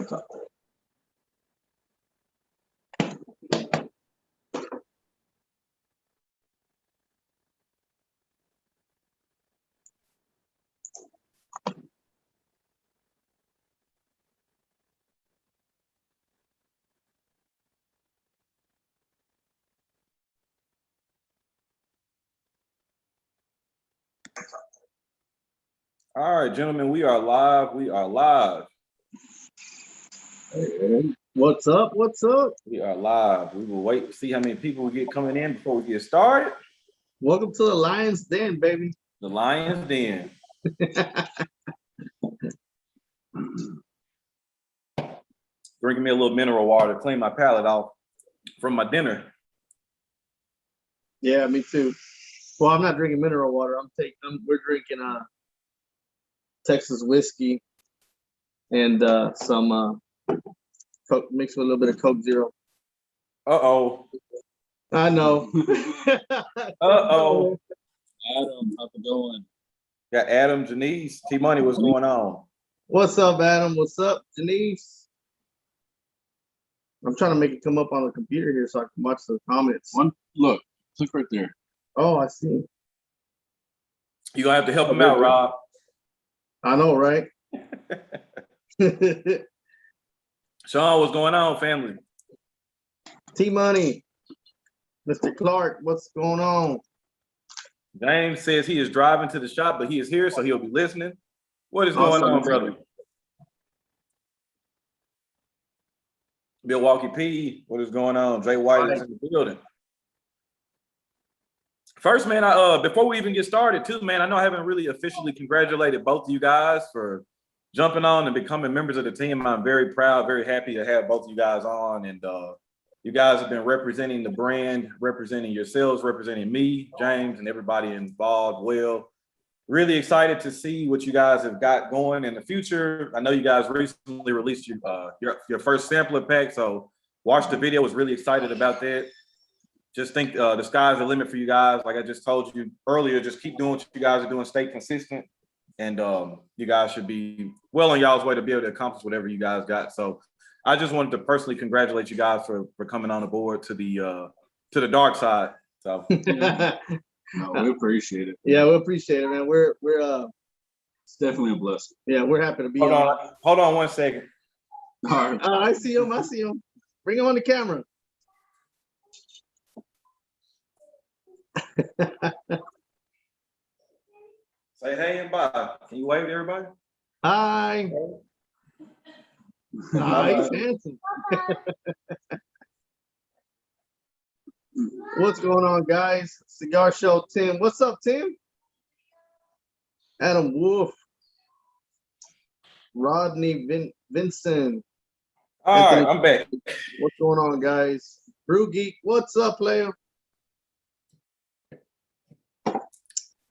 All right, gentlemen, we are live. We are live. Hey, what's up? What's up? We are live. We will wait to see how many people we get coming in before we get started. Welcome to the Lion's Den, baby. The Lion's Den. Drinking me a little mineral water to clean my palate off from my dinner. Yeah, me too. Well, I'm not drinking mineral water. We're drinking Texas whiskey and some Coke mixed with a little bit of Coke Zero. Uh-oh. I know. Uh-oh. Adam, how's it going? Got Adam, Janice, T-Money, what's going on? What's up, Adam? What's up, Janice? I'm trying to make it come up on the computer here so I can watch the comments. Look, click right there. Oh, I see. You're going to have to help him out, Rob. I know, right? Sean, what's going on, family? T-Money. Mr. Clark, what's going on? James says he is driving to the shop, but he is here, so he'll be listening. What is going on, brother? Milwaukee P, what is going on? Jay White is in the building. First, man, before we even get started, too, man, I know I haven't really officially congratulated both of you guys for jumping on and becoming members of the team. I'm very proud, very happy to have both of you guys on. And you guys have been representing the brand, representing yourselves, representing me, James, and everybody involved well. Really excited to see what you guys have got going in the future. I know you guys recently released your first sampler pack, so watched the video, was really excited about that. Just think the sky's the limit for you guys. Like I just told you earlier, just keep doing what you guys are doing, stay consistent, and you guys should be well on y'all's way to be able to accomplish whatever you guys got. So I just wanted to personally congratulate you guys for coming on the board to the dark side. So No, we appreciate it. Yeah, we appreciate it, man. We're It's definitely a blessing. yeah, we're happy to be hold on 1 second. All right. I see him. I see him. Bring him on the camera. Say hey and bye. Can you wave to everybody? Hi. Hi, he's handsome. What's going on, guys? Cigar Show Tim. What's up, Tim? Adam Wolf. Rodney Vincent. All right, I'm back. What's going on, guys? Brew Geek. What's up, player?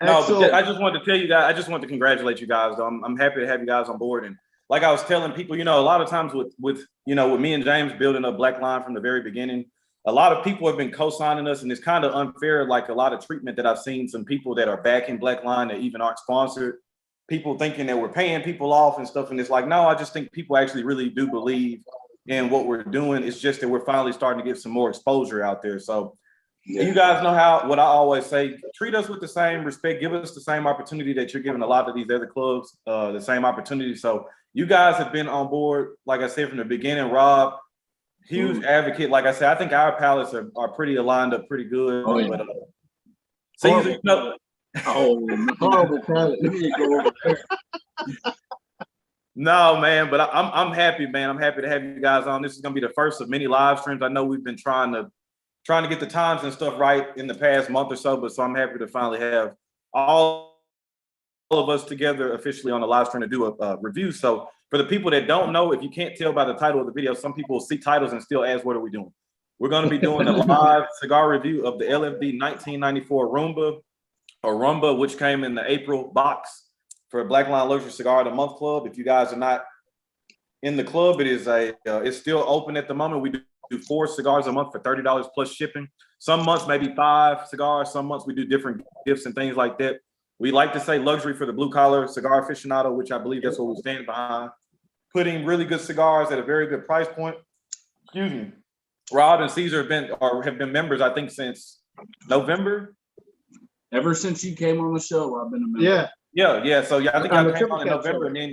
No, but I just wanted to tell you guys, I just want to congratulate you guys. I'm happy to have you guys on board. And like I was telling people, you know, a lot of times with me and James building up Black Line from the very beginning, a lot of people have been co-signing us, and it's kind of unfair, like a lot of treatment that I've seen some people that are backing Black Line that even aren't sponsored, people thinking that we're paying people off and stuff. And it's like, no, I just think people actually really do believe in what we're doing. It's just that we're finally starting to get some more exposure out there. So you guys know what I always say, treat us with the same respect, give us the same opportunity that you're giving a lot of these other clubs, the same opportunity. So you guys have been on board, like I said, from the beginning. Rob, huge advocate. Like I said, I think our palates are pretty aligned up pretty good. Oh, yeah. But, Caesar, you know, Horrible palate. no, man, but I'm happy, man. I'm happy to have you guys on. This is gonna be the first of many live streams. I know we've been trying to get the times and stuff right in the past month or so, but so I'm happy to finally have all of us together officially on the live stream to do a review. So for the people that don't know, if you can't tell by the title of the video, some people see titles and still ask, what are we doing? We're going to be doing a live cigar review of the LFD 1994 Rumba, which came in the April box for Black Line Luxury Cigar of the Month Club. If you guys are not in the club, it is it's still open at the moment. We do 4 cigars a month for $30 plus shipping. Some months maybe 5 cigars. Some months we do different gifts and things like that. We like to say luxury for the blue collar cigar aficionado, which I believe that's what we stand behind. putting really good cigars at a very good price point. Excuse me. Rob and Caesar have been members, I think, since November. Ever since you came on the show, I've been a member. Yeah. So I think On I the came Triple on in Cap November, show. and then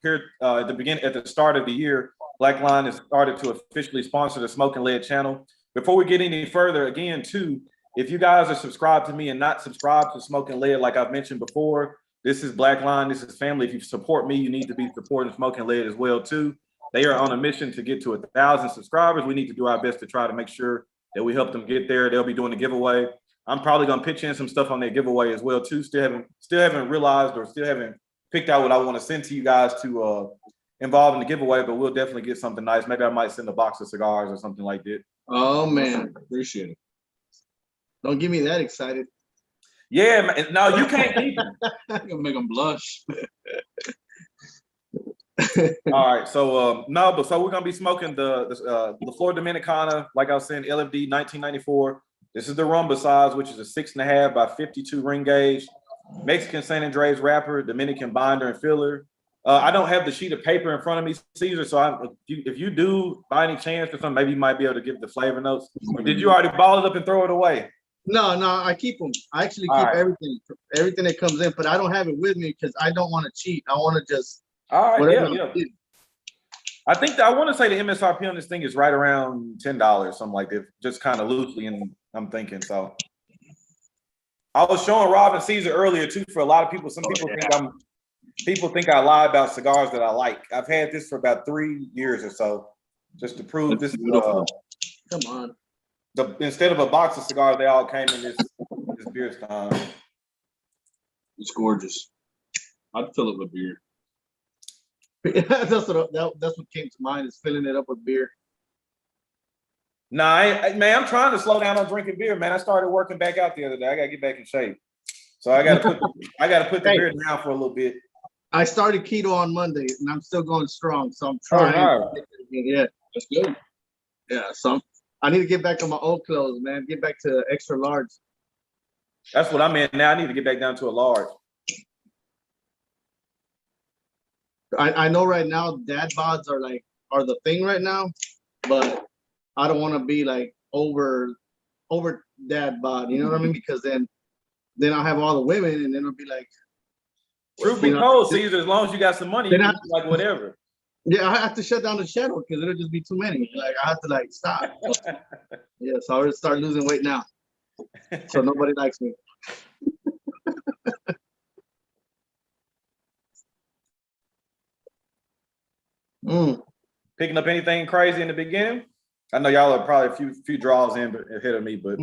here at the start of the year, Black Line has started to officially sponsor the Smoking Lead channel. Before we get any further, again, too, if you guys are subscribed to me and not subscribed to Smoking Lead, like I've mentioned before, this is Black Line, this is family. If you support me, you need to be supporting Smoking Lead as well, too. They are on a mission to get to 1,000 subscribers. We need to do our best to try to make sure that we help them get there. They'll be doing a giveaway. I'm probably gonna pitch in some stuff on their giveaway as well, too. Still haven't realized or still haven't picked out what I want to send to you guys to involve in the giveaway, but we'll definitely get something nice. Maybe I might send a box of cigars or something like that. Oh man, Appreciate it. don't get me that excited. Yeah, man. No, you can't keep them. I'm gonna make them blush. All right, so so we're gonna be smoking the Flor Dominicana, like I was saying, LFD 1994. This is the rumba size, which is a 6.5 by 52 ring gauge, Mexican San Andres wrapper, Dominican binder and filler. I don't have the sheet of paper in front of me, Caesar. So if you do by any chance or something, maybe you might be able to give the flavor notes. Or did you already ball it up and throw it away? No, I keep them. I actually keep everything that comes in, but I don't have it with me because I don't want to cheat. I want to just whatever. Yeah. I think I want to say the MSRP on this thing is right around $10, something like that, just kind of loosely. And I'm thinking so. I was showing Rob and Caesar earlier too. For a lot of people, some people think I lie about cigars that I like. I've had this for about 3 years or so, just to prove That's this. beautiful. come on. Instead of a box of cigars, they all came in this beer stein. It's gorgeous. I'd fill it with beer. that's what came to mind is filling it up with beer. Nah, I'm trying to slow down on drinking beer, man. I started working back out the other day. I gotta get back in shape, so I gotta put the beer down for a little bit. I started keto on Monday, and I'm still going strong. So I'm trying. Oh, Yeah, That's good. yeah. So I need to get back on my old clothes, man. Get back to extra large. That's what I'm in now. I need to get back down to a large. I know right now dad bods are the thing right now, but I don't want to be like over dad bod. You know what I mean? Because then I'll have all the women, and then it'll be like. Truth be told, Caesar, as long as you got some money, you can do like whatever. Yeah, I have to shut down the channel because it'll just be too many. Like I have to stop. Yeah, so I already start losing weight now. So nobody likes me. Picking up anything crazy in the beginning? I know y'all are probably a few draws in ahead of me, but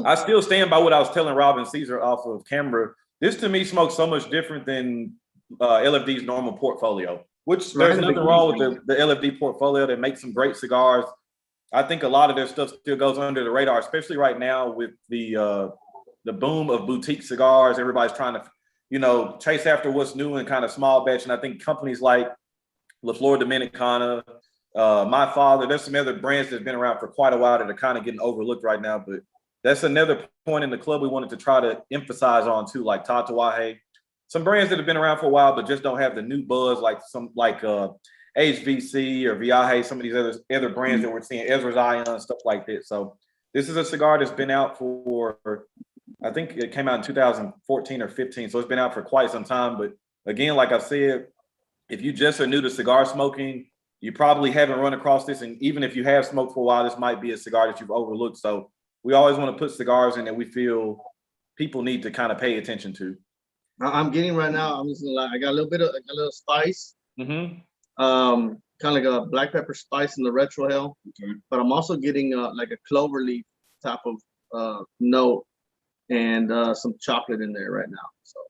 I still stand by what I was telling Rob and Caesar off of camera. This to me smokes so much different than LFD's normal portfolio, which there's nothing wrong with the LFD portfolio. They make some great cigars. I think a lot of their stuff still goes under the radar, especially right now with the boom of boutique cigars. Everybody's trying to, chase after what's new and kind of small batch. And I think companies like La Flor Dominicana, My Father, there's some other brands that have been around for quite a while that are kind of getting overlooked right now. But that's another point in the club we wanted to try to emphasize on too, like Tatuaje. Some brands that have been around for a while, but just don't have the new buzz like HVC or Viaje, some of these other brands that we're seeing, Ezra's Ion, stuff like that. So this is a cigar that's been out for, I think it came out in 2014 or 15. So it's been out for quite some time. But again, like I said, if you just are new to cigar smoking, you probably haven't run across this. And even if you have smoked for a while, this might be a cigar that you've overlooked. So we always want to put cigars in that we feel people need to kind of pay attention to. I'm getting right now. I'm just gonna lie. I got a little spice. Mm-hmm. Kind of like a black pepper spice in the retro hell. Okay. But I'm also getting like a clover leaf type of note and some chocolate in there right now. So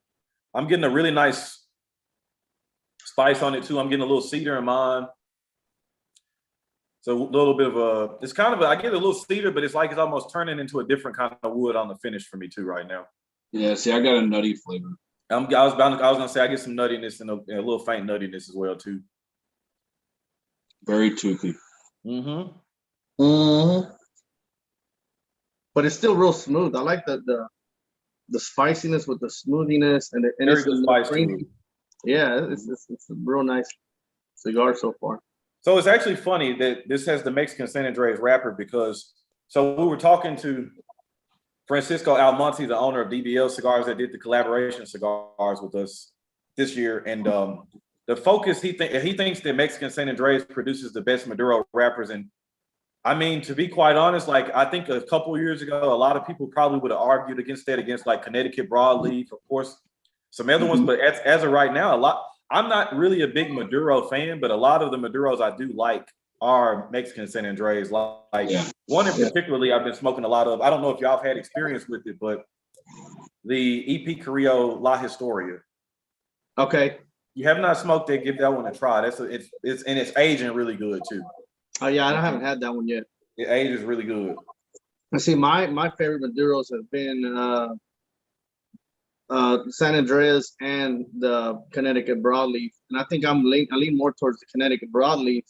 I'm getting a really nice spice on it too. I'm getting a little cedar in mine. So a little bit of I get a little cedar, but it's almost turning into a different kind of wood on the finish for me too right now. Yeah, see, I got a nutty flavor. I was gonna say I get some nuttiness and a little faint nuttiness as well too. Very toothy. but it's still real smooth. I like the spiciness with the smoothiness and Very good spice too. Yeah, it's real nice. cigar so far. So it's actually funny that this has the Mexican San Andreas wrapper because so we were talking to Francisco Almonte, the owner of DBL Cigars, that did the collaboration cigars with us this year, and the focus he thinks that Mexican San Andreas produces the best Maduro wrappers. And I mean, to be quite honest, like I think a couple of years ago, a lot of people probably would have argued against that, against like Connecticut Broadleaf, of course, some other ones. But as of right now, I'm not really a big Maduro fan, but a lot of the Maduros I do like are Mexican San Andreas. Like one in particularly I've been smoking a lot of. I don't know if y'all have had experience with it, but the EP Carrillo La Historia. Okay. You have not smoked it, give that one a try. It's aging really good too. Oh yeah, I haven't had that one yet. It ages really good. I see my favorite Maduros have been San Andreas and the Connecticut Broadleaf, and I think I lean more towards the Connecticut Broadleaf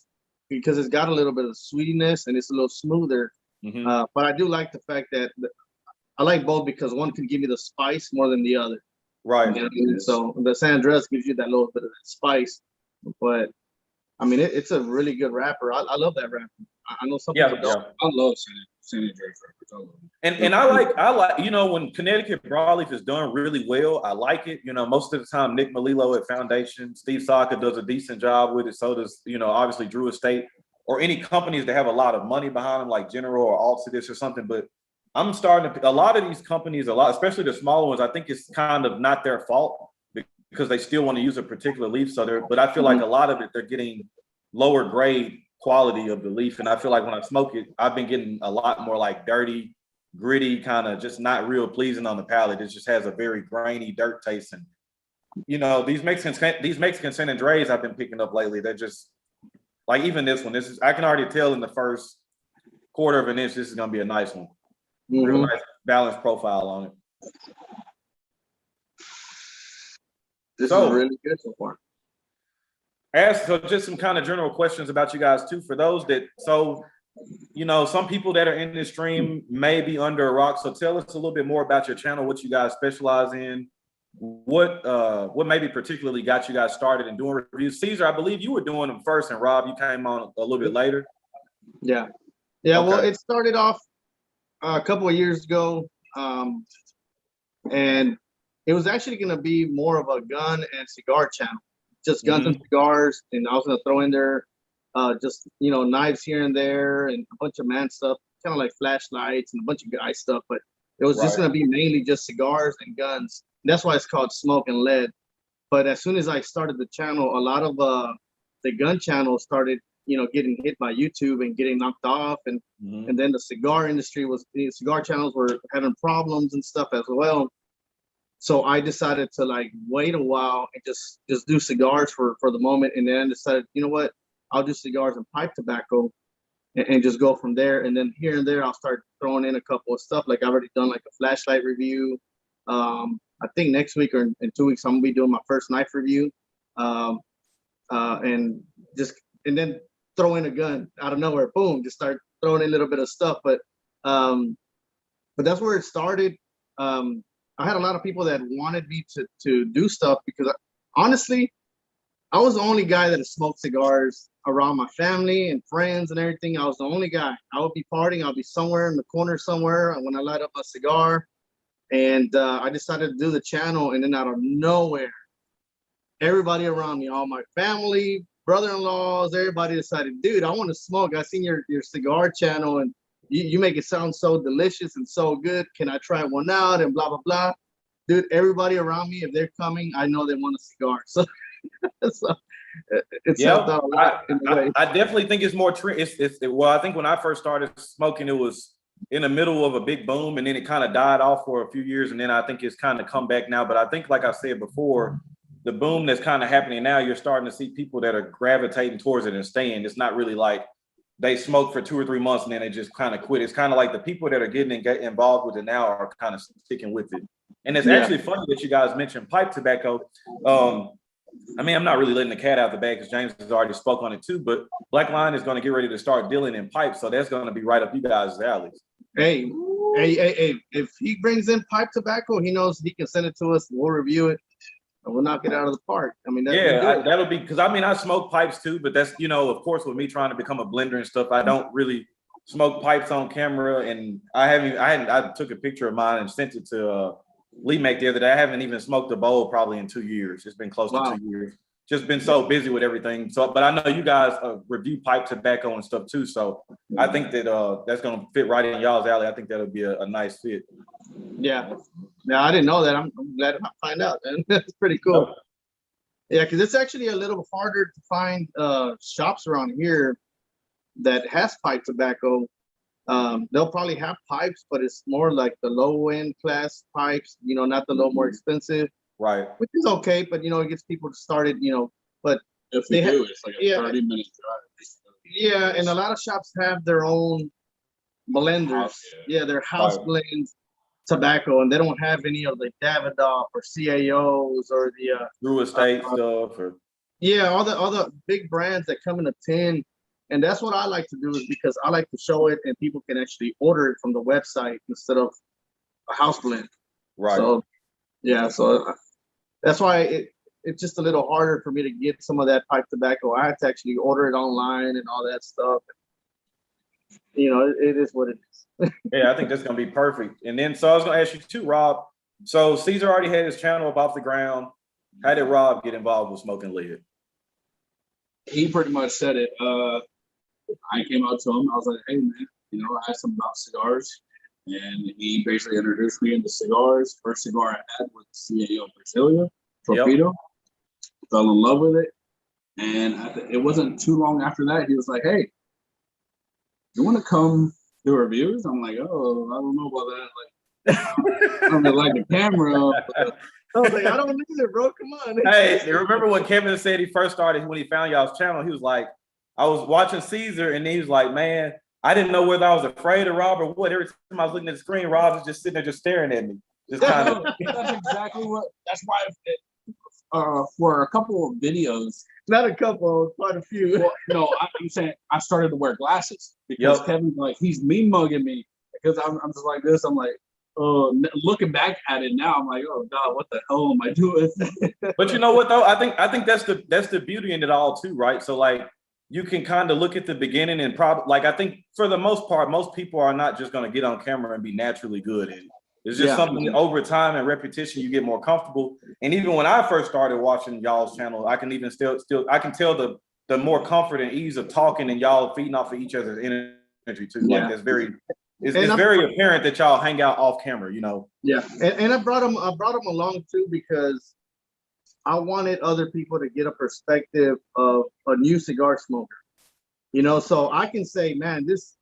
because it's got a little bit of sweetness and it's a little smoother. But I do like the fact that I like both because one can give you the spice more than the other. Right. And so the San Andreas gives you that little bit of that spice, but I mean it's a really good wrapper. I love that wrapper. I know some people don't. I love San Andreas wrappers. I love them. And I like when Connecticut Broadleaf is done really well, I like it. Most of the time Nick Melillo at Foundation, Steve Saka does a decent job with it. So does obviously Drew Estate or any companies that have a lot of money behind them, like General or Altadis or something. But I'm starting to a lot of these companies, especially the smaller ones, I think it's kind of not their fault because they still want to use a particular leaf. But I feel like a lot of it, they're getting lower grade quality of the leaf. And I feel like when I smoke it, I've been getting a lot more like dirty, gritty, kind of just not real pleasing on the palate. It just has a very grainy dirt taste. And, these Mexican San Andreas I've been picking up lately, they're just like, even this one, I can already tell in the first quarter of an inch, this is going to be a nice one. Real nice balanced profile on it. This is really good so far. So just some kind of general questions about you guys too. For those that, some people that are in this stream may be under a rock. So tell us a little bit more about your channel, what you guys specialize in, what maybe particularly got you guys started in doing reviews. Caesar, I believe you were doing them first, and Rob, you came on a little bit later. Yeah. Okay. Well, it started off a couple of years ago, and it was actually going to be more of a gun and cigar channel, just guns and cigars. And I was going to throw in there just, knives here and there and a bunch of man stuff, kind of like flashlights and a bunch of guy stuff. But it was just going to be mainly just cigars and guns. And that's why it's called Smoke and Lead. But as soon as I started the channel, a lot of the gun channels started, getting hit by YouTube and getting knocked off. And then the cigar cigar channels were having problems and stuff as well. So I decided to wait a while and just do cigars for the moment. And then I decided, you know what, I'll do cigars and pipe tobacco and just go from there. And then here and there, I'll start throwing in a couple of stuff. Like I've already done like a flashlight review. I think next week or in 2 weeks, I'm gonna be doing my first knife review. And then throw in a gun out of nowhere, boom, just start throwing in a little bit of stuff. But that's where it started. I had a lot of people that wanted me to do stuff because honestly, I was the only guy that had smoked cigars around my family and friends and everything. I was the only guy. I would be partying. I'll be somewhere in the corner somewhere when I light up a cigar. And I decided to do the channel, and then out of nowhere, everybody around me, all my family, brother-in-laws, everybody decided, dude, I want to smoke. I seen your cigar channel, and you make it sound so delicious and so good. Can I try one out? And blah, blah, blah. Dude, everybody around me, if they're coming, I know they want a cigar. So, it's helped out a lot in a way. I definitely think it's more well, I think when I first started smoking, it was in the middle of a big boom, and then it kind of died off for a few years, and then I think it's kind of come back now. But I think, like I said before, the boom that's kind of happening now, you're starting to see people that are gravitating towards it and staying. It's not really like they smoke for 2 or 3 months and then they just kind of quit. It's kind of like the people that are getting involved with it now are kind of sticking with it. And it's actually funny that you guys mentioned pipe tobacco. I mean, I'm not really letting the cat out the bag because James has already spoke on it too, but Black Lion is going to get ready to start dealing in pipes. So that's going to be right up you guys' alleys. Hey, if he brings in pipe tobacco, he knows he can send it to us. We'll review it. and we'll knock it out of the park. I mean, that'll be because I mean I smoke pipes too, but that's of course with me trying to become a blender and stuff, I don't really smoke pipes on camera, and I took a picture of mine and sent it to Lee Make the other day. I haven't even smoked a bowl probably in 2 years. It's been close to 2 years. Just been so busy with everything. So, but I know you guys review pipe tobacco and stuff too. So I think that that's gonna fit right in y'all's alley. I think that'll be a nice fit. Yeah. Now I didn't know that. I'm glad to find out, man. That's pretty cool. Yeah, because it's actually a little harder to find shops around here that has pipe tobacco. They'll probably have pipes, but it's more like the low end class pipes, not the more expensive. Right. Which is okay, but it gets people started, but if they do, it's like a 30-minute drive. Yeah, and a lot of shops have their own blenders. Their house blends tobacco, and they don't have any of the Davidoff or CAOs or the Drew Estate stuff or all the big brands that come in a tin. And that's what I like to do, is because I like to show it and people can actually order it from the website instead of a house blend. Right. So that's why it's just a little harder for me to get some of that pipe tobacco. I had to actually order it online and all that stuff. It is what it is. Yeah, I think that's gonna be perfect. And then so I was gonna ask you too, Rob. So Caesar already had his channel up off the ground. How did Rob get involved with smoking lead? He pretty much said it. I came out to him. I was like, hey man, I asked him about cigars. And he basically introduced me into cigars. First cigar I had was CAO Brasilia, Torpedo. Fell in love with it. And it wasn't too long after that, he was like, hey, you want to come do reviews? I'm like, oh, I don't know about that. Like, I don't really like the camera. But I was like, I don't need it, bro. Come on. Hey, remember when Kevin said he first started, when he found y'all's channel, he was like, I was watching Caesar, and he was like, man, I didn't know whether I was afraid of Rob or what. Every time I was looking at the screen, Rob was just sitting there just staring at me. Just kind of. That's exactly that's why for a couple of videos. Not a couple, quite a few. Well, no, I'm saying I started to wear glasses because Kevin's like, he's mean mugging me because I'm just like this. I'm like, looking back at it now, I'm like, oh God, what the hell am I doing? But you know what though? I think that's the beauty in it all too, right? So like you can kind of look at the beginning and probably like I think for the most part, most people are not just going to get on camera and be naturally good at it. It's just something over time and repetition, you get more comfortable. And even when I first started watching y'all's channel, I can even still I can tell the more comfort and ease of talking and y'all feeding off of each other's energy too. Like that's very it's very apparent that y'all hang out off camera, Yeah, and I brought him along too because I wanted other people to get a perspective of a new cigar smoker. So I can say, man, this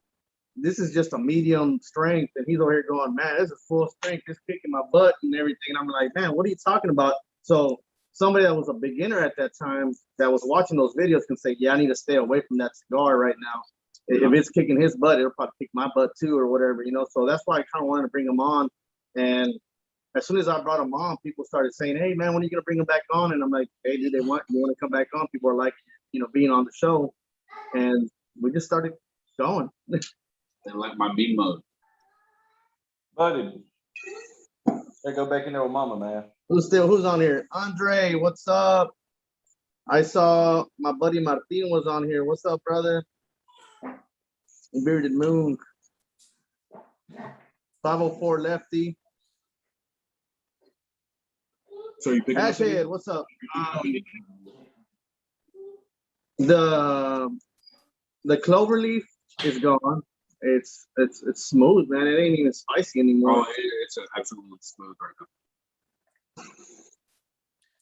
is just a medium strength, and he's over here going, man, this is full strength, it's kicking my butt and everything. And I'm like, man, what are you talking about? So somebody that was a beginner at that time that was watching those videos can say, yeah, I need to stay away from that cigar right now. If it's kicking his butt, it'll probably kick my butt too, or whatever, So that's why I kind of wanted to bring him on. And as soon as I brought him on, people started saying, hey man, when are you gonna bring him back on? And I'm like, hey, do you want to come back on? People are like, being on the show. And we just started going. They like my beat mode. Buddy, they go back in there with mama, man. Who's on here? Andre, what's up? I saw my buddy Martin was on here. What's up, brother? Bearded Moon. 504 Lefty. So you pick Ashhead, what's up? The cloverleaf is gone. It's smooth, man. It ain't even spicy anymore. Oh, it's absolutely smooth right now.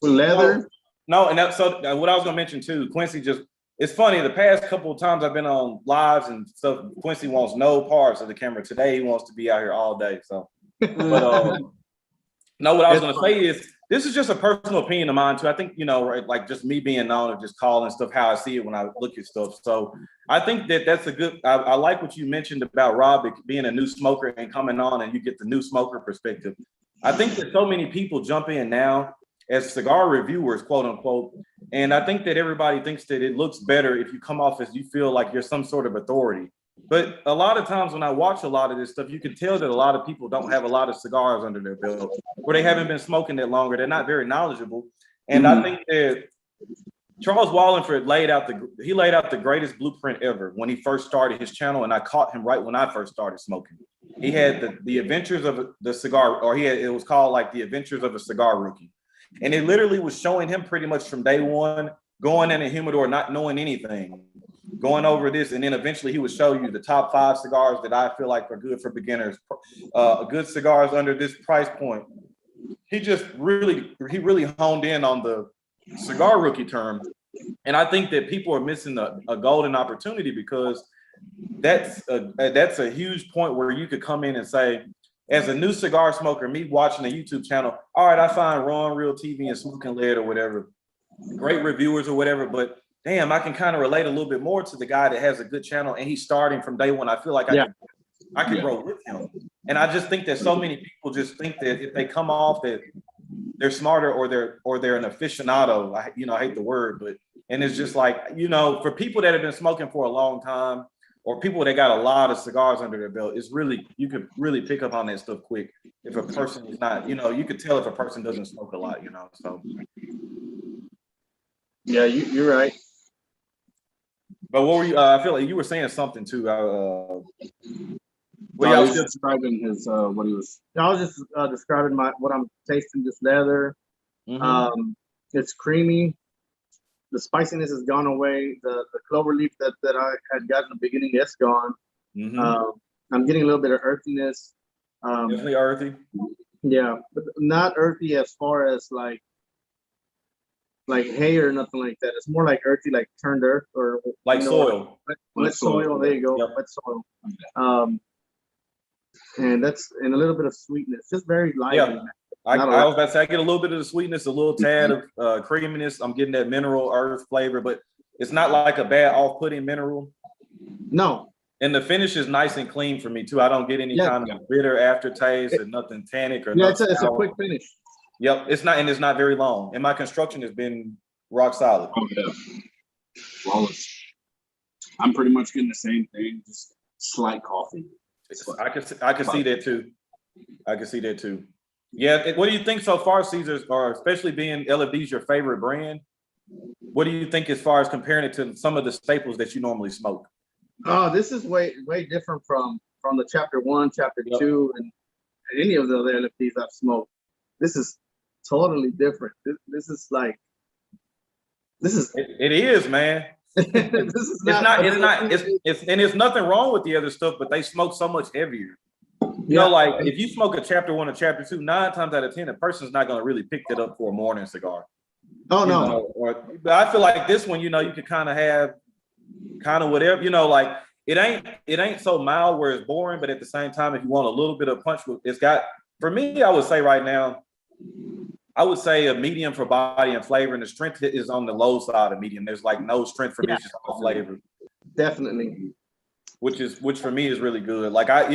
Leather. No, and that's so what I was gonna mention too. Quincy it's funny, the past couple of times I've been on lives and stuff, Quincy wants no parts of the camera. Today he wants to be out here all day. So but no, what I was gonna say is this is just a personal opinion of mine too. I think, right, like just me being known and just calling stuff how I see it when I look at stuff. So I think that's a good, I like what you mentioned about Rob being a new smoker and coming on and you get the new smoker perspective. I think that so many people jump in now as cigar reviewers, quote unquote. And I think that everybody thinks that it looks better if you come off as you feel like you're some sort of authority. But a lot of times when I watch a lot of this stuff, you can tell that a lot of people don't have a lot of cigars under their belt, or they haven't been smoking that longer. They're not very knowledgeable. And I think that Charles Wallingford laid out the greatest blueprint ever when he first started his channel, and I caught him right when I first started smoking. He had the Adventures of the Cigar, or it was called like the Adventures of a Cigar Rookie, and it literally was showing him pretty much from day one going in a humidor, not knowing anything, going over this, and then eventually he would show you the top 5 cigars that I feel like are good for beginners, good cigars under this price point. He really honed in on the cigar rookie term, and I think that people are missing a golden opportunity, because that's a huge point where you could come in and say, as a new cigar smoker, me watching a YouTube channel, all right, I find RonRealTV and Smoking Lead or whatever, great reviewers or whatever, but damn, I can kind of relate a little bit more to the guy that has a good channel and he's starting from day one. I feel like I can grow with him, and I just think that so many people just think that if they come off that they're smarter or they're an aficionado. I hate the word, and it's just like, for people that have been smoking for a long time, or people that got a lot of cigars under their belt, you could really pick up on that stuff quick. If a person is not, you could tell if a person doesn't smoke a lot, so. Yeah, you're right. But what were you, I feel like you were saying something too. I was just describing his what he was. I was just describing what I'm tasting. This leather, it's creamy. The spiciness has gone away. The clover leaf that I had gotten in the beginning, it's gone. I'm getting a little bit of earthiness. Definitely earthy. Yeah, but not earthy as far as like hay or nothing like that. It's more like earthy, like turned earth or like soil. Wet soil. There you go. Yep. Wet soil. And a little bit of sweetness, just very light. Yeah, I was about to say, I get a little bit of the sweetness, a little tad of creaminess. I'm getting that mineral earth flavor, but it's not like a bad off-putting mineral. No. And the finish is nice and clean for me too. I don't get any kind of bitter aftertaste or nothing tannic or nothing. It's a quick finish. Yep, it's not very long. And my construction has been rock solid. Oh, yeah. Flawless. I'm pretty much getting the same thing, just slight coffee. I can see that too. I can see that too. Yeah. What do you think so far, Caesars, or especially being LFD's your favorite brand? What do you think as far as comparing it to some of the staples that you normally smoke? Oh, this is way different from the chapter 1, chapter 2, and any of the other LFDs I've smoked. This is totally different. This is. It is, man. It's nothing wrong with the other stuff, but they smoke so much heavier. Like if you smoke a chapter 1 or chapter 2, 9 times out of 10, a person's not going to really pick that up for a morning cigar. Oh no. But I feel like this one, you could kind of have whatever, like it ain't so mild where it's boring, but at the same time, if you want a little bit of punch, it's got, for me, I would say right now, I would say a medium for body and flavor, and the strength is on the low side of medium. There's like no strength for me, it's just all flavor. Definitely. Which for me is really good. Like I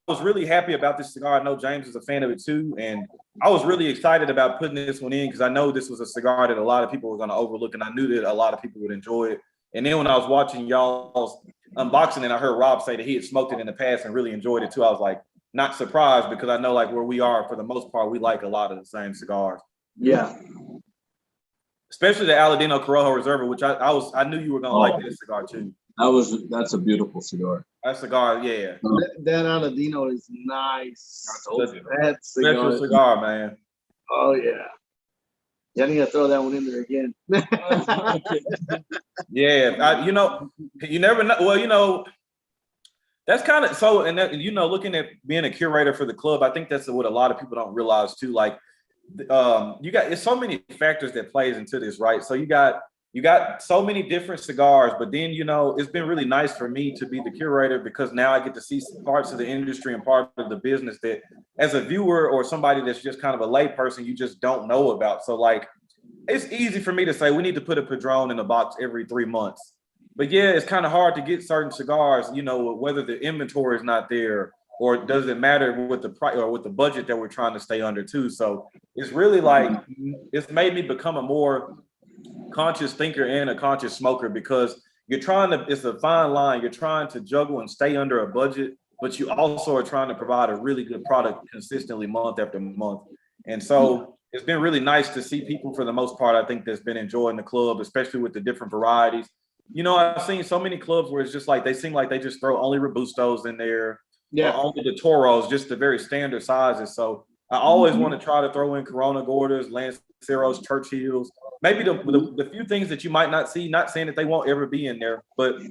was really happy about this cigar. I know James is a fan of it too, and I was really excited about putting this one in because I know this was a cigar that a lot of people were going to overlook, and I knew that a lot of people would enjoy it. And then when I was watching y'all's unboxing, and I heard Rob say that he had smoked it in the past and really enjoyed it too, I was like, not surprised, because I know like where we are, for the most part, we like a lot of the same cigars. Yeah. Especially the Aladino Corojo Reserva, which I knew you were gonna like this cigar too. That's a beautiful cigar. That cigar, yeah. That Aladino is nice. That special cigar, man. Oh yeah. Yeah, I need to throw that one in there again. Yeah, you never know. Well, that's kind of so, and that, looking at being a curator for the club, I think that's what a lot of people don't realize too. Like, it's so many factors that plays into this, right? So you got so many different cigars, but then it's been really nice for me to be the curator, because now I get to see parts of the industry and part of the business that, as a viewer or somebody that's just kind of a lay person, you just don't know about. So like, it's easy for me to say we need to put a Padron in a box every 3 months. But yeah, it's kind of hard to get certain cigars, whether the inventory is not there, or does it matter with the price or with the budget that we're trying to stay under too. So it's really like, it's made me become a more conscious thinker and a conscious smoker, because it's a fine line. You're trying to juggle and stay under a budget, but you also are trying to provide a really good product consistently month after month. And so it's been really nice to see people for the most part. I think that's been enjoying the club, especially with the different varieties. You know, I've seen so many clubs where it's just like they seem like they just throw only Robustos in there, or only the Toros, just the very standard sizes. So I always want to try to throw in Corona Gordas, Lanceros, Churchills, maybe the few things that you might not see. Not saying that they won't ever be in there, but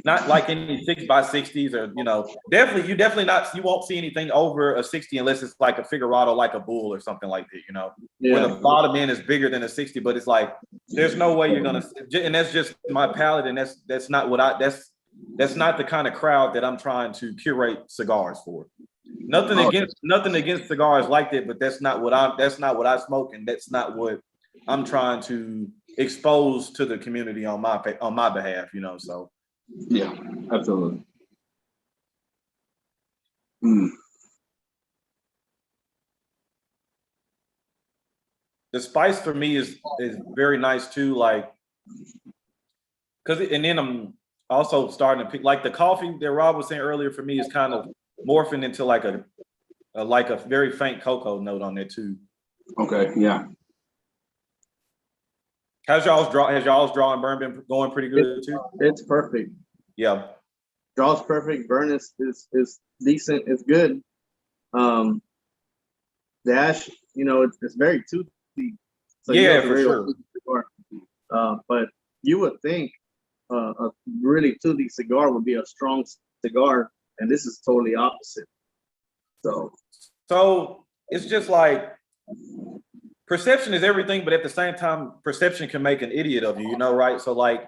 not like any 6x60s or, you know, you won't see anything over a 60 unless it's like a Figurado, like a Bull or something like that, you know, where the bottom end is bigger than a 60, but it's like, there's no way you're going to, and that's just my palate. And that's not what that's not the kind of crowd that I'm trying to curate cigars for. Nothing against cigars like that, but that's not what I smoke. And that's not what I'm trying to expose to the community on my behalf, you know, so. Yeah, absolutely. The spice for me is very nice too, like, and then I'm also starting to pick, like, the coffee that Rob was saying earlier, for me is kind of morphing into like a very faint cocoa note on there too. Okay, yeah. Has y'all's draw and burn been going pretty good too? It's perfect. Yeah. Draw's perfect. Burn is decent. It's good. The ash, you know, it's very toothy. So yeah, for sure. But you would think a really toothy cigar would be a strong cigar, and this is totally opposite. So it's just like, perception is everything, but at the same time, perception can make an idiot of you, you know, right? So like,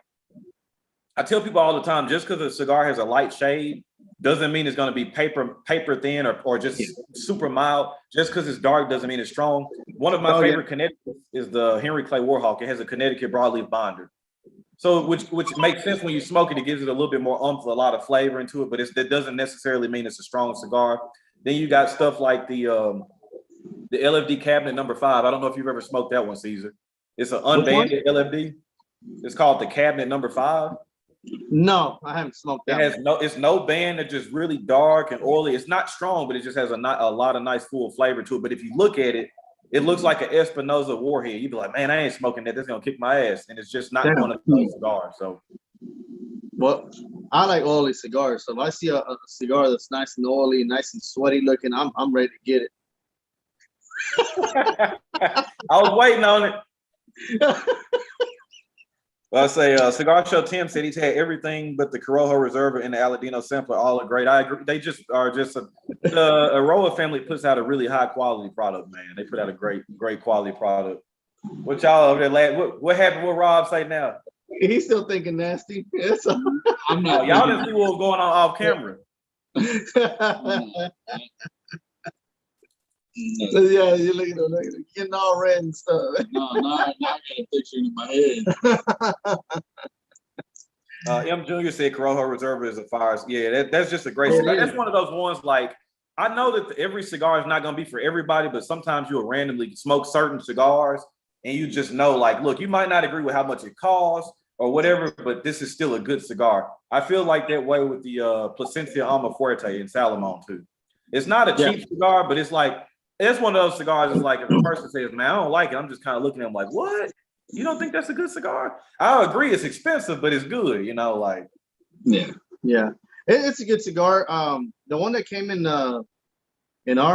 I tell people all the time, just because a cigar has a light shade doesn't mean it's going to be paper thin or just super mild. Just because it's dark doesn't mean it's strong. One of my favorite Connecticut's is the Henry Clay Warhawk. It has a Connecticut broadleaf binder. So which makes sense when you smoke it. It gives it a little bit more oomph, a lot of flavor into it, but that doesn't necessarily mean it's a strong cigar. Then you got stuff like the LFD Cabinet number 5. I don't know if you've ever smoked that one, Caesar. It's an unbanded LFD. It's called the Cabinet number 5. No, I haven't smoked that. It's no band. It's just really dark and oily. It's not strong, but it just has a lot of nice full flavor to it. But if you look at it, it looks like an Espinosa Warhead. You'd be like, man, I ain't smoking that. That's gonna kick my ass. And it's just not one of those cigars. So, well, I like oily cigars. So if I see a cigar that's nice and oily, nice and sweaty looking, I'm ready to get it. I was waiting on it. Well, I say Cigar Show Tim said he's had everything but the Corojo Reserva and the Aladino Sampler. All are great. I agree. They just are just the Aroa family puts out a really high quality product, man. They put out a great quality product. What y'all over there? What happened? What Rob say now? He's still thinking nasty. I'm not. Y'all didn't see what was going on off camera. Yeah, you're looking at getting all red and stuff. No, I got a picture in my head. M. Jr. said Corojo Reserva is a fire. Yeah, that's just a great cigar. That's one of those ones, like, I know that every cigar is not going to be for everybody, but sometimes you'll randomly smoke certain cigars and you just know, like, look, you might not agree with how much it costs or whatever, but this is still a good cigar. I feel like that way with the Plasencia Alma Fuerte in Salomon too. It's not a cheap cigar, but it's like, it's one of those cigars. It's like, if a person says, man, I don't like it, I'm just kind of looking at them like, what? You don't think that's a good cigar? I agree, it's expensive, but it's good, you know, like. Yeah. It's a good cigar. The one that came in our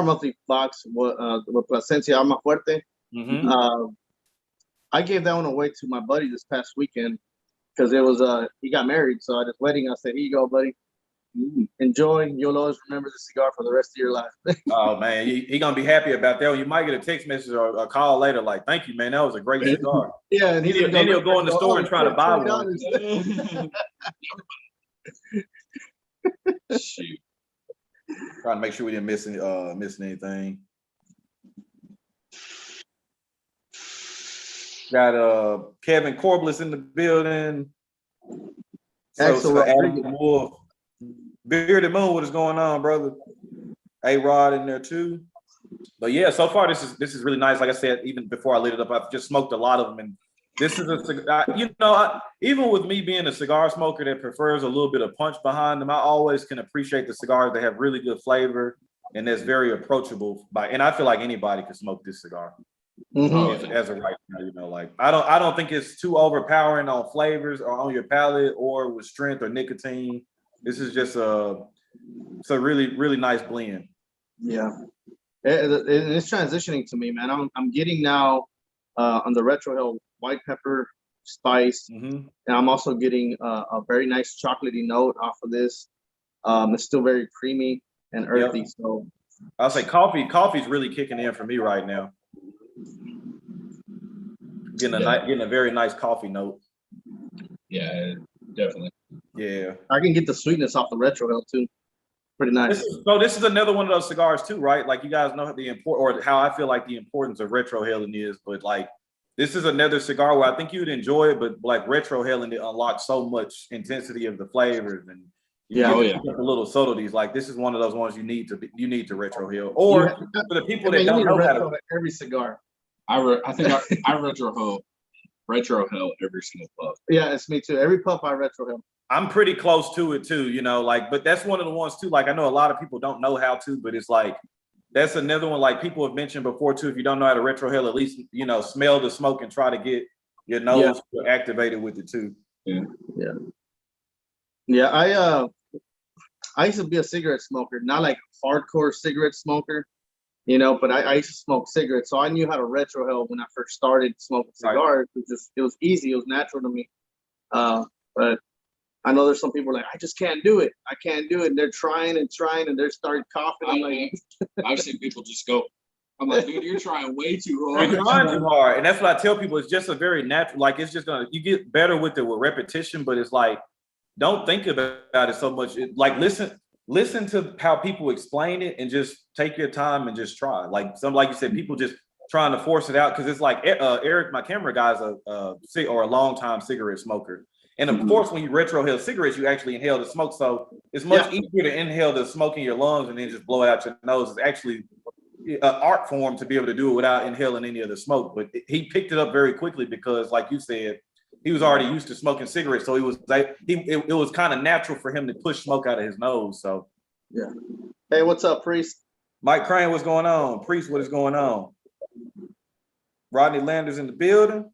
monthly box was with Plasencia Alma Fuerte. Mm-hmm. I gave that one away to my buddy this past weekend because it was he got married. So at his wedding, I said, here you go, buddy. Enjoy. You'll always remember the cigar for the rest of your life. Oh man, he gonna be happy about that. You might get a text message or a call later, like, "Thank you, man. That was a great cigar." Yeah, and then he'll go in the store and try to buy one. Shoot. Trying to make sure we didn't miss anything. Got Kevin Corbliss in the building. So Adam Wolf. Bearded Moon, what is going on, brother? A-Rod in there too. But yeah, so far this is really nice. Like I said, even before I lit it up, I've just smoked a lot of them, and this is a cigar. You know, even with me being a cigar smoker that prefers a little bit of punch behind them, I always can appreciate the cigars that have really good flavor and that's very approachable. And I feel like anybody can smoke this cigar. Mhm. as of right now. You know, like I don't think it's too overpowering on flavors or on your palate or with strength or nicotine. This is just it's a really nice blend. Yeah. It's transitioning to me, man. I'm getting now on the Retro Hill white pepper spice, Mm-hmm. and I'm also getting a very nice chocolatey note off of this. It's still very creamy and earthy. Yep. So I'll say coffee's really kicking in for me right now. Getting a very nice coffee note. Yeah, definitely. Yeah. I can get the sweetness off the Retro Hill too. Pretty nice. This is another one of those cigars too, right? Like you guys know the or how I feel like the importance of retrohaling is, but like this is another cigar where I think you'd enjoy it, but like retrohaling it unlocks so much intensity of the flavors and you Yeah. get the little subtleties. Like this is one of those ones you need to retrohale. You Or have- for the people Man, that you don't need a know how retro to. every cigar. I retro hell every single puff. Yeah, it's me too. Every puff I retro him. I'm pretty close to it too, you know, like, but that's one of the ones too. Like, I know a lot of people don't know how to, but it's like, that's another one, like people have mentioned before too. If you don't know how to retrohale, at least, you know, smell the smoke and try to get your nose activated with it too. Yeah. I used to be a cigarette smoker, not like a hardcore cigarette smoker, you know, but I used to smoke cigarettes. So I knew how to retrohale when I first started smoking cigars. It was easy, it was natural to me. But I know there's some people like, I just can't do it. I can't do it. And they're trying and they're starting coughing. I'm like, I've seen people just go. I'm like, dude, you're trying way too hard. You're trying too hard. And that's what I tell people. It's just a very natural, like it's just you get better with it with repetition, but it's like, don't think about it so much. Like listen to how people explain it and just take your time and just try. Like you said, people just trying to force it out. Cause it's like Eric, my camera guy's a long time cigarette smoker. And of course, when you retrohale cigarettes, you actually inhale the smoke. So it's much easier to inhale the smoke in your lungs and then just blow it out your nose. It's actually an art form to be able to do it without inhaling any of the smoke. But he picked it up very quickly because, like you said, he was already used to smoking cigarettes. So it was kind of natural for him to push smoke out of his nose. So yeah. Hey, what's up, Priest? Mike Crane, what's going on? Priest, what is going on? Rodney Landers in the building.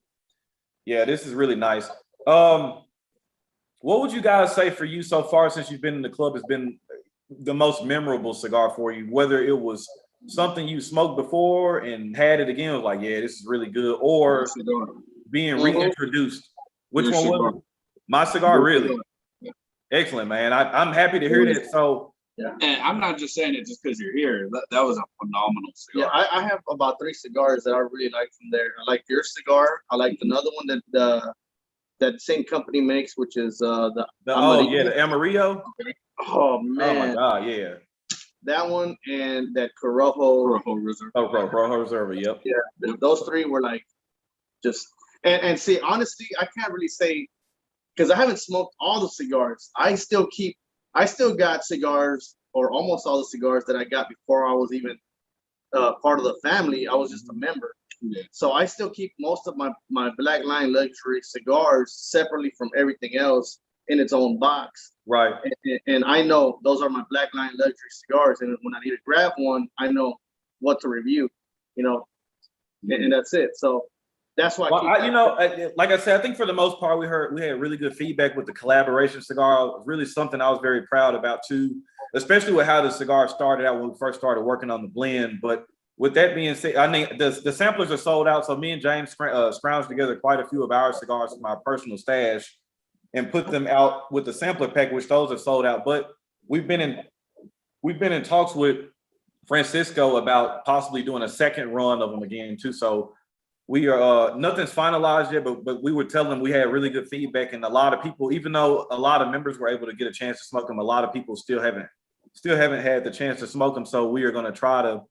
Yeah, this is really nice. What would you guys say for you so far since you've been in the club has been the most memorable cigar for you? Whether it was something you smoked before and had it again, was like, yeah, this is really good, or being reintroduced. Which one was it? My cigar, really? Excellent, man. I'm happy to hear that. So, and I'm not just saying it just because you're here. That was a phenomenal cigar. Yeah, I have about 3 cigars that I really like from there. I like your cigar. I like another one that same company makes, which is the Amarillo. Oh man! Oh my God, yeah. That one and that Corojo Reserve. Oh, Corojo Reserve. Yep. Yeah, those 3 were like just and see, honestly, I can't really say because I haven't smoked all the cigars. I still got cigars or almost all the cigars that I got before I was even part of the family. I was just a member. Yeah. So I still keep most of my Black Line Luxury cigars separately from everything else in its own box. Right. And I know those are my Black Line Luxury cigars. And when I need to grab one, I know what to review, you know, and that's it. So that's why. Like I said, I think for the most part, we had really good feedback with the collaboration cigar. It was really something I was very proud about too, especially with how the cigar started out when we first started working on the blend. But with that being said, I mean, the samplers are sold out. So me and James scrounged together quite a few of our cigars from our personal stash and put them out with the sampler pack, which those are sold out. But we've been in talks with Francisco about possibly doing a second run of them again too. So we are nothing's finalized yet, but we were telling them we had really good feedback, and a lot of people, even though a lot of members were able to get a chance to smoke them, a lot of people still haven't had the chance to smoke them. So we are going to try to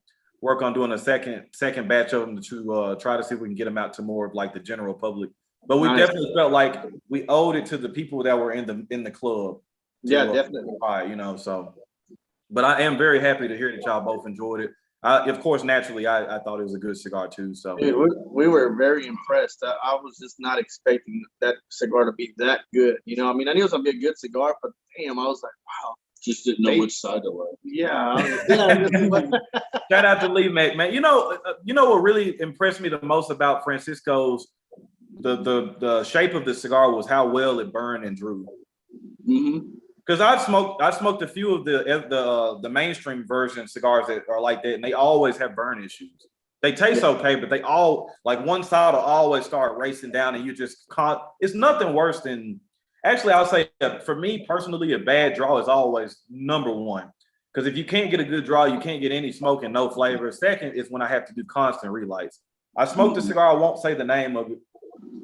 work on doing a second batch of them to try to see if we can get them out to more of like the general public. But we definitely felt like we owed it to the people that were in the club. Definitely. You know, so. But I am very happy to hear that y'all both enjoyed it. Of course, naturally, I thought it was a good cigar too. So dude, we were very impressed. I was just not expecting that cigar to be that good. You know, I mean, I knew it was gonna be a good cigar, but damn, I was like, wow, Just didn't know which side to like. Yeah. Shout out to Lee Mac, man. You know what really impressed me the most about Francisco's the shape of the cigar was how well it burned and drew. Because I smoked a few of the mainstream version cigars that are like that, and they always have burn issues. They taste okay, but they all like one side will always start racing down, and you just can't. It's nothing worse than. Actually, I'll say for me personally, a bad draw is always number one. Because if you can't get a good draw, you can't get any smoke and no flavor. Second is when I have to do constant relights. I smoked a cigar. I won't say the name of it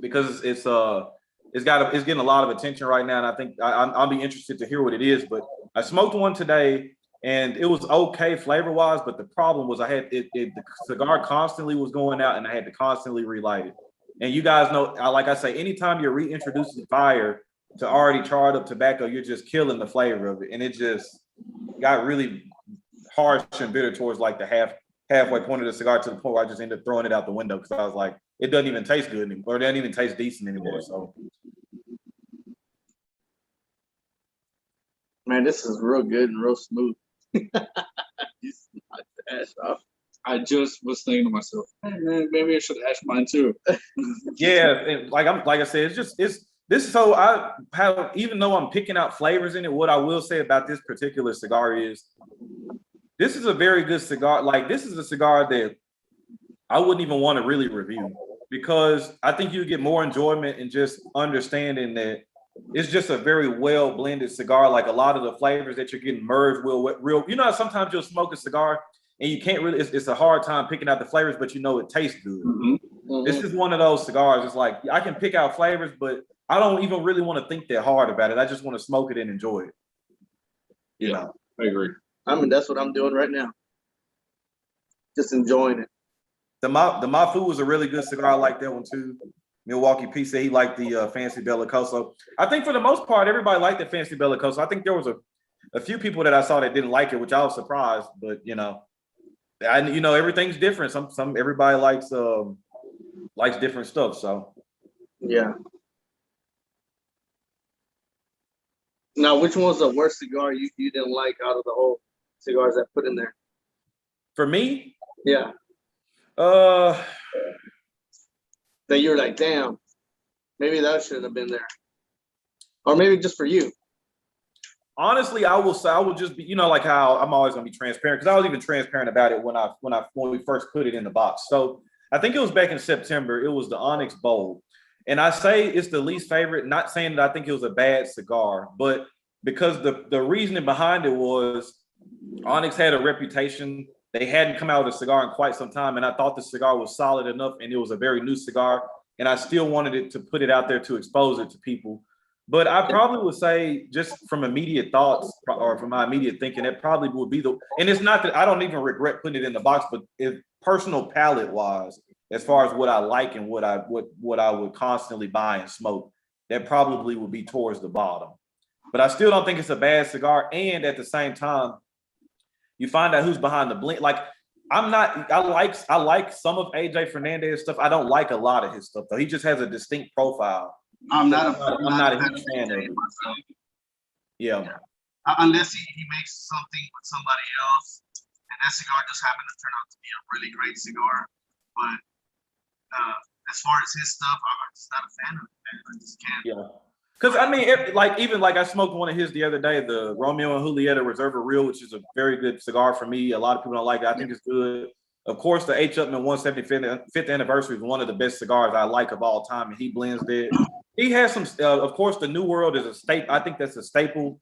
because it's getting a lot of attention right now, and I think I'll be interested to hear what it is. But I smoked one today, and it was okay flavor wise. But the problem was the cigar constantly was going out, and I had to constantly relight it. And you guys know, like I say, anytime you're reintroducing fire to already charred up tobacco, you're just killing the flavor of it, and it just got really harsh and bitter towards like the halfway point of the cigar, to the point where I just ended up throwing it out the window because I was like, it doesn't even taste good anymore, or it doesn't even taste decent anymore. So, man, this is real good and real smooth. I just was thinking to myself, hey, man, maybe I should ash mine too. yeah, and like I said, it's this. So I have, even though I'm picking out flavors in it, what I will say about this particular cigar is this is a very good cigar. Like, this is a cigar that I wouldn't even want to really review, because I think you get more enjoyment in just understanding that it's just a very well blended cigar. Like, a lot of the flavors that you're getting merged real. You know how sometimes you'll smoke a cigar and you can't really, it's a hard time picking out the flavors, but you know it tastes good. This is one of those cigars. It's like, I can pick out flavors, but I don't even really want to think that hard about it. I just want to smoke it and enjoy it. Yeah, You know? I agree. I mean, that's what I'm doing right now. Just enjoying it. The Mafu was a really good cigar. I like that one too. Milwaukee P said he liked the Fancy Bellicoso. I think for the most part, everybody liked the Fancy Bellicoso. I think there was a few people that I saw that didn't like it, which I was surprised. But everything's different. Everybody likes different stuff. So yeah. Now, which one was the worst cigar you didn't like out of the whole cigars that put in there? for me, Yeah. uh, That you're like, damn, maybe that shouldn't have been there. Or maybe just for you. honestly, I will just be, like how I'm always gonna be transparent, because I was even transparent about it when we first put it in the box. So I think it was back in September. It was the Onyx Bold, and I say it's the least favorite. Not saying that I think it was a bad cigar, but because the reasoning behind it was Onyx had a reputation. They hadn't come out with a cigar in quite some time, and I thought the cigar was solid enough, and it was a very new cigar, and I still wanted it to put it out there to expose it to people. But I probably would say, just from immediate thoughts or from my immediate thinking, that probably would be and it's not that I don't even regret putting it in the box, but if personal palate wise, as far as what I like and what I would constantly buy and smoke, that probably would be towards the bottom. But I still don't think it's a bad cigar. And at the same time, you find out who's behind the blend. Like, I like some of AJ Fernandez's stuff. I don't like a lot of his stuff though. He just has a distinct profile. I'm not a huge fan of it. Yeah. Unless he makes something with somebody else, and that cigar just happened to turn out to be a really great cigar. But as far as his stuff, I'm just not a fan of it, man. I just can't. Yeah. Because I mean, even I smoked one of his the other day, the Romeo and Julieta Reserva Real, which is a very good cigar for me. A lot of people don't like it. I think it's good. Of course, the H. Upman 175th anniversary is one of the best cigars I like of all time, and he blends it. He has some, of course, the New World is a staple. I think that's a staple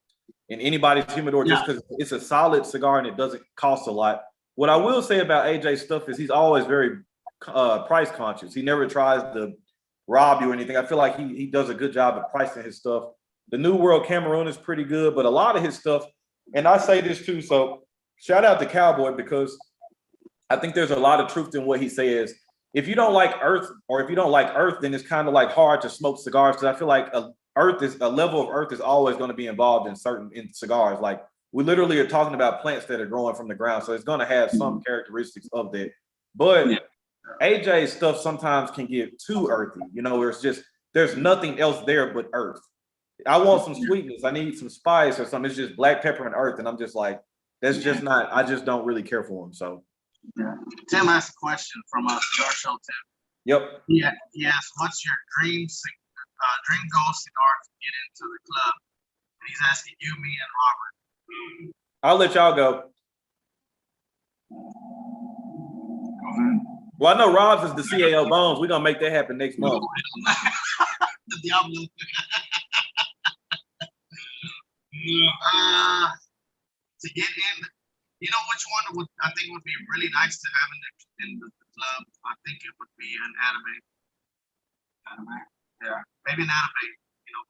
in anybody's humidor, just because it's a solid cigar and it doesn't cost a lot. What I will say about AJ's stuff is he's always very price conscious. He never tries to rob you or anything. I feel like he does a good job of pricing his stuff. The New World Cameroon is pretty good, but a lot of his stuff, and I say this too, so shout out to Cowboy, because I think there's a lot of truth in what he says. If you don't like earth, then it's kind of like hard to smoke cigars, because I feel like a level of earth is always going to be involved in cigars. Like, we literally are talking about plants that are growing from the ground, so it's going to have some characteristics of that. But AJ's stuff sometimes can get too earthy, where it's just there's nothing else there but earth. I want some sweetness. I need some spice or something. It's just black pepper and earth, and I'm just like, that's just not. I just don't really care for them. So. Yeah. Tim asked a question from Cigar Show Tim. Yep. Yeah, he asked, "What's your dream goal cigar to get into the club?" And he's asking you, me, and Robert. I'll let y'all go. Well, I know Rob's is the CAO Bones. We're gonna make that happen next month. The Diablo. To get in, you know which one I think would be really nice to have in the club? I think it would be an anime. Anime? Yeah, maybe an anime,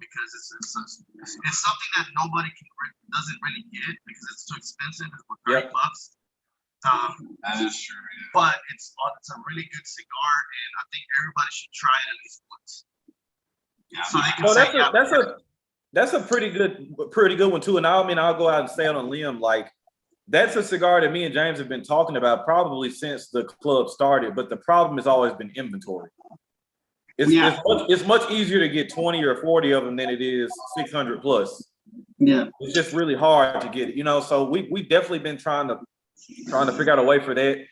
because it's something that nobody doesn't really get because it's too expensive. It's for $30. That is true. Yeah. But it's a really good cigar, and I think everybody should try it at least once. Yeah. So they can that's a pretty good one too. And I'll go out and stay on a limb. Like that's a cigar that me and James have been talking about probably since the club started. But the problem has always been inventory. It's much easier to get 20 or 40 of them than it is 600 plus. Yeah, it's just really hard to get it. So we've definitely been trying to figure out a way for that.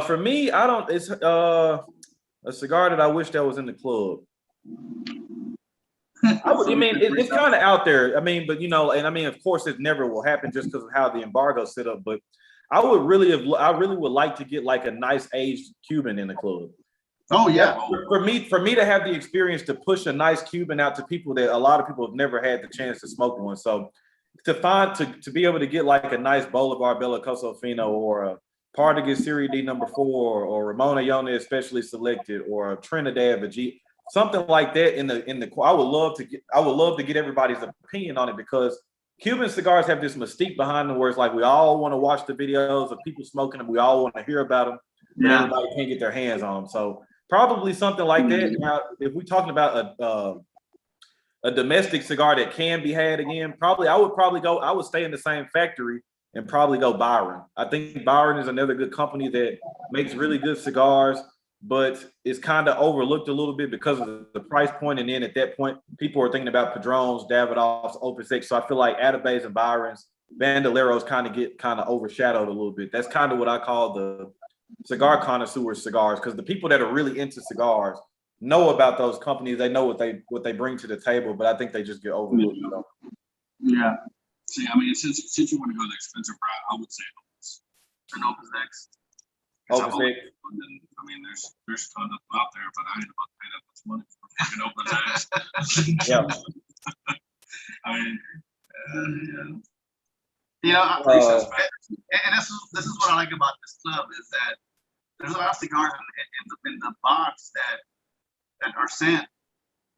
For me, it's a cigar that I wish that was in the club. It's kind of out there. But of course, it never will happen just because of how the embargo set up. But I really would like to get like a nice aged Cuban in the club. Oh yeah. For me to have the experience to push a nice Cuban out to people that a lot of people have never had the chance to smoke one. So to be able to get like a nice Bolivar Bellicoso Fino or a Partagas Serie D #4 or Ramon Ayone especially selected or a Trinidad G, something like that in the I would love to get everybody's opinion on it because Cuban cigars have this mystique behind them where it's like we all want to watch the videos of people smoking them, we all want to hear about them, but everybody can't get their hands on them. So probably something like that. Now, if we're talking about a domestic cigar that can be had again, I would stay in the same factory and probably go Byron. I think Byron is another good company that makes really good cigars, but it's kind of overlooked a little bit because of the price point. And then at that point, people are thinking about Padrones, Davidoffs, Opus X. So I feel like Atabes and Byrons, Bandoleros get overshadowed a little bit. That's kind of what I call the cigar connoisseur cigars, because the people that are really into cigars know about those companies. They know what they bring to the table, but I think they just get overlooked. Yeah. See, since you want to go the expensive route, I would say Opus X. Opus X. There's tons of them out there, but I ain't about to pay that much money for fucking Opus X. Yeah. And this is what I like about this club is that there's a lot of cigars in the box that are sent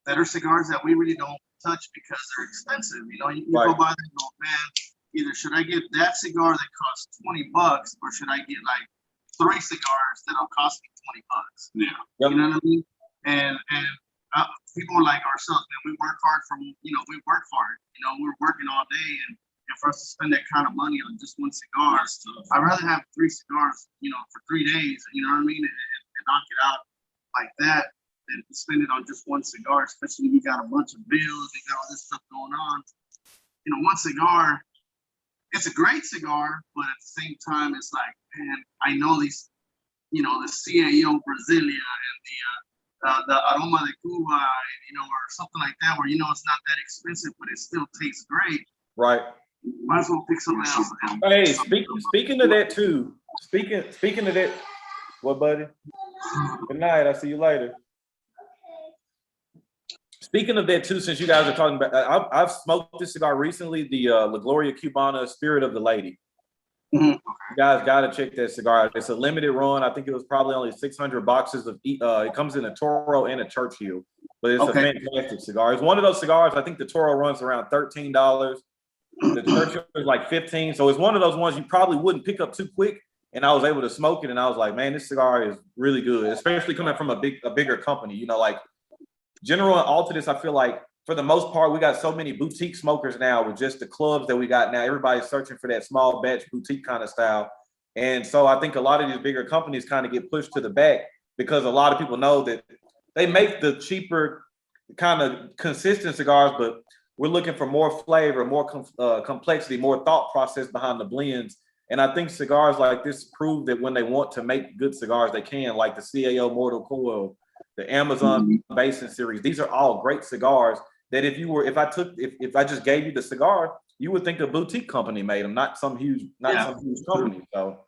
that are cigars that we really don't touch because they're expensive. You go by there and go, man, either should I get that cigar that costs $20 or should I get like 3 cigars that'll cost me $20? Yeah. You know what I mean? And people like ourselves, man, we work hard we're working all day, and for us to spend that kind of money on just one cigar, I'd rather have 3 cigars, for 3 days, you know what I mean, and knock it out like that than spend it on just one cigar, especially when you got a bunch of bills, you got all this stuff going on. One cigar, it's a great cigar, but at the same time, it's like, man, I know these, the CAO Brasilia and the Aroma de Cuba, or something like that, where it's not that expensive, but it still tastes great. Right. Might as well pick something else. Hey, speaking of that too. Speaking of that, what, buddy? Good night. I'll see you later. Speaking of that too, since you guys are talking about, I've smoked this cigar recently, the La Gloria Cubana Spirit of the Lady. Mm-hmm. You guys got to check that cigar out. It's a limited run. I think it was probably only 600 boxes of. It comes in a Toro and a Churchill, but it's a fantastic cigar. It's one of those cigars. I think the Toro runs around $13. The Churchill is like 15. So it's one of those ones you probably wouldn't pick up too quick. And I was able to smoke it, and I was like, man, this cigar is really good, especially coming from a bigger company. Like General and Altadis, I feel like for the most part, we got so many boutique smokers now with just the clubs that we got now. Everybody's searching for that small batch boutique kind of style. And so I think a lot of these bigger companies kind of get pushed to the back because a lot of people know that they make the cheaper kind of consistent cigars, but we're looking for more flavor, more complexity, more thought process behind the blends. And I think cigars like this prove that when they want to make good cigars, they can, like the CAO Mortal Coil, the Amazon Basin series. These are all great cigars that if I just gave you the cigar, you would think a boutique company made them, not some huge company. So,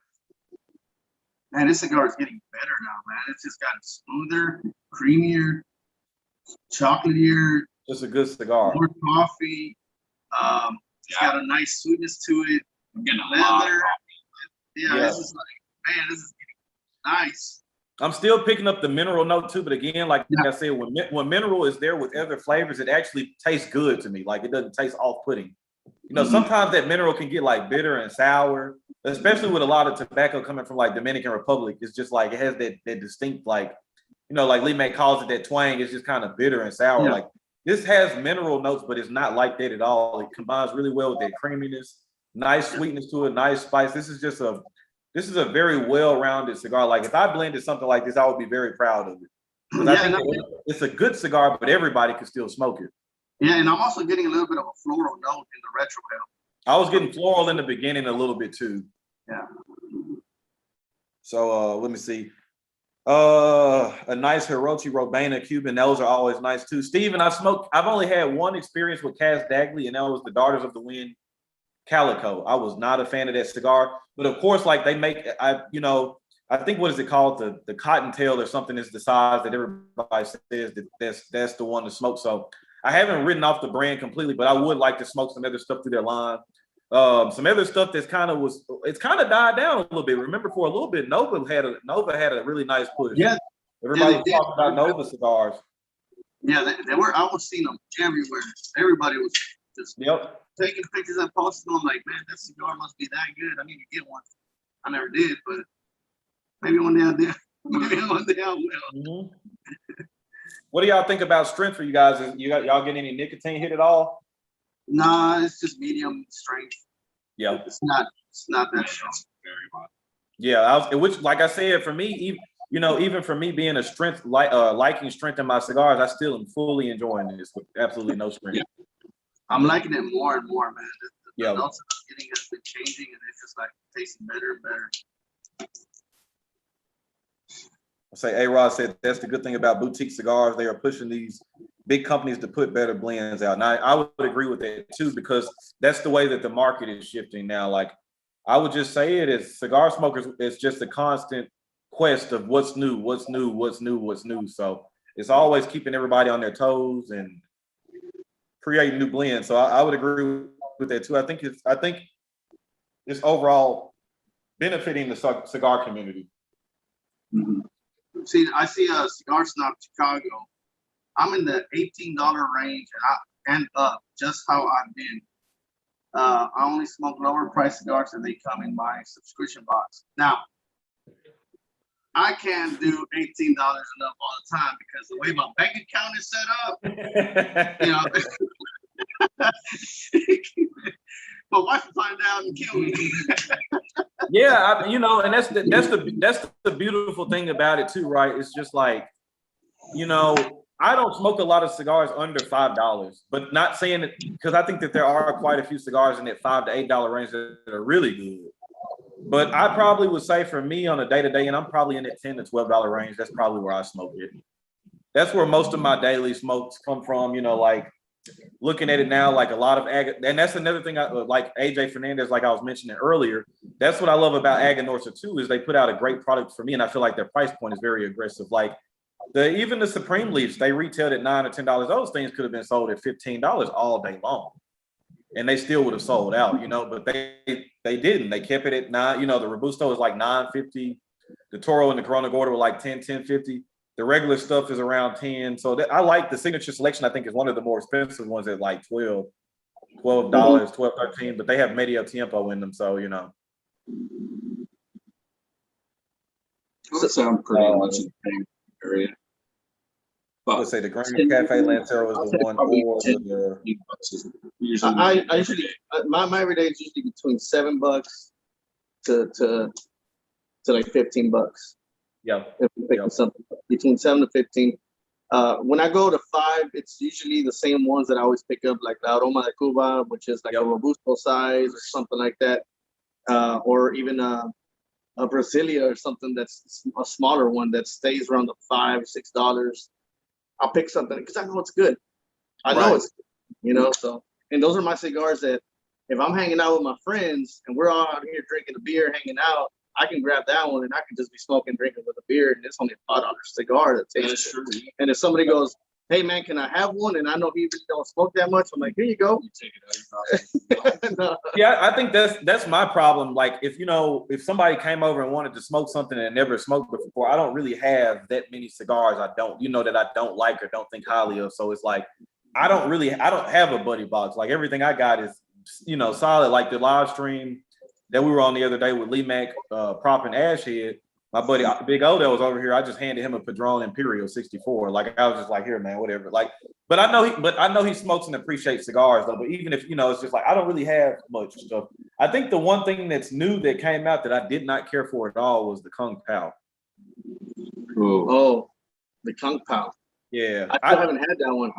man, this cigar is getting better now, man. It's just gotten smoother, creamier, chocolatier, just a good cigar. more coffee. It's got a nice sweetness to it. I'm getting a lot. Leather. Yeah, this is like, man, this is getting nice. I'm still picking up the mineral note too, but again, like I said, when mineral is there with other flavors, it actually tastes good to me. Like it doesn't taste off-putting. You know, sometimes that mineral can get like bitter and sour, especially with a lot of tobacco coming from like Dominican Republic. It's just like it has that distinct, like, you know, like Lee May calls it, that twang. It's just kind of bitter and sour. Like this has mineral notes, but it's not like that at all. It combines really well with that creaminess, nice sweetness to it, nice spice. This is a very well-rounded cigar. Like if I blended something like this, I would be very proud of it. Because I think it's a good cigar, but everybody can still smoke it. Yeah, and I'm also getting a little bit of a floral note in the retrohale. I was getting floral in the beginning a little bit too. Yeah. So let me see. A nice Hirochi Robena Cuban. Those are always nice too. Steven, I've only had one experience with Cass Dagley, and that was the Daughters of the Wind Calico. I was not a fan of that cigar, but of course, like they make, I think, what is it called? The Cottontail or something is the size that everybody says that's the one to smoke. So I haven't written off the brand completely, but I would like to smoke some other stuff through their line. Some other stuff it's kind of died down a little bit. Remember, for a little bit, Nova had a really nice push. Yeah, everybody was talking about Nova cigars. Yeah, they were. I was seeing them everywhere. Everybody was just taking pictures and posting them. Like, man, that cigar must be that good. I need to get one. I never did, but maybe one day I did. Maybe one day I will. Mm-hmm. What do y'all think about strength for you guys? Y'all get any nicotine hit at all? Nah, it's just medium strength. Yeah, it's not that strong. Very much. Yeah, which, like I said, for me, even for me being a strength liking strength in my cigars, I still am fully enjoying this with absolutely no strength. Yeah. I'm liking it more and more, man. The notes I'm getting has been changing, and it's just like tasting better and better. I say A-Rod said that's the good thing about boutique cigars. They are pushing these big companies to put better blends out. Now, I would agree with that too, because that's the way that the market is shifting now. Like, I would just say it is cigar smokers, it's just a constant quest of what's new, what's new, what's new, what's new. So it's always keeping everybody on their toes and creating new blends. So I would agree with that too. I think it's overall benefiting the cigar community. Mm-hmm. See, I see a Cigar Snob Chicago. I'm in the $18 range and up, just how I've been. I only smoke lower price cigars and they come in my subscription box. Now, I can't do $18 and up all the time because the way my bank account is set up, my wife will find out and kill me. Yeah, and that's the beautiful thing about it too, right? It's just like, I don't smoke a lot of cigars under $5, but not saying it because I think that there are quite a few cigars in that $5 to $8 range that are really good. But I probably would say for me on a day-to-day, and I'm probably in that $10 to $12 range, that's probably where I smoke it. That's where most of my daily smokes come from, like looking at it now, like a lot of and that's another thing, like AJ Fernandez, like I was mentioning earlier, that's what I love about Aganorsa too, is they put out a great product for me, and I feel like their price point is very aggressive. Like even the Supreme Leafs, they retailed at $9 or $10. Those things could have been sold at $15 all day long, and they still would have sold out, but they didn't. They kept it at $9. The Robusto is like $9.50. The Toro and the Corona Gorda were like $10.50. The regular stuff is around 10. So I like the Signature Selection. I think is one of the more expensive ones at like $12, $13, but they have Medio Tiempo in them. So, That sounds pretty much in the same area. I would say the Green Cafe Lancero is the one, or I usually my everyday is usually between $7 to like $15. Yeah. If we pick something between 7 to 15. When I go to 5, it's usually the same ones that I always pick up, like La Aroma de Cuba, which is like a Robusto size or something like that, or even a Brasilia or something that's a smaller one that stays around the $5-6. I'll pick something because I know it's good. I know it's good, you know. So, and those are my cigars that if I'm hanging out with my friends and we're all out here drinking a beer, hanging out, I can grab that one and I can just be smoking, drinking with a beer, and it's only a $5 cigar that tastes good. And if somebody goes, "Hey man, can I have one?" and I know he really don't smoke that much, I'm like, "Here you go." You take it out of your mouth. No. Yeah, I think that's my problem. Like if somebody came over and wanted to smoke something and never smoked before, I don't really have that many cigars that I don't like or don't think highly of. So it's like I don't have a buddy box. Like everything I got is solid. Like the live stream that we were on the other day with Lee Mack, Prop and Ashhead. My buddy Big O that was over here, I just handed him a Padron Imperial 64. Like I was just like, here, man, whatever. Like, but I know he smokes and appreciates cigars though. But even if it's just like I don't really have much stuff. I think the one thing that's new that came out that I did not care for at all was the Kung Pao. Oh, the Kung Pao. Yeah, I haven't had that one.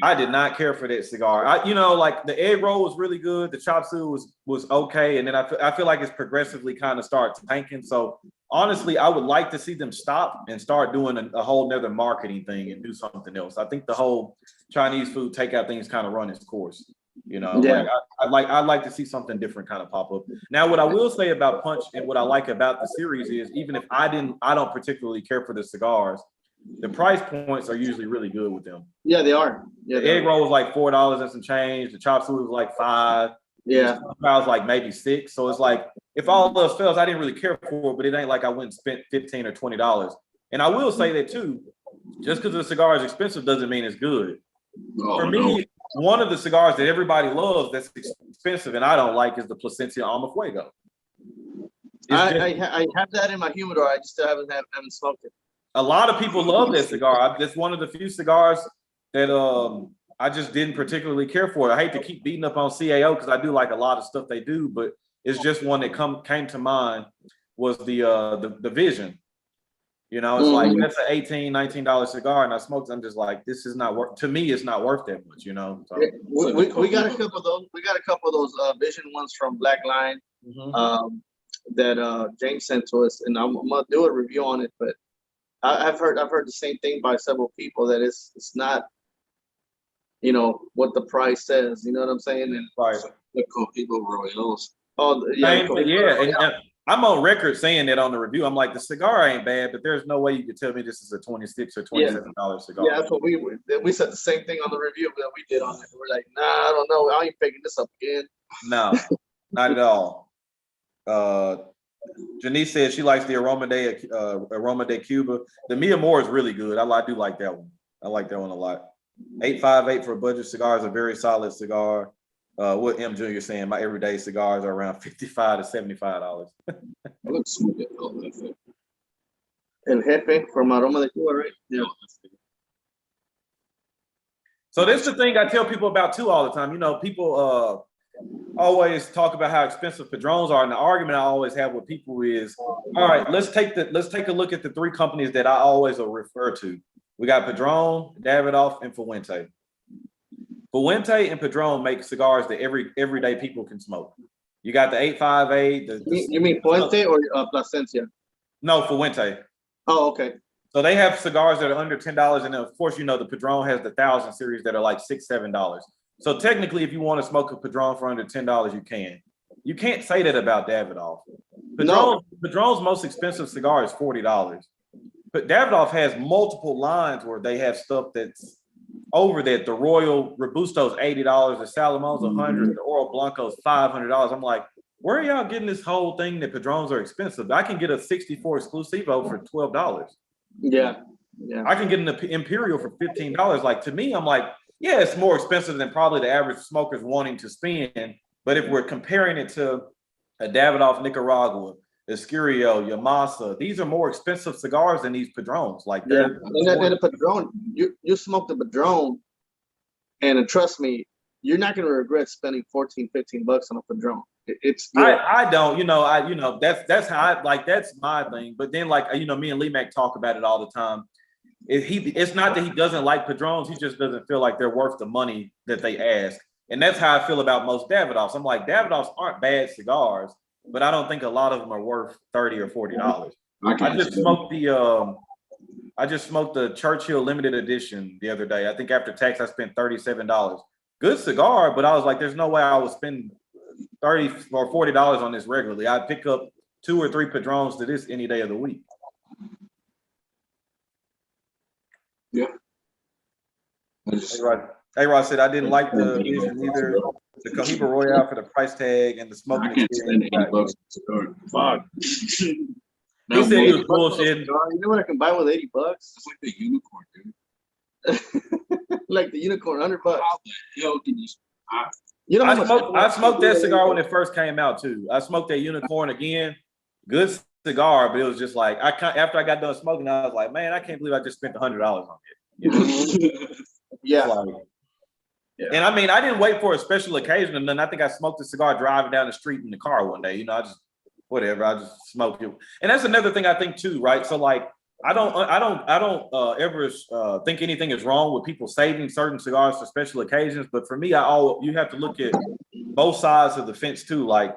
I did not care for that cigar. Like the egg roll was really good. The chop suey was okay, and then I feel like it's progressively kind of starts tanking. So honestly, I would like to see them stop and start doing a whole nother marketing thing and do something else. I think the whole Chinese food takeout thing is kind of run its course. Yeah. Like I'd like to see something different kind of pop up. Now, what I will say about Punch and what I like about the series is even if I don't particularly care for the cigars, the price points are usually really good with them. Yeah, they are. Yeah, the egg roll was like $4 and some change. The chop suey was like $5. Yeah. I was like maybe $6. So it's like if all else fails, I didn't really care for it, but it ain't like I went and spent $15 or $20. And I will say that too, just because the cigar is expensive doesn't mean it's good. For me, one of the cigars that everybody loves that's expensive and I don't like is the Plasencia Alma Fuego. I have that in my humidor. I just still haven't smoked it. A lot of people love that cigar. That's one of the few cigars that I just didn't particularly care for. I hate to keep beating up on CAO because I do like a lot of stuff they do, but it's just one that came to mind was the Vision. It's like that's an $18, $19 cigar, and I smoked. I'm just like, this is not worth. To me, it's not worth that much. So, we got a couple of those. We got a couple of those Vision ones from Black Line that James sent to us, and I'm gonna do a review on it, but. I've heard the same thing by several people that it's not, what the price says. You know what I'm saying? And the Cohiba Royals. Oh yeah, and I'm on record saying that on the review. I'm like, the cigar ain't bad, but there's no way you could tell me this is a $26 or $27 cigar. Yeah, that's what we said the same thing on the review that we did on it. We're like, nah, I don't know. I ain't picking this up again. No, not at all. Janice says she likes the Aroma de Cuba. The Mi Amor is really good. I do like that one. I like that one a lot. 858 for a budget cigar is a very solid cigar. What M Jr. saying, my everyday cigars are around $55 to $75. Let's smoke it. El Jefe from Aroma de Cuba, right? Yeah. So this is the thing I tell people about too all the time. People always talk about how expensive Padrones are, and the argument I always have with people is, all right, let's take a look at the three companies that I always will refer to. We got Padron, Davidoff, and Fuente. Fuente and Padron make cigars that everyday people can smoke. You got the 858. You mean Fuente or Plasencia? No, Fuente. Oh, okay. So they have cigars that are under $10, and then of course the Padron has the 1,000 series that are like $6, $7. So technically, if you want to smoke a Padron for under $10, you can. You can't say that about Davidoff. Padron's most expensive cigar is $40. But Davidoff has multiple lines where they have stuff that's over that. The Royal Robusto's $80, the Salamon's $100, the Oro Blanco's $500. I'm like, where are y'all getting this whole thing that Padrones are expensive? I can get a 64 Exclusivo for $12. Yeah. I can get an Imperial for $15. Like, to me, I'm like, yeah, it's more expensive than probably the average smoker's wanting to spend. But if we're comparing it to a Davidoff Nicaragua, Escurio, Yamasa, these are more expensive cigars than these Padrones. Like, and a Padron, you smoke the Padron, and trust me, you're not going to regret spending $14, $15 on a Padron. It's good. I don't, that's how that's my thing. But then, like, me and Lee Mac talk about it all the time. it's not that he doesn't like Padrones, he just doesn't feel like they're worth the money that they ask. And that's how I feel about most Davidoffs. I'm like, Davidoffs aren't bad cigars, but I don't think a lot of them are worth $30 or $40. I just smoked the Churchill limited edition the other day. I think after tax, I spent $37. Good cigar, but I was like, there's no way I would spend $30 or $40 on this regularly. I'd pick up 2 or 3 Padrones to this any day of the week. Yeah. A-Rod said, I didn't like the vision either. The Cohiba Royale for the price tag and the smoking I can't spend experience. $80 on a cigar. Fuck. He said he was bullshitting. You know what I can buy with $80? It's like the unicorn, dude. Like the unicorn, $100. How the hell can you? You know how much I smoked that cigar when it first came out too. I smoked that unicorn again. Good cigar, but it was just like after I got done smoking, I was like, man, I can't believe I just spent $100 on it. You know? Yeah. Like, and I mean, I didn't wait for a special occasion, and then I think I smoked a cigar driving down the street in the car one day. You know, I just smoked it. And that's another thing I think too, right? So like, I don't ever think anything is wrong with people saving certain cigars for special occasions. But for me, you have to look at both sides of the fence too. Like,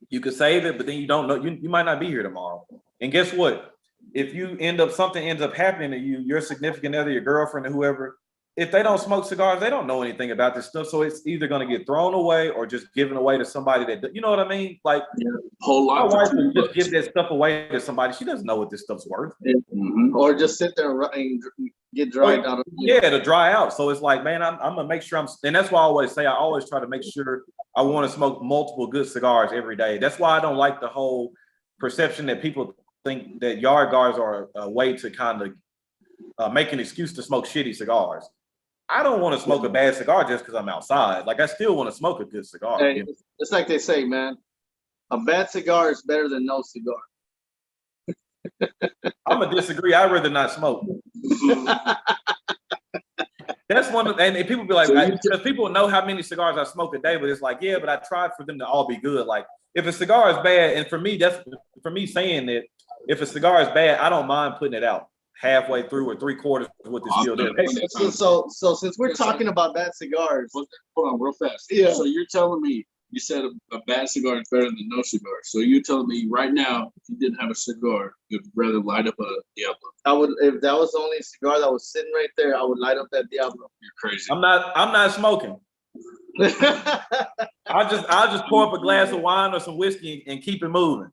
you could save it, but then you don't know, you might not be here tomorrow. And guess what? If something ends up happening to you, your significant other, your girlfriend, or whoever, if they don't smoke cigars, they don't know anything about this stuff. So it's either going to get thrown away or just given away to somebody that, you know what I mean? Like, whole lot. my wife would just give that stuff away to somebody. She doesn't know what this stuff's worth. Mm-hmm. Or just sit there and get dried out. Yeah, to dry out. So it's like, man, I'm gonna make sure and that's why I always say, I always try to make sure I want to smoke multiple good cigars every day. That's why I don't like the whole perception that people think that yard guards are a way to kind of make an excuse to smoke shitty cigars. I don't want to smoke a bad cigar just because I'm outside. Like, I still want to smoke a good cigar. Hey, it's like they say, man, a bad cigar is better than no cigar. I'm gonna disagree. I'd rather not smoke. That's one of, and people be like, because people know how many cigars I smoke a day, but it's like, yeah, but I tried for them to all be good. Like, if a cigar is bad, and for me saying that if a cigar is bad, I don't mind putting it out halfway through or 3/4 of what this deal is. So since we're talking about bad cigars, hold on real fast. Yeah. So you're telling me you said a bad cigar is better than no cigar. So you're telling me right now, if you didn't have a cigar, you'd rather light up a Diablo. I would, if that was the only cigar that was sitting right there, I would light up that Diablo. You're crazy. I'm not smoking. I'll just pour up a glass of wine or some whiskey and keep it moving.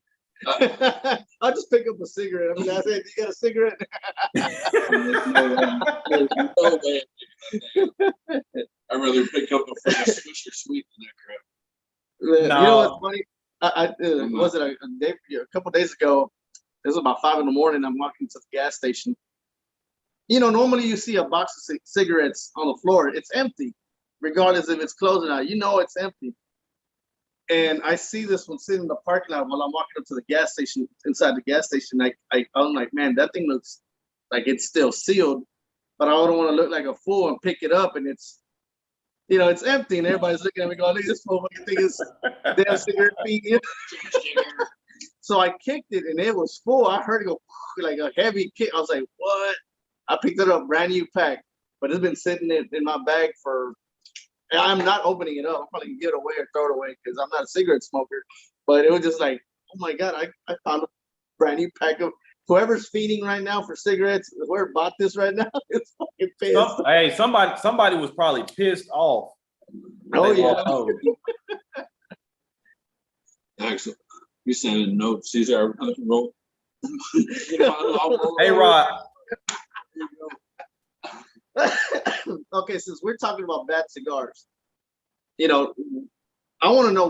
I'll just pick up a cigarette. I mean, I said, you got a cigarette? No way. I'd rather pick up a freaking Swisher Sweet than that crap. You No. know what's funny? Was it a couple days ago? This was about 5 a.m. I'm walking to the gas station. You know, normally you see a box of cigarettes on the floor. It's empty, regardless if it's closed or not. You know it's empty. And I see this one sitting in the parking lot while I'm walking up to the gas station. Inside the gas station, I'm like, man, that thing looks like it's still sealed, but I don't want to look like a fool and pick it up, and it's, you know, it's empty, and everybody's looking at me going, look, this motherfucking thing is damn cigarette feed. So I kicked it, and it was full. I heard it go like a heavy kick. I was like, what? I picked it up, brand new pack, but it's been sitting in my bag for. I'm not opening it up. I'm probably gonna give it away or throw it away because I'm not a cigarette smoker. But it was just like, oh my God, I found a brand new pack of. Whoever's feeding right now for cigarettes, whoever bought this right now is fucking pissed. Hey, somebody was probably pissed off. Oh yeah. Excellent. You sending a note, Caesar. Roll. Hey, Rod. Okay, since we're talking about bad cigars, you know, I want to know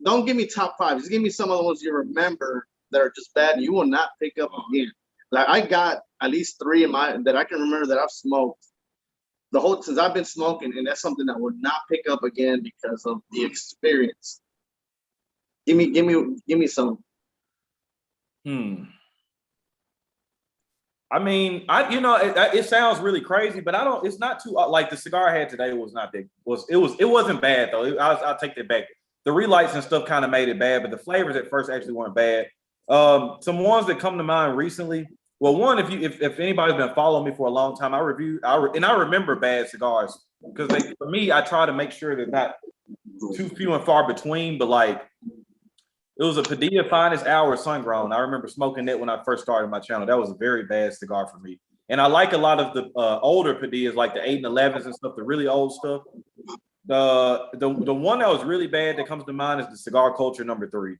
don't give me top 5. Just give me some of the ones you remember that are just bad and you will not pick up again. Like, I got at least 3 that I can remember that I've smoked since I've been smoking, and that's something that I would not pick up again because of the experience. Give me some. I mean, it sounds really crazy, but it's not too, like the cigar I had today was not that, it wasn't bad though. I'll take that back. The relights and stuff kind of made it bad, but the flavors at first actually weren't bad. Some ones that come to mind recently, Well, one, if anybody's been following me for a long time, I remember bad cigars because for me, I try to make sure they're not too few and far between. But like, it was a Padilla Finest Hour Sun Grown. I remember smoking it when I first started my channel. That was a very bad cigar for me. And I like a lot of the older Padillas, like the 8 and 11s and stuff, the really old stuff. The one that was really bad that comes to mind is the Cigar Culture #3.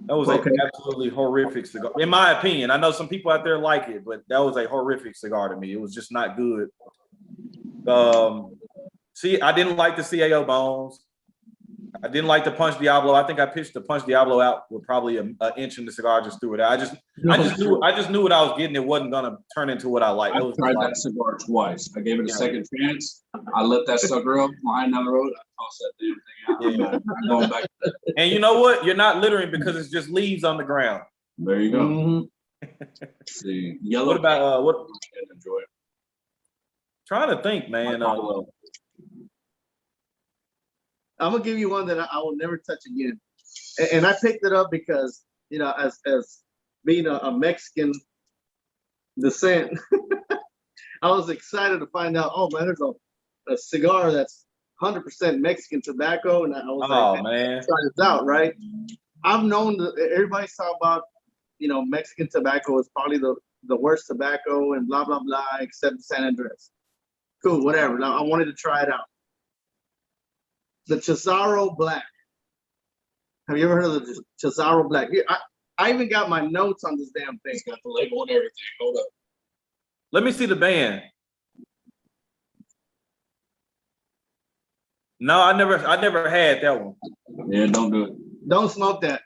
That was an absolutely horrific cigar, in my opinion. I know some people out there like it, but that was a horrific cigar to me. It was just not good. See, I didn't like the CAO Bones. I didn't like the Punch Diablo. I think I pitched the Punch Diablo out with probably an inch in the cigar. Just threw it out. I just knew what I was getting. It wasn't gonna turn into what I like. I tried that cigar twice. I gave it a second chance. I let that sucker up, lying down the road. I tossed that damn thing out. I'm going back. And you know what? You're not littering because it's just leaves on the ground. There you go. See, yellow. What about what? Enjoy it. Trying to think, man. I'm gonna give you one that I will never touch again, and I picked it up because as being a Mexican descent, I was excited to find out. Oh man, there's a cigar that's 100% Mexican tobacco, and I was like, man, try this out, right? I've known that everybody's talking about Mexican tobacco is probably the worst tobacco and blah blah blah, except San Andres. Cool, whatever. Now I wanted to try it out. The Cesaro Black. Have you ever heard of the Cesaro Black? I even got my notes on this damn thing. It's got the label and everything. Hold up. Let me see the band. No, I never had that one. Yeah, don't do it. Don't smoke that.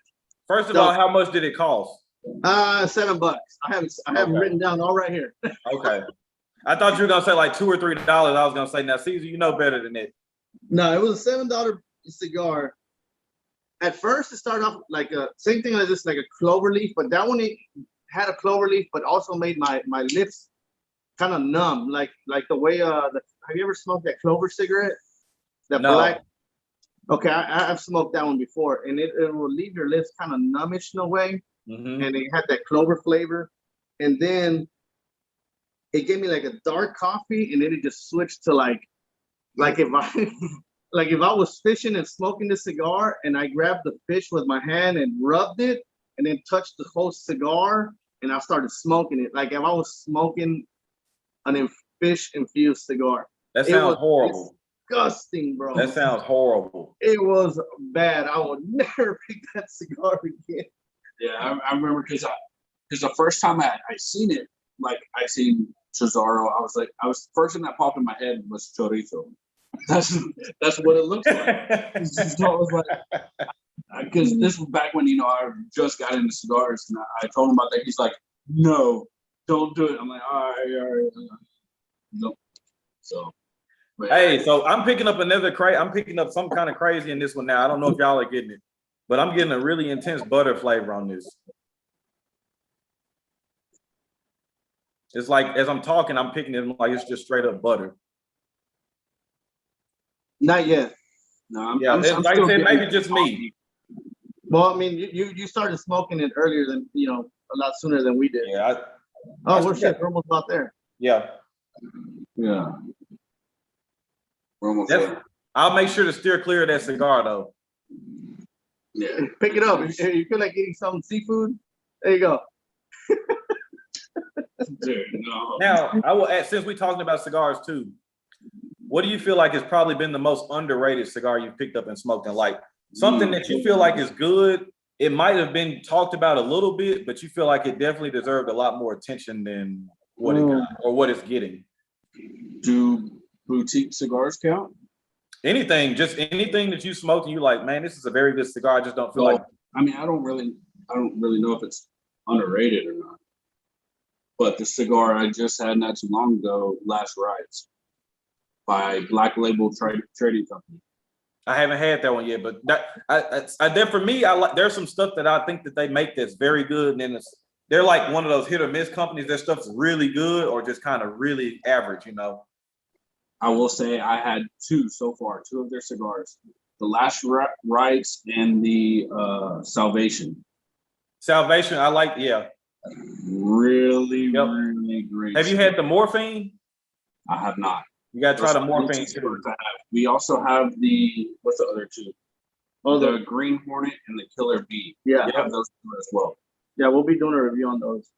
First of all, how much did it cost? $7. I have it written down all right here. Okay. I thought you were gonna say like $2 or $3. I was gonna say, now Caesar, you know better than it. No, it was a $7 cigar. At first, it started off like same thing as this, like a clover leaf, but that one it had a clover leaf, but also made my lips kind of numb, like the way have you ever smoked that clover cigarette? That black. Okay, I've smoked that one before, and it will leave your lips kind of numbish in a way, and it had that clover flavor, and then it gave me like a dark coffee, and then it just switched to like if I was fishing and smoking the cigar and I grabbed the fish with my hand and rubbed it and then touched the whole cigar and I started smoking it. Like if I was smoking an fish infused cigar. That sounds horrible. Disgusting, bro. That sounds horrible. It was bad. I would never pick that cigar again. Yeah, I remember because the first time I seen it, like I seen Cesaro, I was first thing that popped in my head was chorizo. That's what it looks like. So I was like, because this was back when I just got into cigars, and I told him about that. He's like, "No, don't do it." I'm like, "All right." No. So, hey, so I'm picking up I'm picking up some kind of crazy in this one now. I don't know if y'all are getting it, but I'm getting a really intense butter flavor on this. It's like as I'm talking, I'm picking it like it's just straight up butter. Not yet. No, I'm like I said, maybe just me. Well, I mean, you started smoking it earlier than a lot sooner than we did. Yeah. We're almost about there. Yeah. Yeah. We're almost there. I'll make sure to steer clear of that cigar though. Yeah. Pick it up. If you feel like eating some seafood, there you go. Dude, no. Now, I will ask, since we're talking about cigars too, what do you feel like has probably been the most underrated cigar you've picked up and smoked and like something that you feel like is good? It might have been talked about a little bit, but you feel like it definitely deserved a lot more attention than what it got or what it's getting. Do boutique cigars count? Anything that you smoked and you like, man, this is a very good cigar. I just don't feel like. I mean, I don't really know if it's underrated or not. But the cigar I just had not too long ago, Last Rides, by Black Label Trading Company. I haven't had that one yet, but for me, there's some stuff that I think that they make that's very good, and then they're like one of those hit or miss companies. Their stuff's really good or just kind of really average, I will say I had two of their cigars, the Last Rides and the Salvation. Salvation, I like, yeah. Really really, Yep. really great. Have you had the morphine? I have not. You gotta try the Those are morphine interesting too. ones to have. We also have what's the other two? Oh, The Green Hornet and the Killer Bee. yeah, We have those two as well. yeah. We'll be doing a review on those.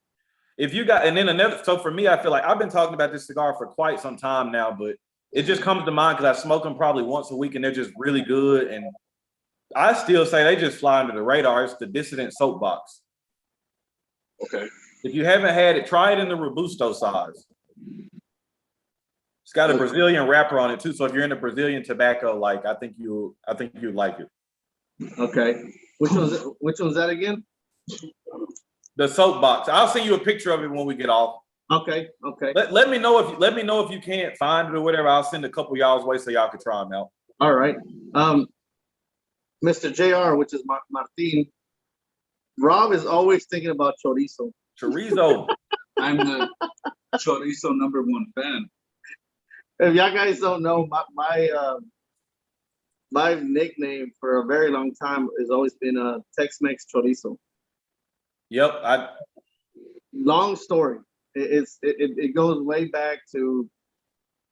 If you got, and then another, so for me, I feel like I've been talking about this cigar for quite some time now, but it just comes to mind because I smoke them probably once a week and they're just really good. And I still say they just fly under the radar. It's the Dissident Soapbox. Okay. If you haven't had it, try it in the Robusto size. It's got a Brazilian wrapper on it too. So if you're into Brazilian tobacco, like I think you like it. Okay. Which one's that again? The Soapbox. I'll send you a picture of it when we get off. Okay. Okay. Let me know if you can't find it or whatever. I'll send a couple y'all's way so y'all can try them out. All right. Mr. JR, which is Martin, Rob is always thinking about chorizo. Chorizo. I'm the chorizo #1 fan. If y'all guys don't know, my nickname for a very long time has always been Tex-Mex Chorizo. Yep. Long story. It goes way back to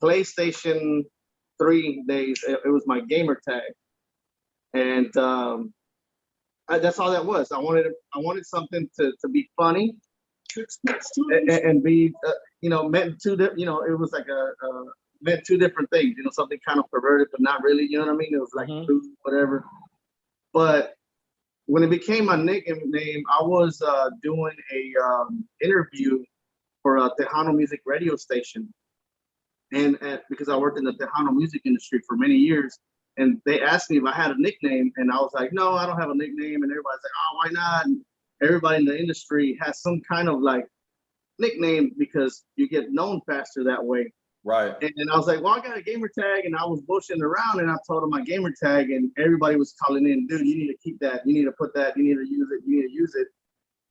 PlayStation 3 days. It was my gamer tag, and that's all that was. I wanted something to be funny and be meant two. It was like meant two different things. Something kind of perverted, but not really. You know what I mean? It was like food, whatever. But when it became my nickname, I was doing a interview for a Tejano music radio station, and because I worked in the Tejano music industry for many years, and they asked me if I had a nickname, and I was like, no, I don't have a nickname, and everybody's like, oh, why not? And everybody in the industry has some kind of like nickname because you get known faster that way. Right. And I was like, well, I got a gamer tag, and I was bullshitting around, and I told them my gamer tag, and everybody was calling in, dude, you need to keep that, you need to put that, you need to use it, you need to use it.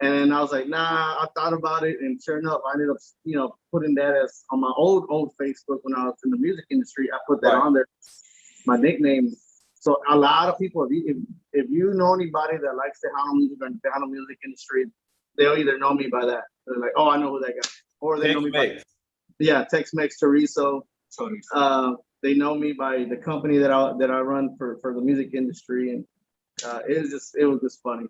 And I was like, nah, I thought about it, and sure enough, I ended up, putting that as on my old Facebook when I was in the music industry. I put that on there, my nickname. So a lot of people, if you know anybody that likes Tejano music or the Tejano music industry, they'll either know me by that. They're like, oh, I know who that guy, or they know me by Tex-Mex Chorizo. They know me by the company that I run for the music industry, and it was just funny.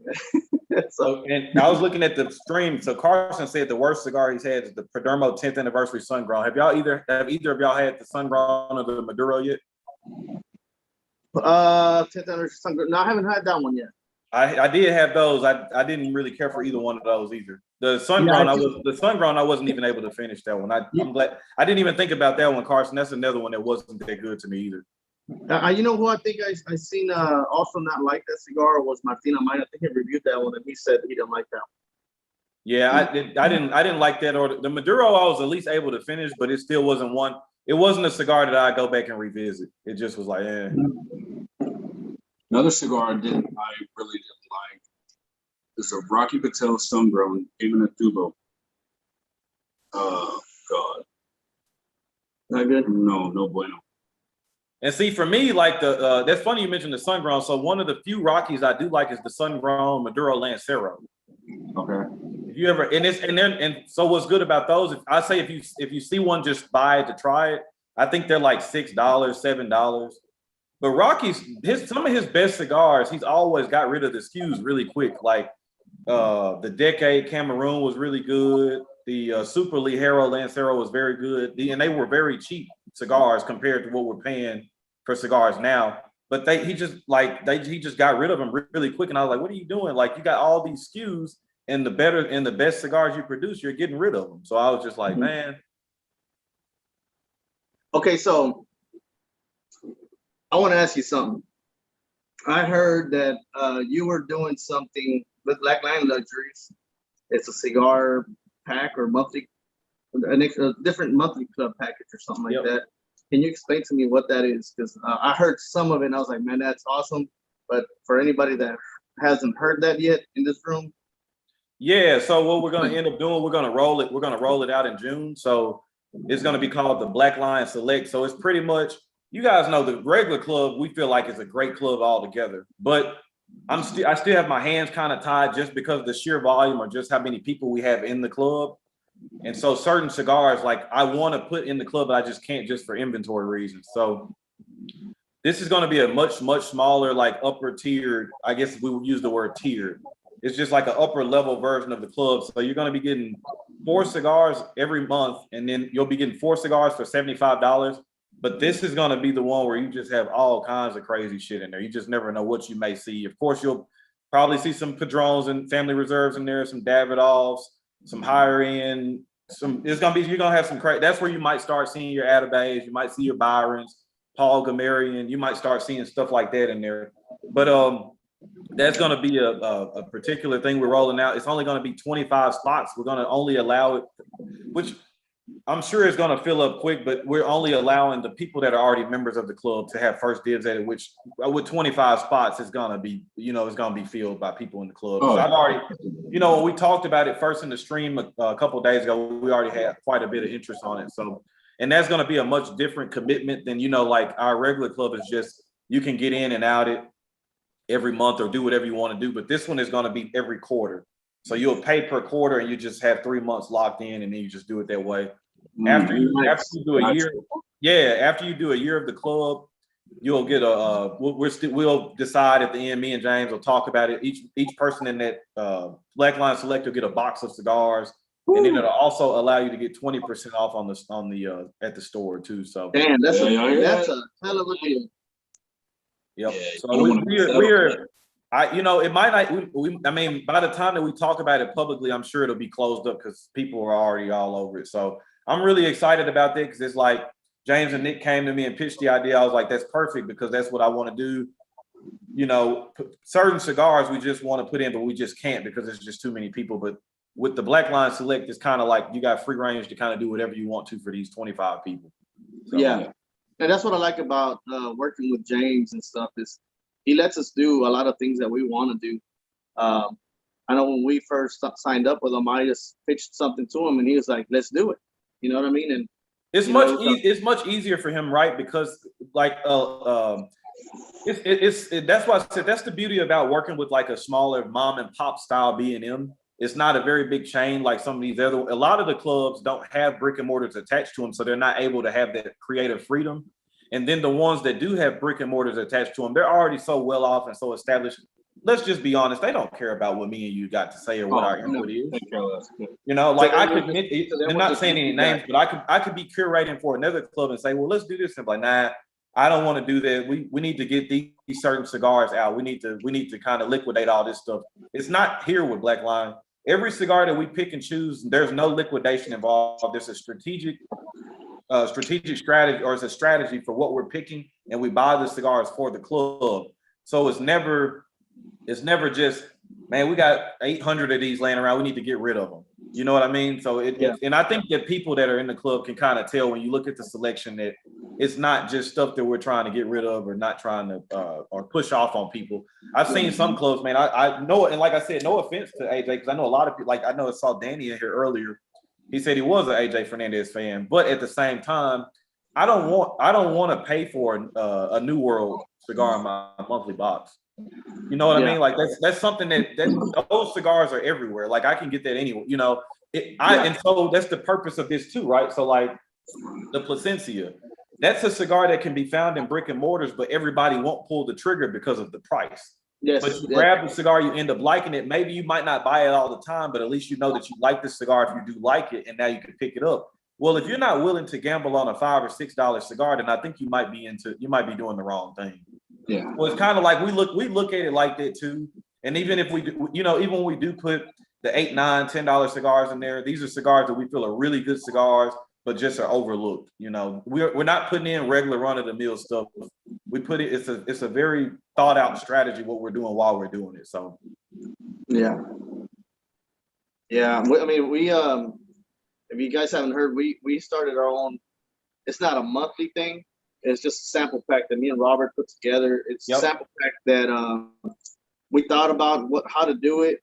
So, and I was looking at the stream. So Carson said the worst cigar he's had is the Perdomo 10th anniversary sun grown. Have either of y'all had the sun grown or the Maduro yet? 10th anniversary sun grown. No, I haven't had that one yet. I did have those. I didn't really care for either one of those either. The sun grown, I wasn't even able to finish that one. I'm glad I didn't even think about that one, Carson. That's another one that wasn't that good to me either. You know who I think I seen also not like that cigar was Martina Mine. I think he reviewed that one and he said he didn't like that one. Yeah, I didn't like that. Or the Maduro I was at least able to finish, but it still wasn't one. It wasn't a cigar that I go back and revisit. It just was like, Another cigar I really didn't like is a Rocky Patel Sungrown, came in a tubo. Oh God. Not good? No bueno. And see, for me, like that's funny you mentioned the sun grown. So one of the few Rockies I do like is the sun grown Maduro Lancero. Okay. If you ever and so what's good about those? If you see one, just buy it to try it. I think they're like $6, $7. But Rocky's some of his best cigars, he's always got rid of the SKUs really quick. Like the Decade Cameroon was really good. The Super Ligero Lancero was very good. And they were very cheap cigars compared to what we're paying for cigars now. But he just got rid of them really quick. And I was like, what are you doing? Like, you got all these SKUs and the best cigars you produce, you're getting rid of them. So I was just like, man. Okay, so I want to ask you something. I heard that you were doing something with Black Line Luxuries. It's a cigar pack or monthly, a different monthly club package or something like that. Can you explain to me what that is? Because I heard some of it and I was like, man, that's awesome. But for anybody that hasn't heard that yet in this room. Yeah, so what we're going to end up doing, we're going to roll it out in June. So it's going to be called the Black Line Select. So it's pretty much, you guys know the regular club, we feel like it's a great club altogether. But I still have my hands kind of tied just because of the sheer volume or just how many people we have in the club. And so certain cigars, like I want to put in the club, but I just can't just for inventory reasons. So this is going to be a much smaller, like upper tiered. I guess we would use the word tiered. It's just like an upper level version of the club. So you're going to be getting 4 cigars every month, and then you'll be getting 4 cigars for $75. But this is going to be the one where you just have all kinds of crazy shit in there. You just never know what you may see. Of course, you'll probably see some Padrones and Family Reserves in there, some Davidoffs, some higher end. You're gonna have some crazy. That's where you might start seeing your Atabays. You might see your Byrons, Paul Gamarian. You might start seeing stuff like that in there. But that's going to be a particular thing we're rolling out. It's only going to be 25 spots. We're going to only allow it, which I'm sure it's going to fill up quick, but we're only allowing the people that are already members of the club to have first dibs at it, which with 25 spots, it's going to be, it's going to be filled by people in the club. So I've already, when we talked about it first in the stream a couple of days ago, we already had quite a bit of interest on it. So, and that's going to be a much different commitment than, like our regular club is just, you can get in and out it every month or do whatever you want to do. But this one is going to be every quarter. So you'll pay per quarter and you just have 3 months locked in and then you just do it that way. After you do a year, after you do a year of the club, you'll get we'll decide at the end, me and James will talk about it. Each person in that Black Line Select will get a box of cigars. And then it'll also allow you to get 20% off on the at the store too. So damn, that's a hell of a deal. Yep. Yeah, so we're it might not. I mean, by the time that we talk about it publicly, I'm sure it'll be closed up because people are already all over it. So I'm really excited about that because it's like James and Nick came to me and pitched the idea. I was like, that's perfect because that's what I want to do. Certain cigars we just want to put in, but we just can't because there's just too many people. But with the Black Line Select, it's kind of like you got free range to kind of do whatever you want to for these 25 people. So, yeah. And that's what I like about working with James and stuff is he lets us do a lot of things that we want to do. I know when we first signed up with him, I just pitched something to him and he was like, let's do it. You know what I mean? And it's much easier for him, right? Because like that's why I said that's the beauty about working with like a smaller mom and pop style B&M. It's not a very big chain like some of these other. A lot of the clubs don't have brick and mortars attached to them, so they're not able to have that creative freedom. And then the ones that do have brick and mortars attached to them, they're already so well off and so established. Let's just be honest; they don't care about what me and you got to say or what our input is. Like I could. I'm not saying any names, but I could be curating for another club and say, well, let's do this, and like, nah, I don't want to do that. We need to get these certain cigars out. We need to kind of liquidate all this stuff. It's not here with Black Line. Every cigar that we pick and choose, there's no liquidation involved. There's a strategic strategy, or it's a strategy for what we're picking, and we buy the cigars for the club. So it's never just, man, we got 800 of these laying around. We need to get rid of them. You know what I mean? So and I think that people that are in the club can kind of tell when you look at the selection that it's not just stuff that we're trying to get rid of or not trying to or push off on people. I've seen some clubs, man. I know, and like I said, no offense to AJ, because I know a lot of people. Like I know I saw Danny in here earlier. He said he was an AJ Fernandez fan, but at the same time, I don't want to pay for a New World cigar in my monthly box. You know what I mean? Like that's something that those cigars are everywhere. Like I can get that anywhere. And so that's the purpose of this too, right? So like the Plasencia, that's a cigar that can be found in brick and mortars, but everybody won't pull the trigger because of the price. Yes. But you grab the cigar, you end up liking it. Maybe you might not buy it all the time, but at least you know that you like this cigar if you do like it, and now you can pick it up. Well, if you're not willing to gamble on a $5 or $6 cigar, then I think you might be doing the wrong thing. Yeah. Well, it's kind of like we look at it like that too. And even if we do, even when we do put the $8, $9, $10 cigars in there, these are cigars that we feel are really good cigars, but just are overlooked. We're not putting in regular run of the mill stuff. We put it. It's a very thought out strategy what we're doing while we're doing it. So yeah. I mean, we if you guys haven't heard, we started our own. It's not a monthly thing. It's just a sample pack that me and Robert put together. It's a sample pack that we thought about how to do it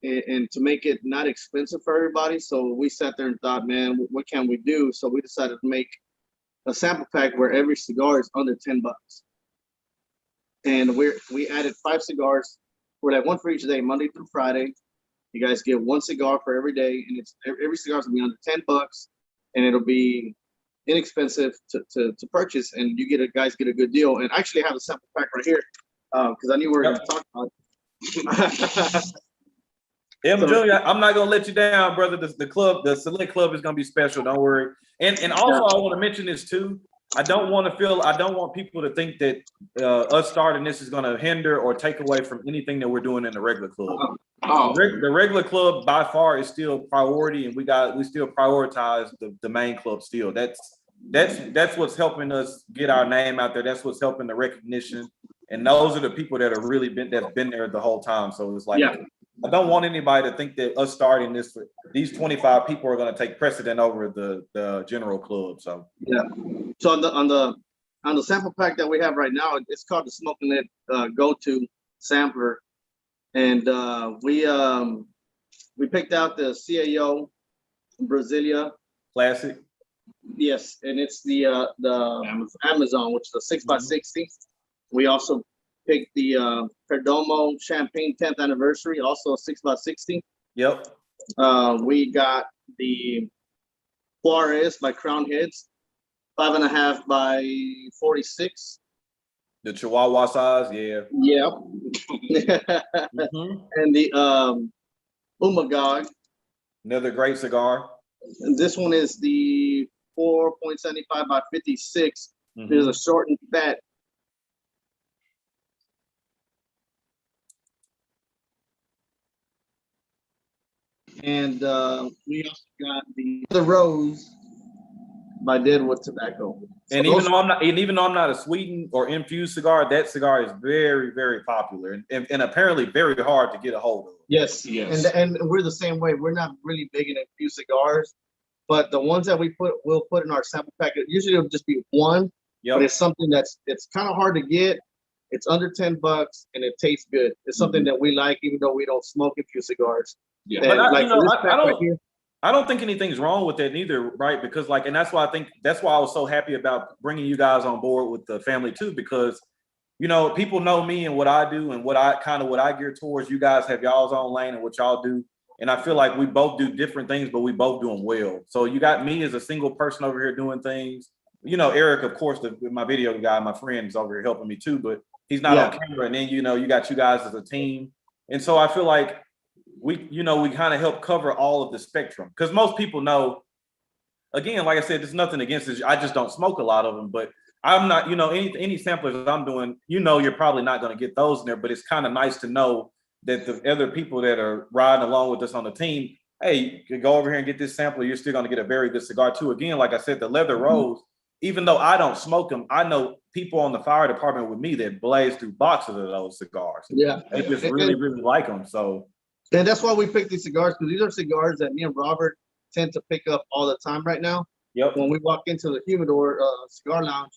and to make it not expensive for everybody. So we sat there and thought, man, what can we do? So we decided to make a sample pack where every cigar is under $10. And we added 5 cigars. We're like one for each day, Monday through Friday. You guys get one cigar for every day, and it's every cigar is gonna be under $10, and it'll be inexpensive to purchase, and you guys get a good deal. And I actually have a sample pack right here because I knew we were going to talk about it. M. Junior, I'm not gonna let you down, brother. The Select Club is gonna be special. Don't worry. And also, I want to mention this too. I don't want people to think that us starting this is gonna hinder or take away from anything that we're doing in the regular club. The regular club by far is still priority, and we still prioritize the main club still. That's what's helping us get our name out there. That's what's helping the recognition. And those are the people that are that's been there the whole time. So it's like, I don't want anybody to think that us starting this, these 25 people are going to take precedent over the general club. So So on the sample pack that we have right now, it's called the Smoking It Go-To Sampler, and we picked out the CAO Brasilia Classic. Yes, and it's the Amazon, which is a 6x60. We also picked the Perdomo Champagne 10th anniversary, also a 6x60. Yep. We got the Juarez by Crown Heads, 5.5 by 46. The Chihuahua size, yeah. Yep. And the Umagog. Another great cigar. And this one is the 4.75 by 56. There's a short and fat. And we also got the Rose by Deadwood Tobacco. So Even though I'm not a sweetened or infused cigar, that cigar is very, very popular and apparently very hard to get a hold of. Yes. And we're the same way. We're not really big in infused cigars, but the ones that we'll put in our sample packet, usually it'll just be one, but it's something it's kind of hard to get. It's under $10 and it tastes good. It's something that we like, even though we don't smoke infused cigars. Yeah, but I don't think anything's wrong with that neither, right? Because and that's why I was so happy about bringing you guys on board with the family too, because people know me and what I do and what I gear towards. You guys have y'all's own lane and what y'all do, and I feel like we both do different things, but we both do them well. So you got me as a single person over here doing things. Eric, of course, my video guy, my friend, is over here helping me too, but he's not on camera. And then you got you guys as a team, and so I feel like we kind of help cover all of the spectrum, because most people know, again, like I said, there's nothing against it. I just don't smoke a lot of them, but I'm not, any samplers I'm doing, you're probably not going to get those in there, but it's kind of nice to know that the other people that are riding along with us on the team, hey, you can go over here and get this sampler. You're still going to get a very good cigar too. Again, like I said, the Leather Rose, even though I don't smoke them, I know people on the fire department with me that blaze through boxes of those cigars. Yeah. They just really, really like them. So. And that's why we picked these cigars, because these are cigars that me and Robert tend to pick up all the time right now. Yep. When we walk into the Humidor cigar lounge,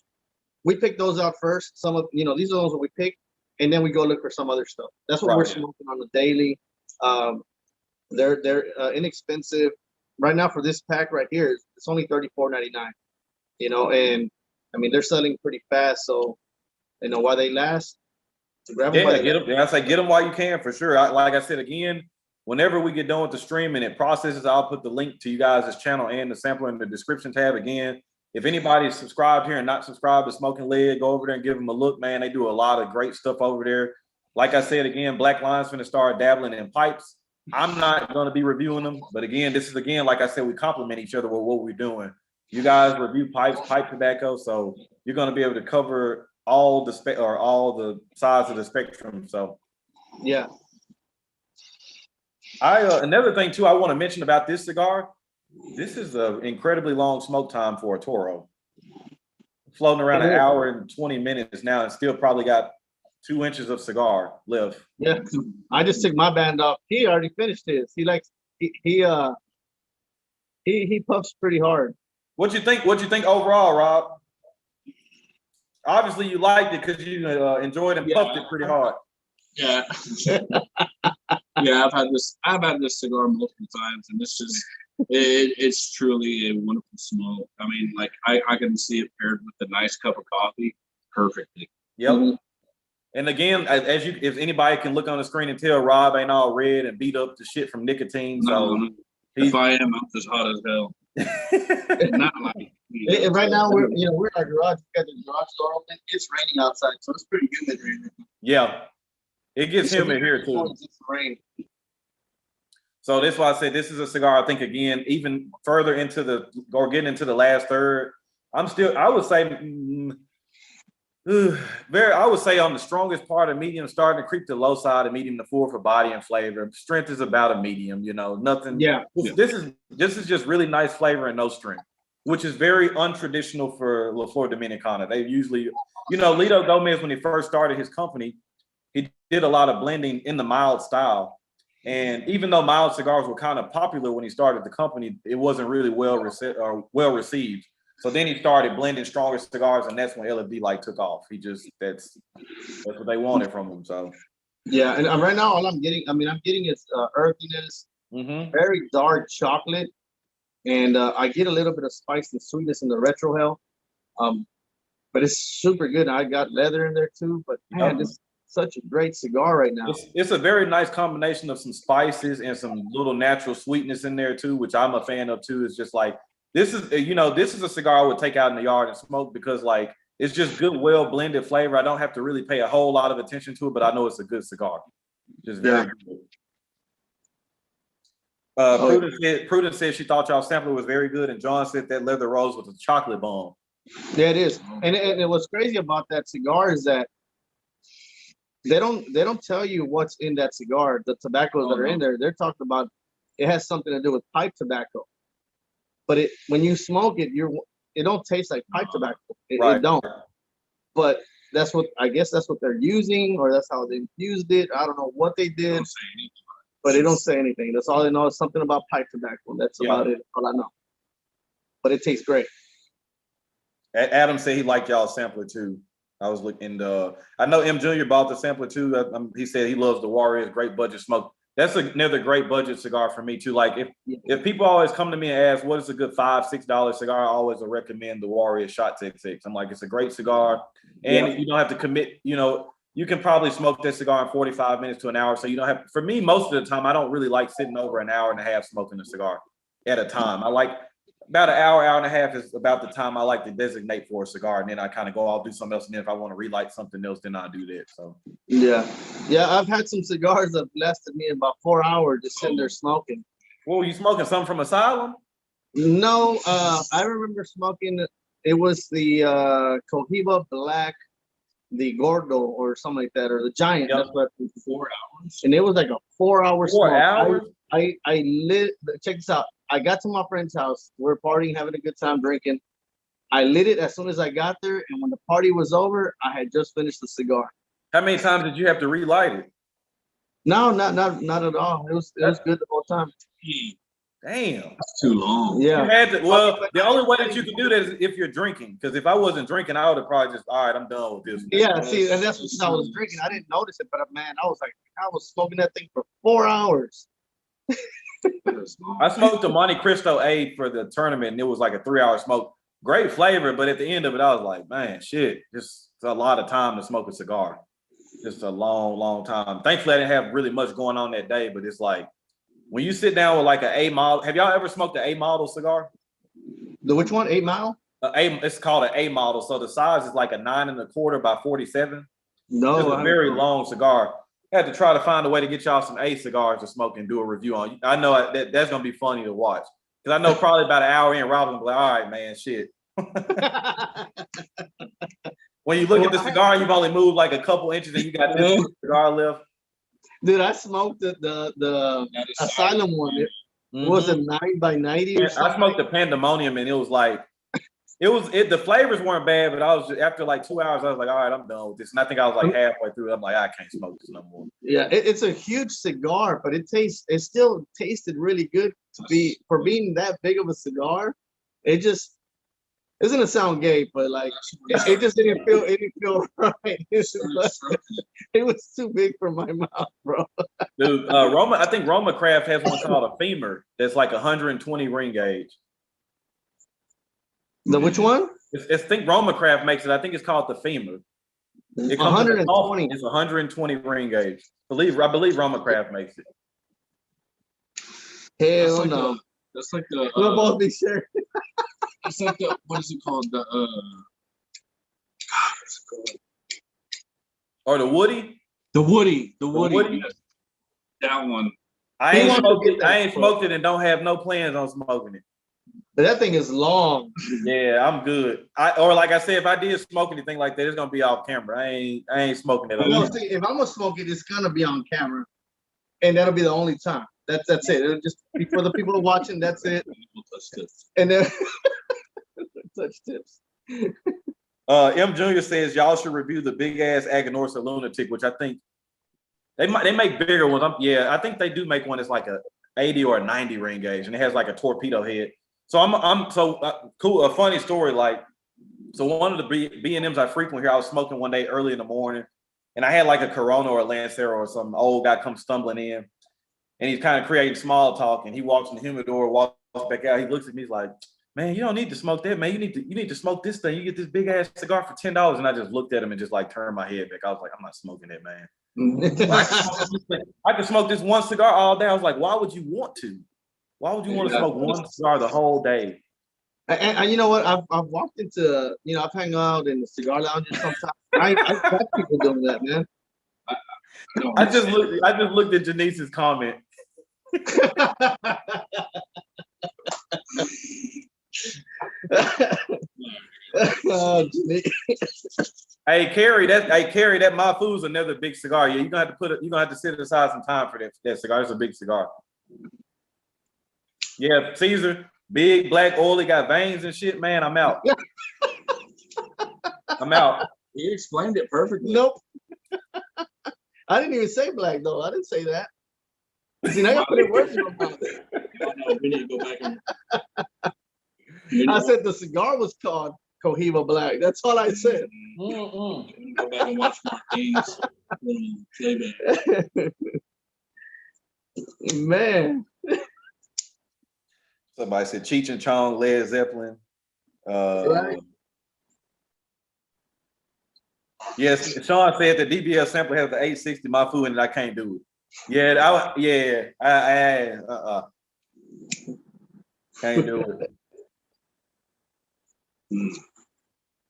we pick those out first. Some of these are those that we pick, and then we go look for some other stuff. That's what we're smoking on the daily. They're inexpensive right now for this pack right here. It's only $34.99. And I mean they're selling pretty fast, so while they last. Get them. I say get them while you can, for sure. Like I said again, whenever we get done with the stream and it processes, I'll put the link to you guys' channel and the sampler in the description tab. Again, if anybody's subscribed here and not subscribed to Smoking Lead, go over there and give them a look, man. They do a lot of great stuff over there. Like I said again, Black Lion's finna start dabbling in pipes. I'm not going to be reviewing them, but again, like I said, we complement each other with what we're doing. You guys review pipes, pipe tobacco, so you're going to be able to cover all the sides of the spectrum. So another thing too I want to mention about this cigar, this is an incredibly long smoke time for a Toro. Floating around an hour and 20 minutes now, and still probably got 2 inches of cigar left. Yeah, I just took my band off. He already finished his. He puffs pretty hard. What you think overall, Rob? Obviously, you liked it because you enjoyed and puffed it pretty hard. Yeah, yeah. I've had this cigar multiple times, and it's truly a wonderful smoke. I mean, like I can see it paired with a nice cup of coffee perfectly. Yep. And again, as you, if anybody can look on the screen and tell, Rob ain't all red and beat up to shit from nicotine. So No. If I am, I'm just hot as hell. Not like And right now we're in our garage. We got the garage door open. It's raining outside, so it's pretty humid right now. yeah, it gets humid here too. It's rain. So that's why I said this is a cigar. I think again, even further into getting into the last third, I would say, I would say on the strongest part of medium, starting to creep to the low side of medium to full for body and flavor. Strength is about a medium, nothing. Yeah. This is just really nice flavor and no strength, which is very untraditional for La Flor Dominicana. They usually, Lito Gomez, when he first started his company, he did a lot of blending in the mild style. And even though mild cigars were kind of popular when he started the company, it wasn't really well received. So then he started blending stronger cigars, and that's when LFD took off. That's what they wanted from him. So yeah, and right now all I'm getting is earthiness, very dark chocolate, and I get a little bit of spice and sweetness in the retro hell. But it's super good. I got leather in there too. But man, this is such a great cigar right now. It's a very nice combination of some spices and some little natural sweetness in there too, which I'm a fan of too. It's just this is a cigar I would take out in the yard and smoke because it's just good, well blended flavor. I don't have to really pay a whole lot of attention to it, but I know it's a good cigar. Just very good. Prudence said she thought y'all sampler was very good, and John said that leather rose was a chocolate bomb. Yeah, it is. And what's crazy about that cigar is that they don't tell you what's in that cigar, the tobaccos that are in there. They're talking about it has something to do with pipe tobacco. But when you smoke it, it don't taste like pipe tobacco. It don't. But I guess that's what they're using, or that's how they infused it. I don't know what they did, but they don't say anything. That's all they know is something about pipe tobacco. That's about it. All I know. But it tastes great. Adam said he liked y'all sampler too. I was looking. I know M Jr. bought the sampler too. He said he loves the Warriors. Great budget smoke. That's another great budget cigar for me too. If people always come to me and ask what is a good $5-6 cigar, I always recommend the Warrior Shot 6. I'm like, it's a great cigar, and you don't have to commit. You can probably smoke that cigar in 45 minutes to an hour. So you don't have. For me, most of the time, I don't really like sitting over an hour and a half smoking a cigar at a time. I like about an hour and a half is about the time I like to designate for a cigar, and then I kind of go, I'll do something else, and then if I want to relight something else, then I'll do that. So yeah, I've had some cigars that lasted me about 4 hours just sitting there smoking. Well, you smoking something from Asylum? No, I remember smoking. It was the Cohiba Black, the Gordo or something like that, or the Giant. Yep. That's what 4 hours, and it was like a 4 hour 4 smoke. hours. I lit. Check this out. I got to my friend's house. We're partying, having a good time, drinking. I lit it as soon as I got there, and when the party was over, I had just finished the cigar. How many times did you have to relight it? No, not at all. It was good the whole time. Damn, that's too long. Yeah. You had to, well, the only way that you can do that is if you're drinking. Because if I wasn't drinking, I would have probably just, all right, I'm done with this. Yeah, see, and that's what I was drinking. I didn't notice it, but man, I was smoking that thing for 4 hours. I smoked a Monte Cristo A for the tournament, and it was like a 3 hour smoke. Great flavor, but at the end of it, I was like, man, shit, just a lot of time to smoke a cigar. Just a long, long time. Thankfully, I didn't have really much going on that day, but it's like when you sit down with like an A model. Have y'all ever smoked an A model cigar? The which one? 8 Mile? It's called an A model. So the size is like a 9 1/4 by 47. No, it's a very long cigar. I had to try to find a way to get y'all some A cigars to smoke and do a review on. I know that's gonna be funny to watch because I know probably about an hour in, Robin will be like, all right, man, shit. When you look at the cigar, you've only moved like a couple inches and you got this cigar left. Dude, I smoked the Asylum one. It was a 9 by 90 or something. I smoked the Pandemonium and it was like, the flavors weren't bad, but I was after like 2 hours, I was like, all right, I'm done with this. And I think I was like halfway through it. I'm like, I can't smoke this no more. Yeah, it's a huge cigar, but it still tasted really good for being that big of a cigar. It just it's gonna sound gay, but like it just didn't feel right. It was too big for my mouth, bro. Dude, I think Roma Craft has one called a Femur that's like 120 ring gauge. The which one? I think Roma Craft makes it. I think it's called the Femur. It comes in a 120. It's 120 ring gauge. I believe Roma Craft makes it. Hell like no. That's like the. We'll both be sure. That's like the. What is it called? The. Or the Woody. The Woody. The Woody. Woody? Yes. That one. I He ain't wants to smoked get it. that I ain't before. smoked it and don't have no plans on smoking it. But that thing is long. Yeah, I'm good. Or like I said, if I did smoke anything like that, it's gonna be off camera. I ain't smoking it. No, see, if I'm gonna smoke it, it's gonna be on camera, and that'll be the only time. That's it. It'll just be for the people who are watching. That's it. And then touch tips. M Junior says y'all should review the big ass Aganorsa Lunatic, which I think they make bigger ones. I think they do make one that's like a 80 or a 90 ring gauge, and it has like a torpedo head. So I'm cool. A funny story, like, so one of the B&Ms I frequent here, I was smoking one day early in the morning, and I had like a Corona or a Lancero or some old guy come stumbling in, and he's kind of creating small talk, and he walks in the humidor, walks back out. He looks at me, he's like, "Man, you don't need to smoke that, man. You need to smoke this thing. You get this big ass cigar for $10." And I just looked at him and just like turned my head back. I was like, "I'm not smoking that, man. I can smoke this one cigar all day." I was like, "Why would you want to? Why would you want to smoke one cigar the whole day?" And you know what? I've walked into, I've hung out in the cigar lounges sometimes. I've got people doing that, man. I just looked at Janice's comment. Hey Carrie, that My Food's another big cigar. Yeah, you're gonna have to set aside some time for that cigar. It's a big cigar. Yeah, Caesar, big, black, oily, got veins and shit, man. I'm out. I'm out. He explained it perfectly. Nope. I didn't even say black though. I didn't say that. See, now I put it worse in my mouth. We need to go back and. I said the cigar was called Cohiba Black. That's all I said. Go back and watch Martin's playback. Man. Somebody said Cheech and Chong, Led Zeppelin. Right. Yes, Sean said the DBL sample has the 860 My Food and I can't do it. Can't do it.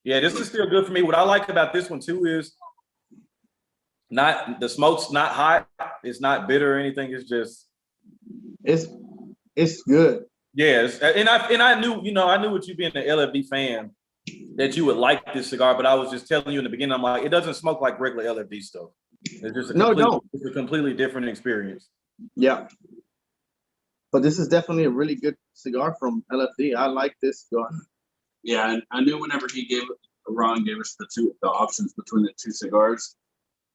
Yeah, this is still good for me. What I like about this one too is the smoke's not hot, it's not bitter or anything. It's just it's good. Yes, and I knew, I knew with you being an LFD fan that you would like this cigar, but I was just telling you in the beginning, I'm like, it doesn't smoke like regular LFD stuff. It's just it's a completely different experience. Yeah. But this is definitely a really good cigar from LFD. I like this cigar. Yeah, and I knew whenever Ron gave us the options between the two cigars.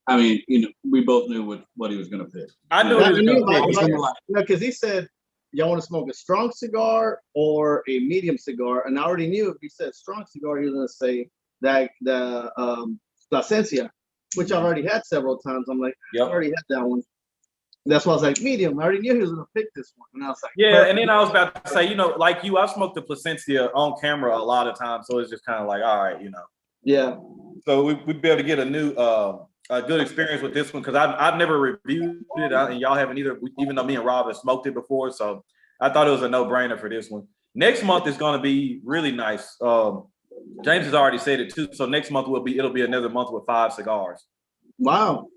I mean, we both knew what he was going to pick. I knew he was going to pick. Because he said, y'all want to smoke a strong cigar or a medium cigar? And I already knew if he said strong cigar, he was going to say that the Plasencia, which I've already had several times. I'm like, I already had that one. That's why I was like, medium. I already knew he was going to pick this one. And I was like, yeah. Perfect. And then I was about to say, like you, I've smoked the Plasencia on camera a lot of times. So it's just kind of like, all right, Yeah. So we'd be able to get a good experience with this one because I've never reviewed it and y'all haven't either, even though me and Rob have smoked it before. So I thought it was a no-brainer for this one. Next month is going to be really nice. James has already said it too. So next month it'll be another month with 5 cigars. Wow.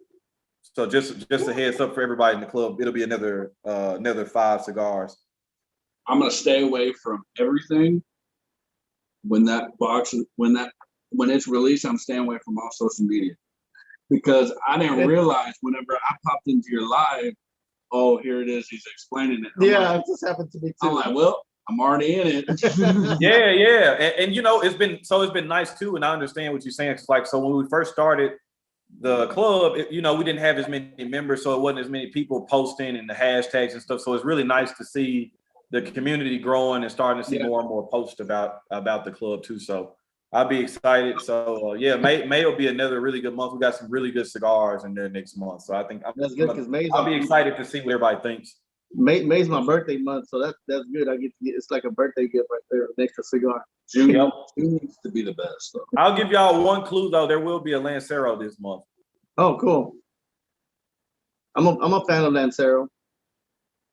So just a heads up for everybody in the club, it'll be another 5 cigars. I'm gonna stay away from everything when it's released. I'm staying away from all social media because I didn't realize whenever I popped into your live, oh, here it is. He's explaining it. It just happened to me too. I'm like, well, I'm already in it. Yeah. And it's been nice too. And I understand what you're saying. It's like, so when we first started the club, we didn't have as many members, so it wasn't as many people posting and the hashtags and stuff. So it's really nice to see the community growing and starting to see more and more posts about the club too. So I'll be excited. So May will be another really good month. We got some really good cigars in there next month. So I think that's good because I'll be excited to see what everybody thinks. May's my birthday month, so that's good. I get to get, it's like a birthday gift right there, an extra cigar. June, Yep. June needs to be the best though. I'll give y'all one clue though. There will be a Lancero this month. Oh, cool. I'm a fan of Lancero.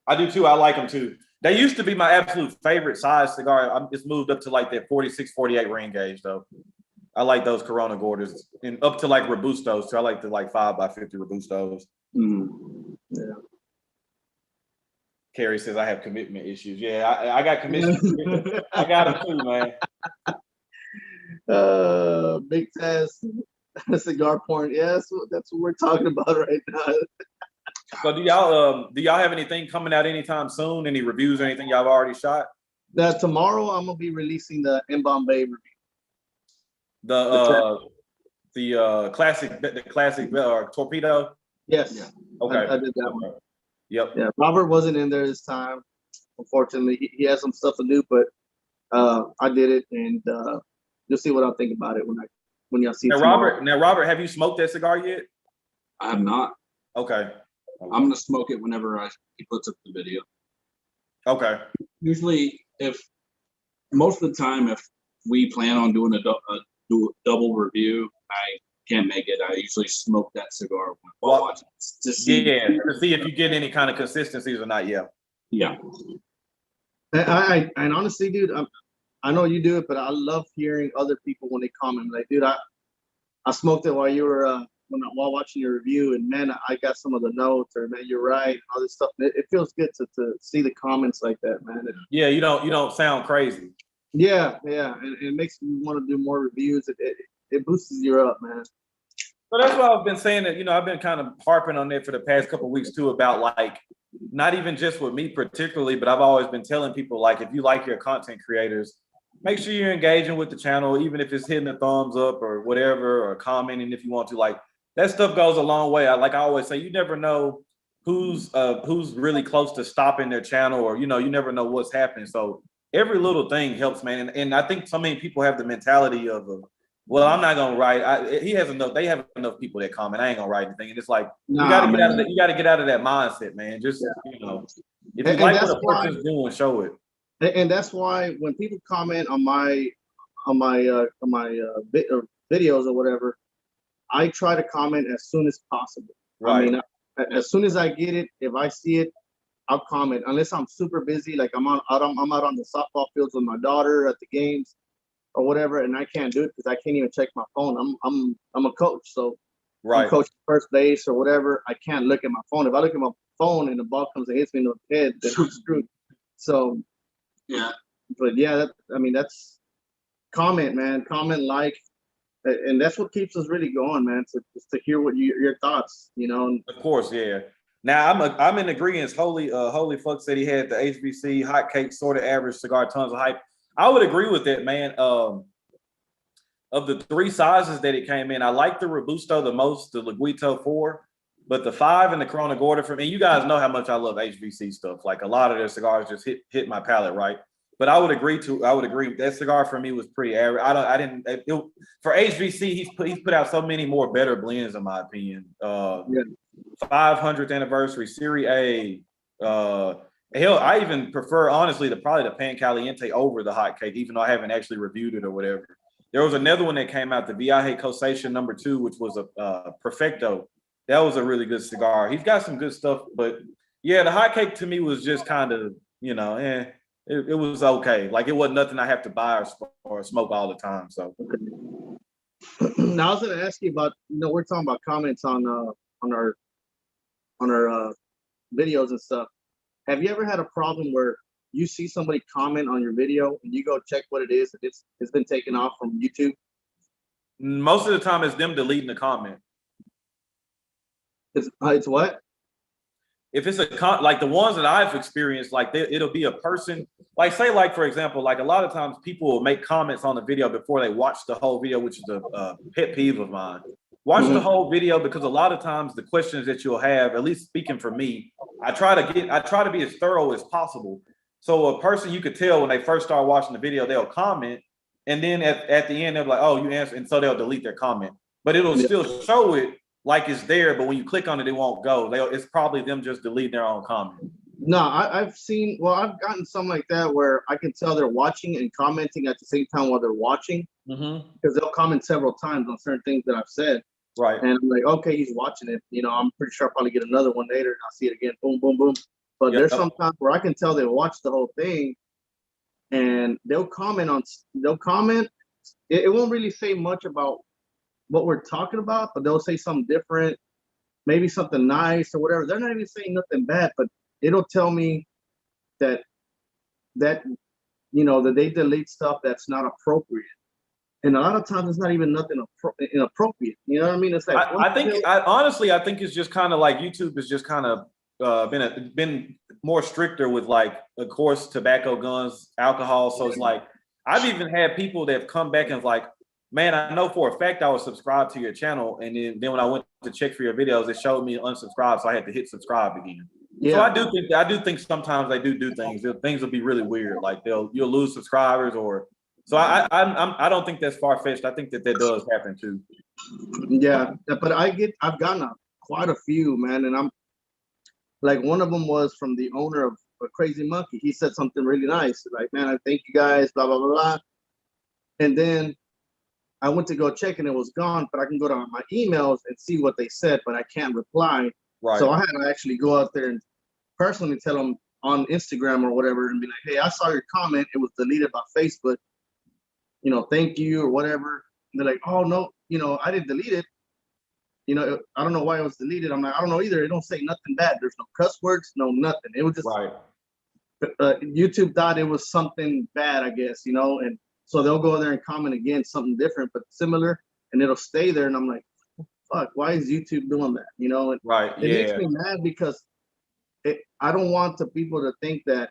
I do too. I like them too. They used to be my absolute favorite size cigar. I'm just moved up to like that 46, 48 ring gauge though. I like those Corona Gordas and up to like Robustos. So I like the like 5x50 Robustos. Yeah. Carrie says I have commitment issues. Yeah, I got commitment. I got them too, man. Big Taz, cigar porn. Yeah, that's what we're talking about right now. So do y'all have anything coming out anytime soon? Any reviews or anything y'all have already shot? Tomorrow I'm gonna be releasing the M Bombay review. The classic torpedo. Yes. Yeah. Okay. I did that one. Yep. Yeah, Robert wasn't in there this time. Unfortunately, he has some stuff to do, but I did it, and you'll see what I think about it when y'all see it tomorrow. Robert, have you smoked that cigar yet? I have not. Okay. I'm gonna smoke it whenever he puts up the video. Okay. Usually, if most of the time, if we plan on doing do a double review, I can't make it. I usually smoke that cigar while watching to see. Yeah, to see if you get any kind of consistencies or not. Yeah. Yeah. And honestly, dude, I know you do it, but I love hearing other people when they comment. Like, dude, I smoked it while you were while watching your review, and man, I got some of the notes, or man, you're right, and all this stuff. It feels good to see the comments like that, man. Yeah, you don't sound crazy. Yeah, and it makes me want to do more reviews. It boosts you up, man. So that's why I've been saying that, I've been kind of harping on it for the past couple of weeks too, about like, not even just with me particularly, but I've always been telling people, like, if you like your content creators, make sure you're engaging with the channel, even if it's hitting a thumbs up or whatever, or commenting if you want to. Like, that stuff goes a long way. I always say, you never know who's really close to stopping their channel, or, you never know what's happening. So every little thing helps, man. And I think so many people have the mentality of, well, I'm not gonna write. He has enough. They have enough people that comment. I ain't gonna write anything. And it's like, you gotta get out of that. You gotta get out of that mindset, man. Just if you like what a person's doing, show it. And that's why when people comment on my videos or whatever, I try to comment as soon as possible. Right. I mean, as soon as I get it, if I see it, I'll comment. Unless I'm super busy, like I'm out on the softball fields with my daughter at the games or whatever, and I can't do it because I can't even check my phone. I'm a coach, so I'm coaching first base or whatever. I can't look at my phone. If I look at my phone and the ball comes and hits me in the head, then I'm screwed. So yeah, but yeah, that's comment, man. Comment, like, and that's what keeps us really going, man. To hear what your thoughts, Of course, yeah. Now I'm in agreement. Holy fuck said he had the HBC hot cake sort of average cigar, tons of hype. I would agree with that, man. Of the three sizes that it came in, I like the Robusto the most, the Liguito 4, but the 5 and the Corona Gorda for me. You guys know how much I love HBC stuff. Like, a lot of their cigars just hit my palate, right? But I would agree that cigar for me was pretty average. For HBC, he's put out so many more better blends in my opinion. 500th anniversary, Serie A. Hell, I even prefer, honestly, probably the Pan Caliente over the hot cake, even though I haven't actually reviewed it or whatever. There was another one that came out, the Viaje Cosation #2, which was a Perfecto. That was a really good cigar. He's got some good stuff, but yeah, the hot cake to me was just kind of, it was okay. Like, it wasn't nothing I have to buy or smoke all the time. So now I was going to ask you about, we're talking about comments on our videos and stuff. Have you ever had a problem where you see somebody comment on your video and you go check what it is, and it's been taken off from YouTube? Most of the time, it's them deleting the comment. It's what? If it's like the ones that I've experienced, like it'll be a person, like, say, like, for example, like, a lot of times people will make comments on the video before they watch the whole video, which is a pet peeve of mine. Watch the whole video, because a lot of times the questions that you'll have, at least speaking for me, I try to be as thorough as possible. So a person, you could tell when they first start watching the video, they'll comment, and then at the end they're like, oh, you answered, and so they'll delete their comment. But it'll still show it like it's there, but when you click on it, it won't go. It's probably them just deleting their own comment. No, I've seen. Well, I've gotten some like that where I can tell they're watching and commenting at the same time while they're watching, because they'll comment several times on certain things that I've said. Right. And I'm like, okay, he's watching it. You know, I'm pretty sure I'll probably get another one later and I'll see it again. Boom, boom, boom. But Yep. there's some times where I can tell they watch the whole thing, and they'll comment. It won't really say much about what we're talking about, but they'll say something different, maybe something nice or whatever. They're not even saying nothing bad, but it'll tell me that you know, that they delete stuff that's not appropriate. And a lot of times it's not even nothing inappropriate. You know what I mean? It's like honestly, I think it's just kind of like YouTube is just kind of been more stricter with, like, of course, tobacco, guns, alcohol. So it's like I've even had people that have come back and like, man, I know for a fact I was subscribed to your channel, and then when I went to check for your videos, it showed me unsubscribed, so I had to hit subscribe again. yeah. So I do think sometimes they do things. Things will be really weird, like you'll lose subscribers, or so I don't think that's far fetched. I think that does happen too. Yeah, but I've gotten quite a few, man, and I'm like, one of them was from the owner of a Crazy Monkey. He said something really nice, like, man, I thank you guys, blah blah blah blah. And then I went to go check and it was gone, but I can go to my emails and see what they said, but I can't reply. Right. So I had to actually go out there and personally tell them on Instagram or whatever and be like, hey, I saw your comment. It was deleted by Facebook. You know, thank you or whatever. And they're like, oh, no, you know, I didn't delete it. You know, I don't know why it was deleted. I'm like, I don't know either. It don't say nothing bad. There's no cuss words, no nothing. It was just right. YouTube thought it was something bad, I guess, you know, and so they'll go there and comment again, something different but similar, and it'll stay there. And I'm like, fuck, why is YouTube doing that? You know, and right. It makes me mad because I don't want the people to think that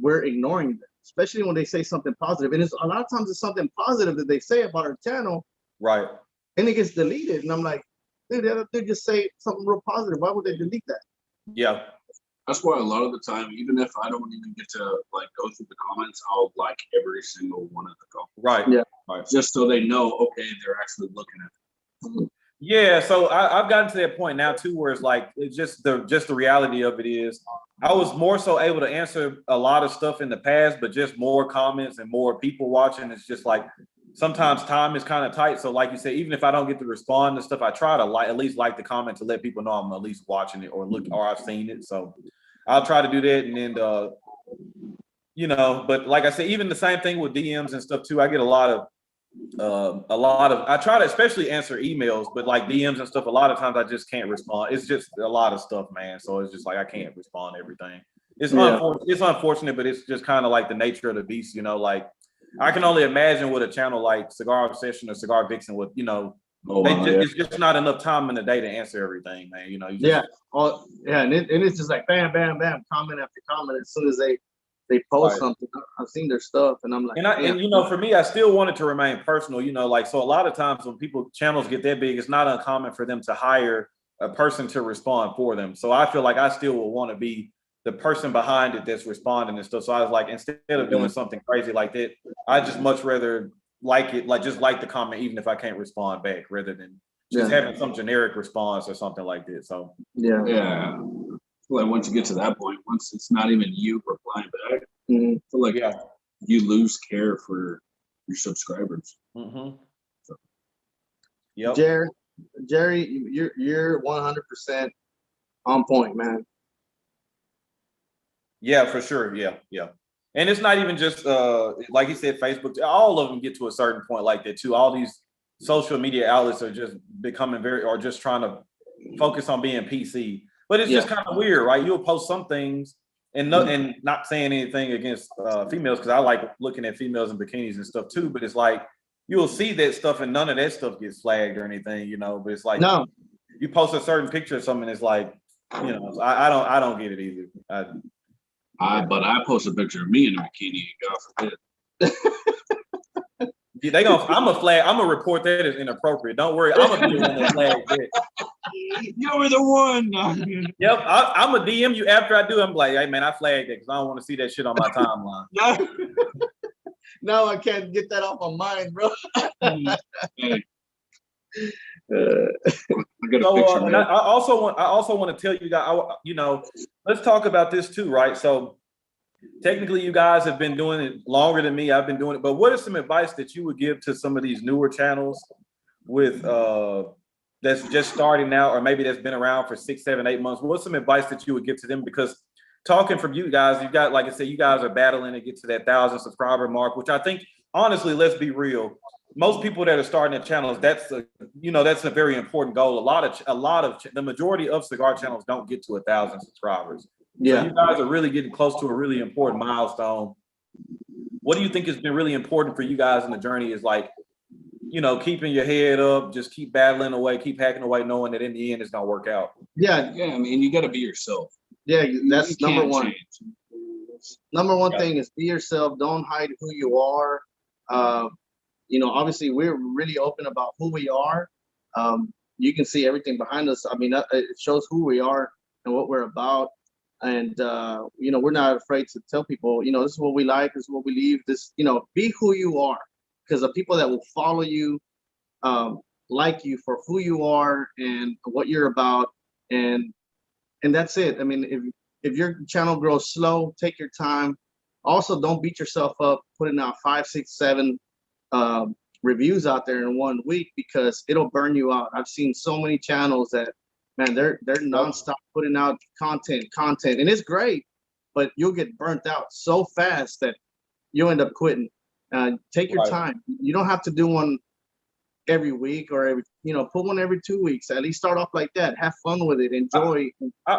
we're ignoring them, especially when they say something positive. And it's a lot of times it's something positive that they say about our channel, right? And it gets deleted, and I'm like, dude, they just say something real positive. Why would they delete that? Yeah. That's why a lot of the time, even if I don't even get to like go through the comments, I'll like every single one of the comments. Right. Yeah. Right. Just so they know, okay, they're actually looking at it. Yeah, so I've gotten to that point now too, where it's like it's just the reality of it is I was more so able to answer a lot of stuff in the past, but just more comments and more people watching. It's just like sometimes time is kind of tight. So like you said, even if I don't get to respond to stuff, I try to at least like the comment to let people know I'm at least watching it or I've seen it. So I'll try to do that, and then you know, but like I said, even the same thing with DMs and stuff too. I get a lot of I try to especially answer emails, but like DMs and stuff, a lot of times I just can't respond. It's just a lot of stuff, man. So it's just like I can't respond to everything. It's unfortunate, but it's just kind of like the nature of the beast, you know. Like I can only imagine with a channel like Cigar Obsession or Cigar Vixen with, you know, it's just not enough time in the day to answer everything, man. You know, and it's just like bam, bam, bam, comment after comment. As soon as they post something, I've seen their stuff, and I'm like, and you know, for me, I still want it to remain personal, you know, like, so a lot of times when channels get that big, it's not uncommon for them to hire a person to respond for them. So I feel like I still will want to be the person behind it that's responding and stuff. So I was like, instead of doing something crazy like that, I just much rather like it, like just like the comment, even if I can't respond back, rather than just having some generic response or something like that. So yeah. Like once you get to that point, once it's not even you replying back, I feel like you lose care for your subscribers. So. Yep. Jerry, you're 100% on point, man. Yeah, for sure. Yeah. And it's not even just like you said, Facebook. All of them get to a certain point like that too. All these social media outlets are just becoming just trying to focus on being PC. But it's just kind of weird, right? You'll post some things and not saying anything against females, because I like looking at females in bikinis and stuff too. But it's like you'll see that stuff and none of that stuff gets flagged or anything, you know. But it's like you post a certain picture of something, it's like, you know, I don't get it either. But I post a picture of me in a bikini, God forbid. I'm gonna report that as inappropriate. Don't worry, I'm gonna be the one that flags it. You're the one. Yep, I'm gonna DM you after I do. I'm like, hey man, I flagged it because I don't want to see that shit on my timeline. No, I can't get that off my mind, bro. I got a So, picture, and man. I also want to tell you guys, let's talk about this too, right? So, technically, you guys have been doing it longer than me. I've been doing it, but what is some advice that you would give to some of these newer channels with that's just starting out, or maybe that's been around for 6, 7, 8 months? What's some advice that you would give to them? Because talking from you guys, you got, like I said, you guys are battling to get to that 1,000 subscriber mark, which I think, honestly, let's be real. Most people that are starting at channels, that's a very important goal. The majority of cigar channels don't get to 1,000 subscribers. Yeah. So you guys are really getting close to a really important milestone. What do you think has been really important for you guys in the journey? Is like, keeping your head up, just keep battling away, keep hacking away, knowing that in the end it's gonna work out. Yeah. Yeah, I mean, you got to be yourself. Yeah. That's You number can't one. change. Number one Yeah. thing is be yourself. Don't hide who you are. Obviously we're really open about who we are. You can see everything behind us. I mean, it shows who we are and what we're about. And, we're not afraid to tell people, this is what we like, this is what we leave, be who you are, because the people that will follow you, like you for who you are and what you're about. And that's it. I mean, if your channel grows slow, take your time. Also, don't beat yourself up putting out 5, 6, 7 reviews out there in 1 week, because it'll burn you out. I've seen so many channels that, man, they're nonstop putting out content, and it's great, but you'll get burnt out so fast that you'll end up quitting. Take your time. You don't have to do one every week or put one every 2 weeks. At least start off like that. Have fun with it. Enjoy. I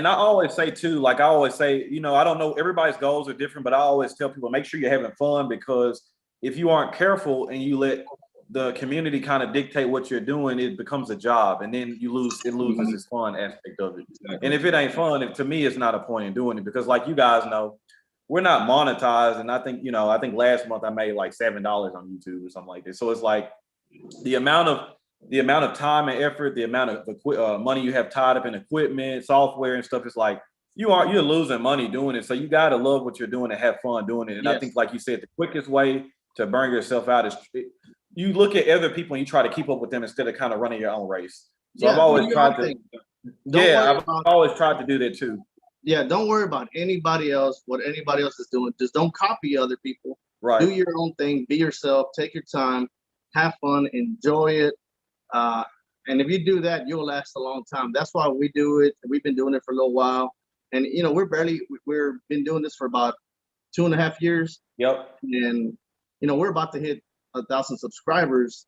always say too, like I always say, I don't know, everybody's goals are different, but I always tell people, make sure you're having fun, because if you aren't careful and you let the community kind of dictate what you're doing, it becomes a job, and then it loses its fun aspect of it. Exactly. And if it ain't fun, to me, it's not a point in doing it, because like you guys know, we're not monetized. And I think last month I made like $7 on YouTube or something like this. So it's like the amount of time and effort, the amount of money you have tied up in equipment, software and stuff, it's like you're losing money doing it. So you got to love what you're doing and have fun doing it. And yes. I think, like you said, the quickest way to burn yourself out is you look at other people and you try to keep up with them instead of kind of running your own race. So I've always tried to do that too. Yeah, don't worry about anybody else, what anybody else is doing. Just don't copy other people. Right. Do your own thing, be yourself, take your time, have fun, enjoy it. And if you do that, you'll last a long time. That's why we do it. We've been doing it for a little while. And we've been doing this for about 2.5 years. Yep. And we're about to hit 1,000 subscribers,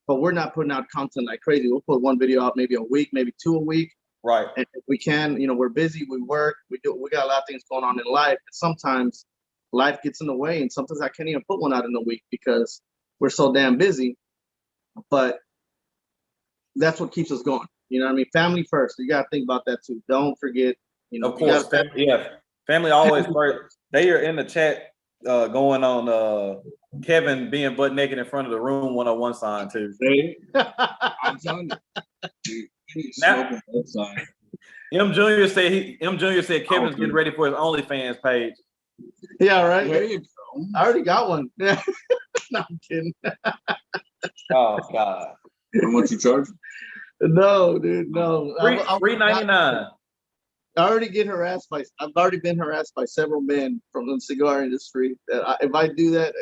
but we're not putting out content like crazy. We'll put one video out maybe a week, maybe 2 a week. Right. And if we can, we're busy, we work, we got a lot of things going on in life. And sometimes life gets in the way, and sometimes I can't even put one out in a week because we're so damn busy. But that's what keeps us going. You know what I mean? Family first. You got to think about that too. Don't forget, of course, family always first. They are in the chat going on Kevin being butt naked in front of the room 101 sign too. I'm telling you. Now, M Junior said Kevin's getting ready for his OnlyFans page. Yeah, right. There you go. I already got one. No, I'm kidding. Oh God. How much you charge? No, dude, no. $3.99. I already get harassed by. I've already been harassed by several men from the cigar industry. That if I do that,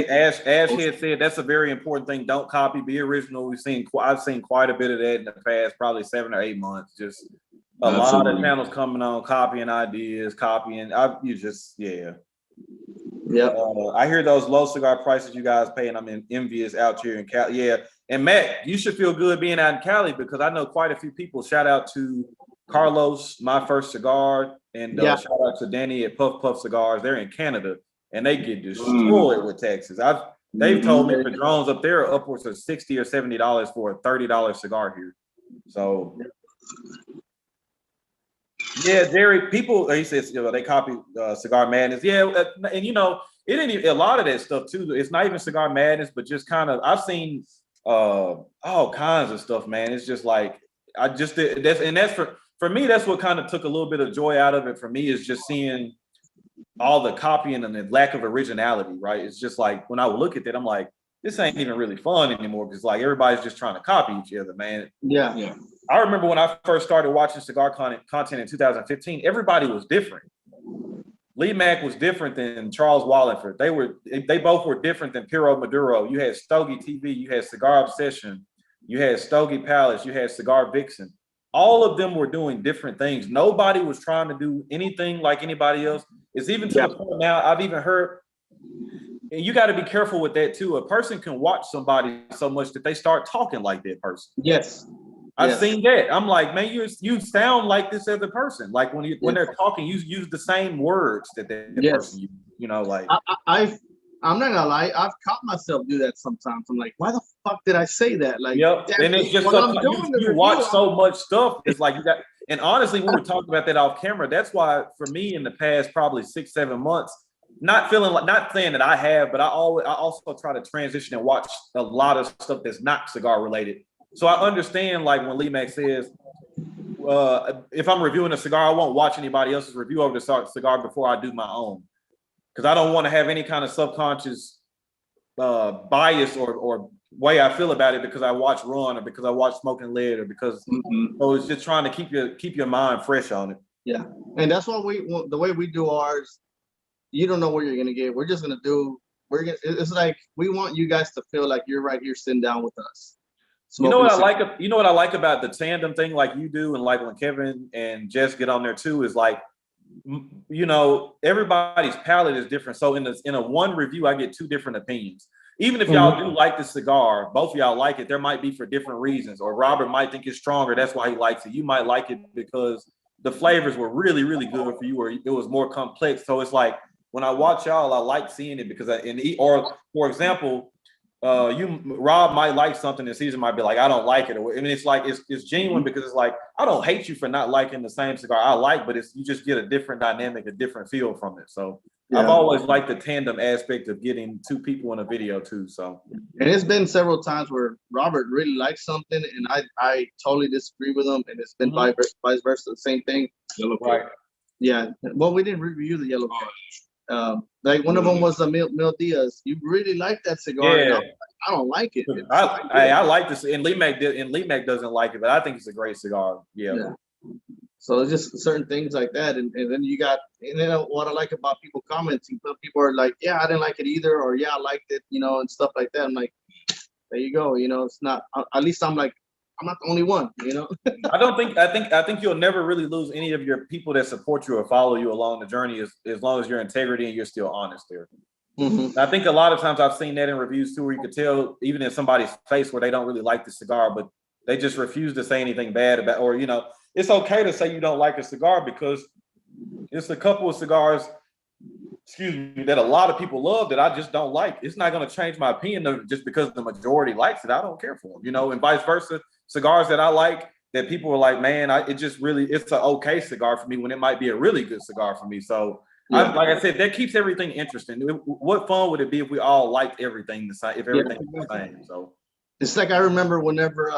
Ash had said that's a very important thing. Don't copy, be original. I've seen quite a bit of that in the past, probably 7 or 8 months. Just a lot of channels coming on, copying ideas, Yeah. I hear those low cigar prices you guys pay, and I'm envious out here in Cali. Yeah. And Matt, you should feel good being out in Cali, because I know quite a few people. Shout out to Carlos, My First Cigar, and shout out to Danny at Puff Puff Cigars. They're in Canada, and they get destroyed with taxes. They've told me Padrones up there are upwards of $60 or $70 for a $30 cigar here. So yeah, Jerry, people, he says, they copy Cigar Madness. Yeah, and it ain't even a lot of that stuff too. It's not even Cigar Madness, but just kind of, I've seen all kinds of stuff, man. It's just like, that's for me, that's what kind of took a little bit of joy out of it for me, is just seeing all the copying and the lack of originality, right? It's just like when I would look at that, I'm like, this ain't even really fun anymore because like everybody's just trying to copy each other, man. Yeah. Yeah. I remember when I first started watching cigar content in 2015, everybody was different. Lee Mack was different than Charles Wallingford. They both were different than Piero Maduro. You had Stogie TV, you had Cigar Obsession, you had Stogie Palace, you had Cigar Vixen. All of them were doing different things. Nobody was trying to do anything like anybody else. It's even to the point now, I've even heard, and you got to be careful with that too. A person can watch somebody so much that they start talking like that person. Yes. I've seen that. I'm like, man, you sound like this other person. Like when they're talking, you use the same words that person uses. You know, like I'm not gonna lie, I've caught myself do that sometimes. I'm like, why the fuck did I say that? Like, yep. And it's just you watch so much stuff. It's like you got. And honestly, we were talking about that off camera. That's why for me in the past probably 6-7 months, not saying that I have, but I also try to transition and watch a lot of stuff that's not cigar related. So I understand like when Lee Mack says, if I'm reviewing a cigar, I won't watch anybody else's review of the cigar before I do my own. Because I don't want to have any kind of subconscious bias or way I feel about it because I watch Ron or because I watch Smoking Lead or because so it's just trying to keep your mind fresh on it. Yeah, and that's why the way we do ours, you don't know what you're gonna get. We're just gonna do. It's like we want you guys to feel like you're right here sitting down with us. You know what I like? You know what I like about the tandem thing, like you do, and like when Kevin and Jess get on there too, is like, you know, everybody's palate is different. So in a one review, I get two different opinions. Even if y'all do like the cigar, both of y'all like it, there might be for different reasons. Or Robert might think it's stronger, that's why he likes it. You might like it because the flavors were really, really good for you, or it was more complex. So it's like when I watch y'all, I like seeing it because or for example. Rob might like something and Caesar might be like, I don't like it. I mean, it's like it's genuine because it's like I don't hate you for not liking the same cigar I like, but you just get a different dynamic, a different feel from it. So I've always liked the tandem aspect of getting two people in a video too. So and it's been several times where Robert really likes something and I totally disagree with him, and it's been vice versa, the same thing. Yellow right. Yeah. Well, we didn't review the yellow. Like one of them was the Mil Diaz. You really like that cigar? Yeah. I don't like it. I like this, and Lee Mack doesn't like it, but I think it's a great cigar. Yeah. So it's just certain things like that, and then what I like about people commenting, people are like, yeah, I didn't like it either, or yeah, I liked it, and stuff like that. I'm like, there you go, it's not. At least I'm like, I'm not the only one, I think you'll never really lose any of your people that support you or follow you along the journey as long as your integrity and you're still honest there. I think a lot of times I've seen that in reviews too, where you could tell even in somebody's face where they don't really like the cigar, but they just refuse to say anything bad about, or it's okay to say you don't like a cigar because it's a couple of cigars, that a lot of people love that I just don't like. It's not going to change my opinion just because the majority likes it. I don't care for them, and vice versa. Cigars that I like that people are like, man, it's an okay cigar for me when it might be a really good cigar for me. So like I said, that keeps everything interesting. What fun would it be if we all liked everything the same, if everything was the same? So it's like I remember whenever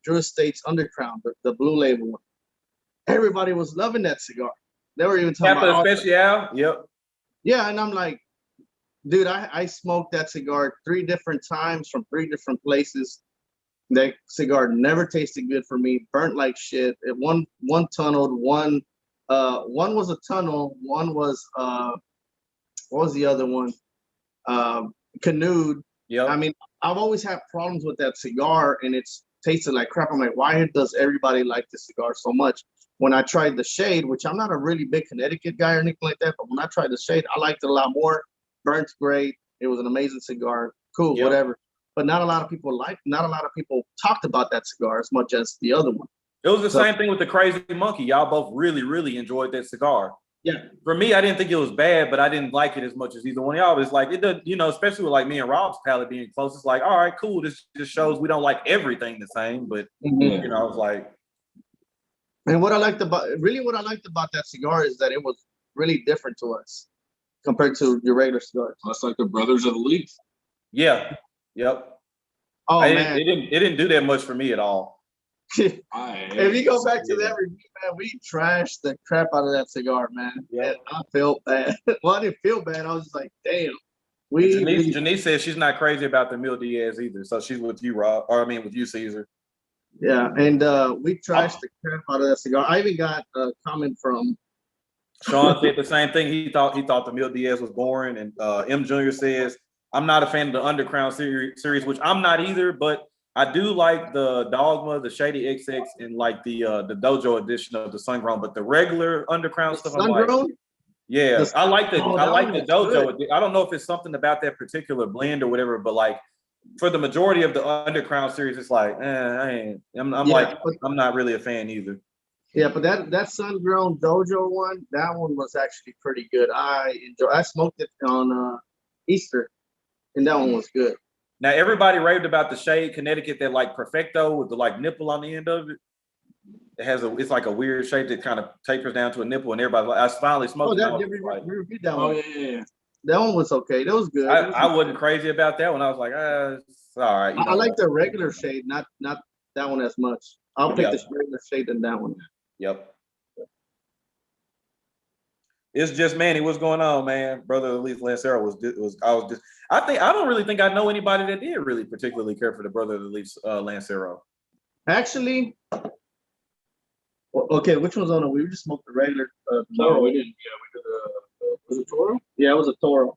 Drew Estate's Undercrown, the blue label one, everybody was loving that cigar. They were even talking about Especial. Yep. Yeah, and I'm like, dude, I smoked that cigar 3 different times from 3 different places. That cigar never tasted good for me. Burnt like shit. One tunneled. One was a tunnel. One was what was the other one? Canoed. Yeah. I mean, I've always had problems with that cigar, and it's tasted like crap. I'm like, why does everybody like this cigar so much? When I tried the shade, which I'm not a really big Connecticut guy or anything like that, but when I tried the shade, I liked it a lot more. Burnt great. It was an amazing cigar. Cool, whatever. But not a lot of people talked about that cigar as much as the other one. It was the same thing with the Crazy Monkey. Y'all both really, really enjoyed that cigar. Yeah. For me, I didn't think it was bad, but I didn't like it as much as either one of y'all. It's like it does, especially with like me and Rob's palate being close. It's like, all right, cool. This just shows we don't like everything the same, but it's like. And what I liked about that cigar is that it was really different to us compared to your regular cigars. That's like the Brothers of the Leaf. Yeah. Yep. Oh man, it didn't do that much for me at all. If you go back to that review, man, we trashed the crap out of that cigar, man. Yeah. And I felt bad. Well, I didn't feel bad. I was just like, damn. Janice says she's not crazy about the Mil Diaz either. So she's with you, Rob. Or I mean with you, Caesar. Yeah, and we trashed the crap out of that cigar. I even got a comment from Sean said the same thing. He thought the Mil Diaz was boring. And M Jr. says, I'm not a fan of the Undercrown series, which I'm not either, but I do like the Dogma, the Shady XX, and like the Dojo edition of the Sun Grown. But the regular Undercrown stuff, I'm like, yeah, I like the Dojo. Good. I don't know if it's something about that particular blend or whatever, but like for the majority of the Undercrown series, it's like, I'm not really a fan either. Yeah, but that Sun Grown Dojo one, that one was actually pretty good. I smoked it on Easter, and that one was good. Now everybody raved about the Shade Connecticut, that like Perfecto with the like nipple on the end of it. It's like a weird shape that kind of tapers down to a nipple, and everybody's like, I finally smoked it. That one. Yeah. That one was okay. That was good. I wasn't crazy about that one. I was like, it's all right. I like the regular shade, not that one as much. I'll pick the regular shade than that one. Yep. It's just Manny. What's going on, man? Brother Elise Lancero I don't really think I know anybody that did really particularly care for the Brother Elise Lancero. Actually, okay, which one's on it? We just smoked the regular. No, we didn't. Yeah, we did was it Toro? Yeah, it was a Toro.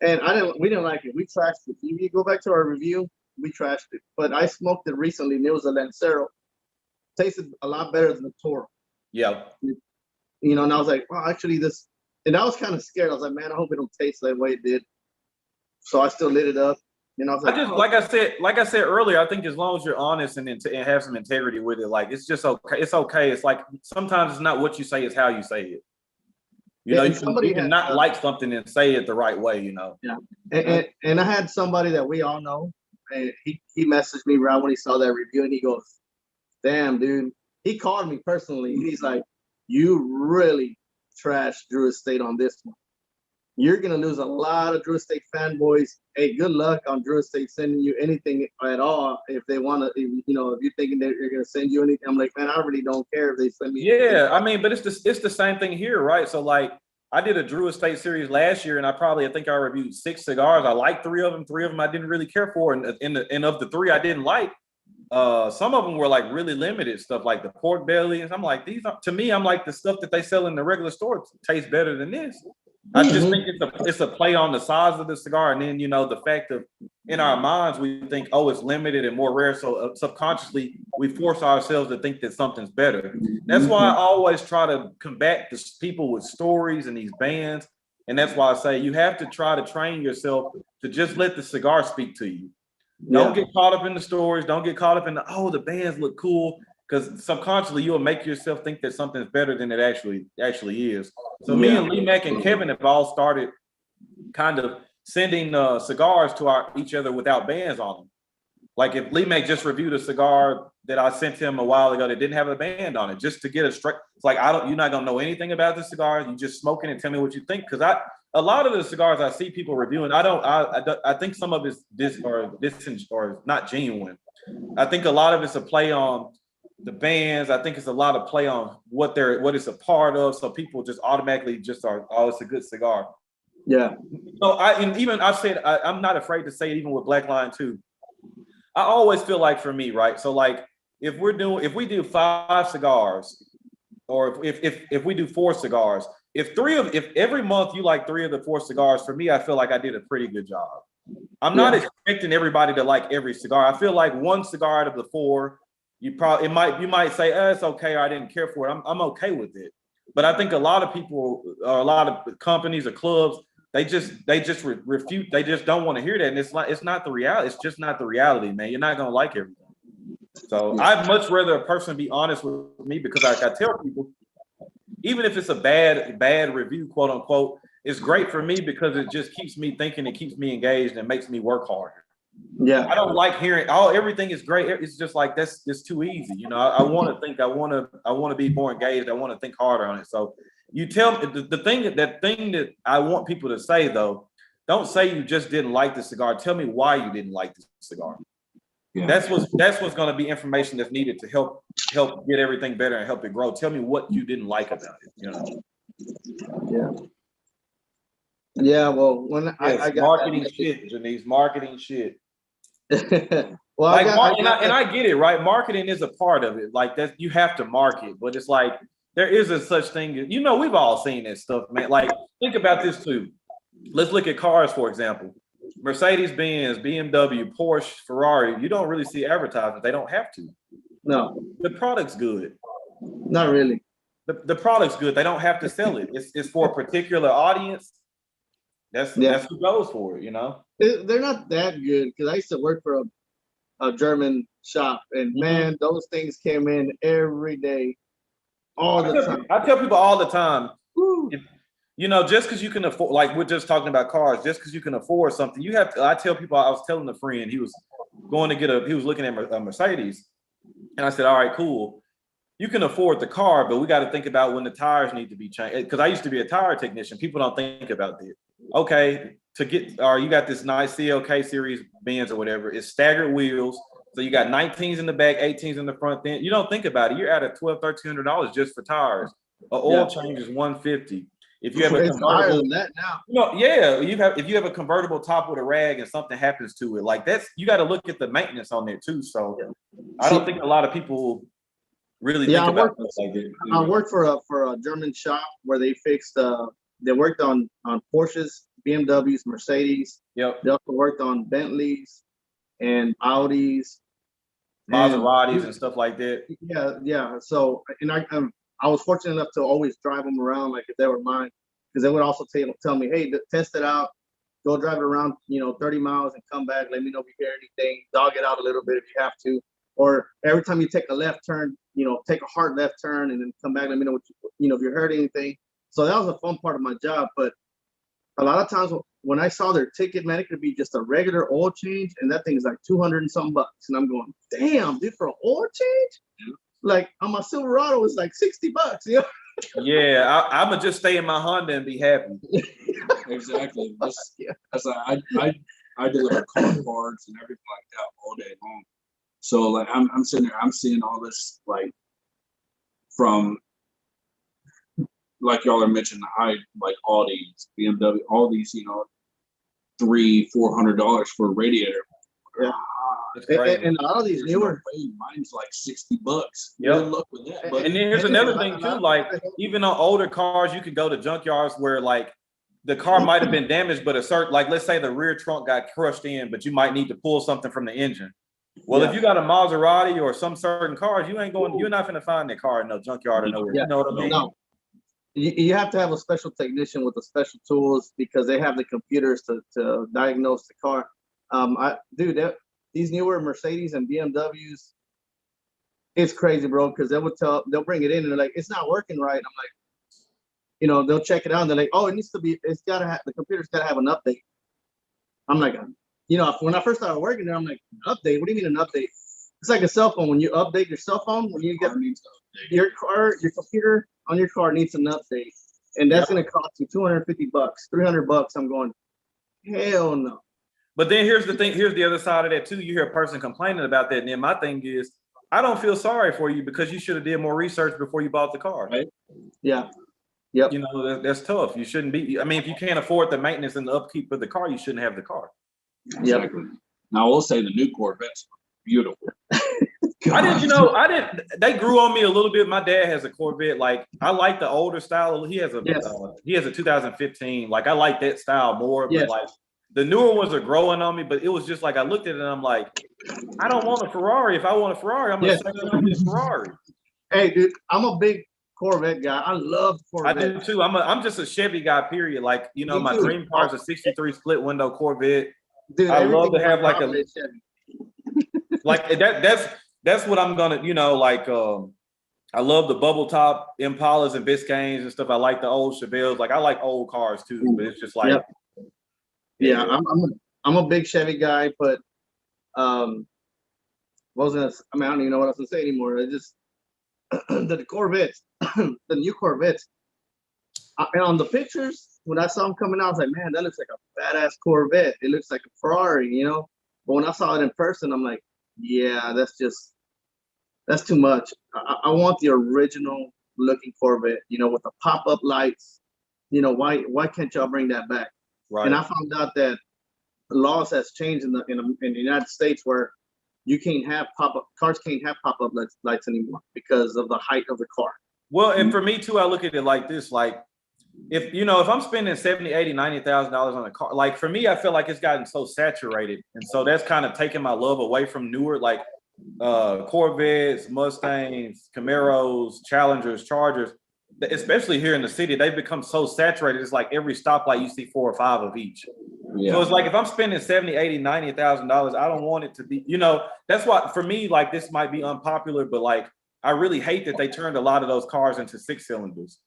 And we didn't like it. We trashed it. If you go back to our review, we trashed it. But I smoked it recently, and it was a Lancero. Tasted a lot better than the Toro. Yeah. You know, and I was like, well, actually this, and I was kind of scared. I was like, man, I hope it don't taste that way it did. So I still lit it up. And I was like, like I said earlier, I think as long as you're honest and have some integrity with it, like it's just okay. It's okay. It's like sometimes it's not what you say, it's how you say it. You know, you can not like something and say it the right way, you know. Yeah. And I had somebody that we all know, and he messaged me right when he saw that review, and he goes, damn, dude. He called me personally. He's like, you really trashed Drew Estate on this one. You're going to lose a lot of Drew Estate fanboys. Hey, good luck on Drew Estate sending you anything at all. If they want to, if you're thinking that you're going to send you anything, I'm like, man, I really don't care if they send me anything. I mean, but it's the same thing here, right? So like I did a Drew Estate series last year, and I think I reviewed 6 cigars. I liked 3 of them. 3 of them I didn't really care for. And of the 3 I didn't like, some of them were like really limited stuff, like the pork belly. And I'm like, to me, I'm like, the stuff that they sell in the regular store tastes better than this. I just think it's a play on the size of the cigar, and then the fact of in our minds we think, oh, it's limited and more rare, so subconsciously we force ourselves to think that something's better. That's why I always try to combat the people with stories and these bands, and that's why I say you have to try to train yourself to just let the cigar speak to you. Don't get caught up in the stories. Don't get caught up in the bands look cool, because subconsciously you'll make yourself think that something's better than it actually is. So me and Lee Mack and Kevin have all started kind of sending cigars to each other without bands on them. Like if Lee Mack just reviewed a cigar that I sent him a while ago that didn't have a band on it, just to get a straight. It's like you're not gonna know anything about the cigar. You just smoke it and tell me what you think. Because a lot of the cigars I see people reviewing, I think some of it's this or not genuine. I think a lot of it's a play on the bands. I think it's a lot of play on what it's a part of. So people just automatically just are, it's a good cigar. Yeah. So I've said I'm not afraid to say it even with Black Line too. I always feel like for me, right? So like if we do 5 cigars, or if we do 4 cigars, if every month you like 3 of the 4 cigars, for me, I feel like I did a pretty good job. I'm not expecting everybody to like every cigar. I feel like 1 cigar out of the 4, you might say, it's okay, or I didn't care for it. I'm okay with it. But I think a lot of people, or a lot of companies or clubs, they just refute. They just don't want to hear that. And it's not the reality. It's just not the reality, man. You're not gonna like everything. So I'd much rather a person be honest with me, because I tell people, even if it's a bad review, quote unquote, it's great for me because it just keeps me thinking, it keeps me engaged, and makes me work harder. Yeah, I don't like hearing everything is great. It's just like that's too easy. I want to think. I want to be more engaged. I want to think harder on it. So you tell me the thing that I want people to say though. Don't say you just didn't like the cigar. Tell me why you didn't like the cigar. Yeah. That's what's going to be information that's needed to help get everything better and help it grow. Tell me what you didn't like about it. You know. Yeah. Yeah. Well, when I got marketing shit, Janice, marketing shit. Well, Like, I get it, right? Marketing is a part of it. Like that, you have to market, but it's like there is a such thing. You know, we've all seen that stuff, man. Like, think about this too. Let's look at cars, for example. Mercedes-Benz, BMW, Porsche, Ferrari. You don't really see advertisements. They don't have to. No, The product's good. not really. The product's good. They don't have to sell it. It's for a particular audience. That's who goes for it, you know. They're not that good because I used to work for a German shop, and man, those things came in every day, all the time. I tell people all the time, if, you know, just because you can afford, like we're just talking about cars, just because you can afford something, you have to. I tell people, I was telling a friend, he was looking at a Mercedes, and I said, all right, cool. You can afford the car, but we got to think about when the tires need to be changed. Because I used to be a tire technician. People don't think about that. Okay, you got this nice CLK series Benz or whatever. It's staggered wheels. So you got 19s in the back, 18s in the front. Then you don't think about it. You're at $1,200-$1,300 just for tires. An oil change is $150. If you have a higher than that now. if you have a convertible top with a rag and something happens to it, like you got to look at the maintenance on there too. So I don't think a lot of people really think about things like that. I worked for a German shop where they fixed they worked on Porsches, BMWs, Mercedes. Yep. They also worked on Bentleys and Audis, Maseratis and stuff like that. Yeah. So, and I was fortunate enough to always drive them around like if they were mine, because they would also tell me, hey, test it out, go drive it around, 30 miles and come back. Let me know if you hear anything. Dog it out a little bit if you have to. Or every time you take a left turn, take a hard left turn and then come back. Let me know if you heard anything. So that was a fun part of my job. But a lot of times when I saw their ticket, man, it could be just a regular oil change, and that thing is like 200 and something bucks. And I'm going, damn, dude, for an oil change? Like on my Silverado, it's like $60. Yeah, I'm gonna just stay in my Honda and be happy. Exactly. That's I deliver car parts and everything like that all day long. So like I'm sitting there, I'm seeing all this like from like y'all are mentioning like Audis, BMW, all these, $300-$400 for a radiator. Yeah. And a lot of these newer, mine's like $60. Yep. Good luck with that. But and then here's another thing too, like even on older cars, you can go to junkyards where like the car might have been damaged, but like let's say the rear trunk got crushed in, but you might need to pull something from the engine. Well, if you got a Maserati or some certain cars, you're not going to find that car in no junkyard or nowhere. You know what I mean? No. You have to have a special technician with the special tools because they have the computers to diagnose the car. These newer Mercedes and BMWs, it's crazy, bro, because they'll bring it in and they're like, it's not working right. I'm like, they'll check it out and they're like, oh, the computer's got to have an update. I'm like, when I first started working there, I'm like, update? What do you mean an update? It's like a cell phone. When you update your cell phone, when you get your computer on your car needs an update, and that's going to cost you $250, $300. I'm going, hell no. But then here's the thing. Here's the other side of that too. You hear a person complaining about that, and then my thing is, I don't feel sorry for you because you should have did more research before you bought the car. Right? Yeah. Yep. That's tough. You shouldn't be. I mean, if you can't afford the maintenance and the upkeep of the car, you shouldn't have the car. Exactly. Yep. Now I will say the new Corvette's beautiful. They grew on me a little bit. My dad has a Corvette. Like, I like the older style. He has a 2015. Like, I like that style more. But like the newer ones are growing on me. But it was just like I looked at it and I'm like, I don't want a Ferrari. If I want a Ferrari, I'm gonna sell this Ferrari. Hey, dude, I'm a big Corvette guy. I love Corvette. I do too. I'm just a Chevy guy. Period. Like, my dream car is a '63 split window Corvette. Dude, I love to have like a Chevy. like that's what I'm gonna, I love the bubble top Impalas and Biscaynes and stuff. I like the old Chevelles. Like, I like old cars too, but it's just like, I'm a big Chevy guy, but I don't even know what else to say anymore. It's just the Corvettes, the new Corvettes. And on the pictures, when I saw them coming out, I was like, man, that looks like a badass Corvette. It looks like a Ferrari, But when I saw it in person, I'm like, Yeah, that's too much. I want the original looking Corvette, you know, with the pop-up lights. You know, why can't y'all bring that back? Right. And I found out that laws has changed in the United States where you can't have cars can't have pop-up lights anymore because of the height of the car. Well, and for me too, I look at it like this, like if I'm spending 70, 80, $90,000 on a car, like for me, I feel like it's gotten so saturated. And so that's kind of taking my love away from newer, like Corvettes, Mustangs, Camaros, Challengers, Chargers, especially here in the city, they've become so saturated. It's like every stoplight you see 4 or 5 of each. Yeah. So it's like if I'm spending 70, 80, $90,000, I don't want it to be, that's why for me, like this might be unpopular, but like I really hate that they turned a lot of those cars into 6-cylinders.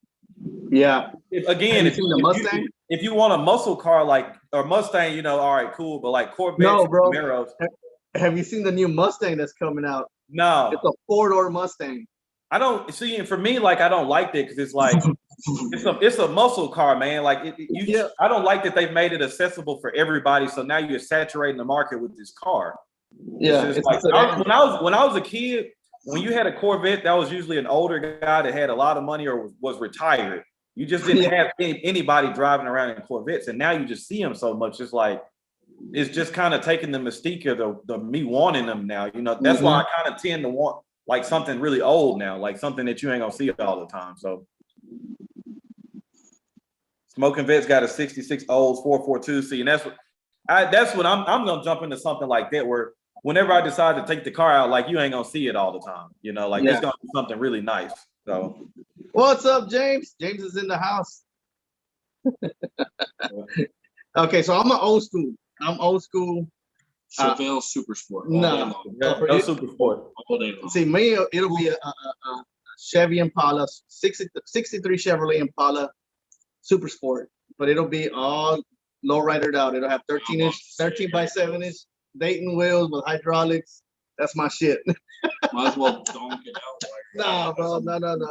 Yeah. If you want a muscle car like or Mustang, all right, cool, but like Corvettes, no, bro. Camaros. Have you seen the new Mustang that's coming out? No, it's a 4-door Mustang. I don't see, and for me, like I don't like that because it's like it's a muscle car, man. Like I don't like that they've made it accessible for everybody. So now you're saturating the market with this car. Yeah, it's like, when I was a kid, when you had a Corvette, that was usually an older guy that had a lot of money or was retired. You just didn't have anybody driving around in Corvettes, and now you just see them so much. It's like it's just kind of taking the mystique of the me wanting them now. That's why I kind of tend to want like something really old now, like something that you ain't gonna see all the time. So Smoking Vet's got a 66 Olds 442C, and that's what I'm gonna jump into something like that where whenever I decide to take the car out, like you ain't gonna see it all the time. It's gonna be something really nice. So what's up, James? James is in the house. Okay, so I'm old school. Chevelle Super Sport. No Super Sport. All day long. See, me, it'll be a Chevy Impala, 63 Chevrolet Impala Super Sport, but it'll be all low-ridered out. It'll have 13 by 7-inch Dayton wheels with hydraulics. That's my shit. Might as well donk it out. Nah, bro, no.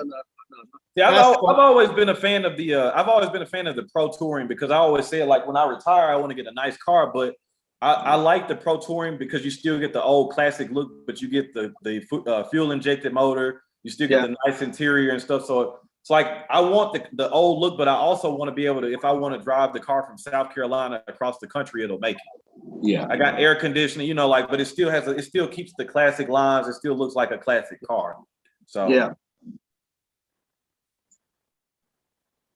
Yeah, I've always been a fan of the Pro Touring because I always say like when I retire, I want to get a nice car, but I like the Pro Touring because you still get the old classic look, but you get the fuel injected motor. You still get the nice interior and stuff. So it's like I want the old look, but I also want to be able to, if I want to drive the car from South Carolina across the country, it'll make it. Yeah, I got air conditioning, but it still keeps the classic lines. It still looks like a classic car. So yeah.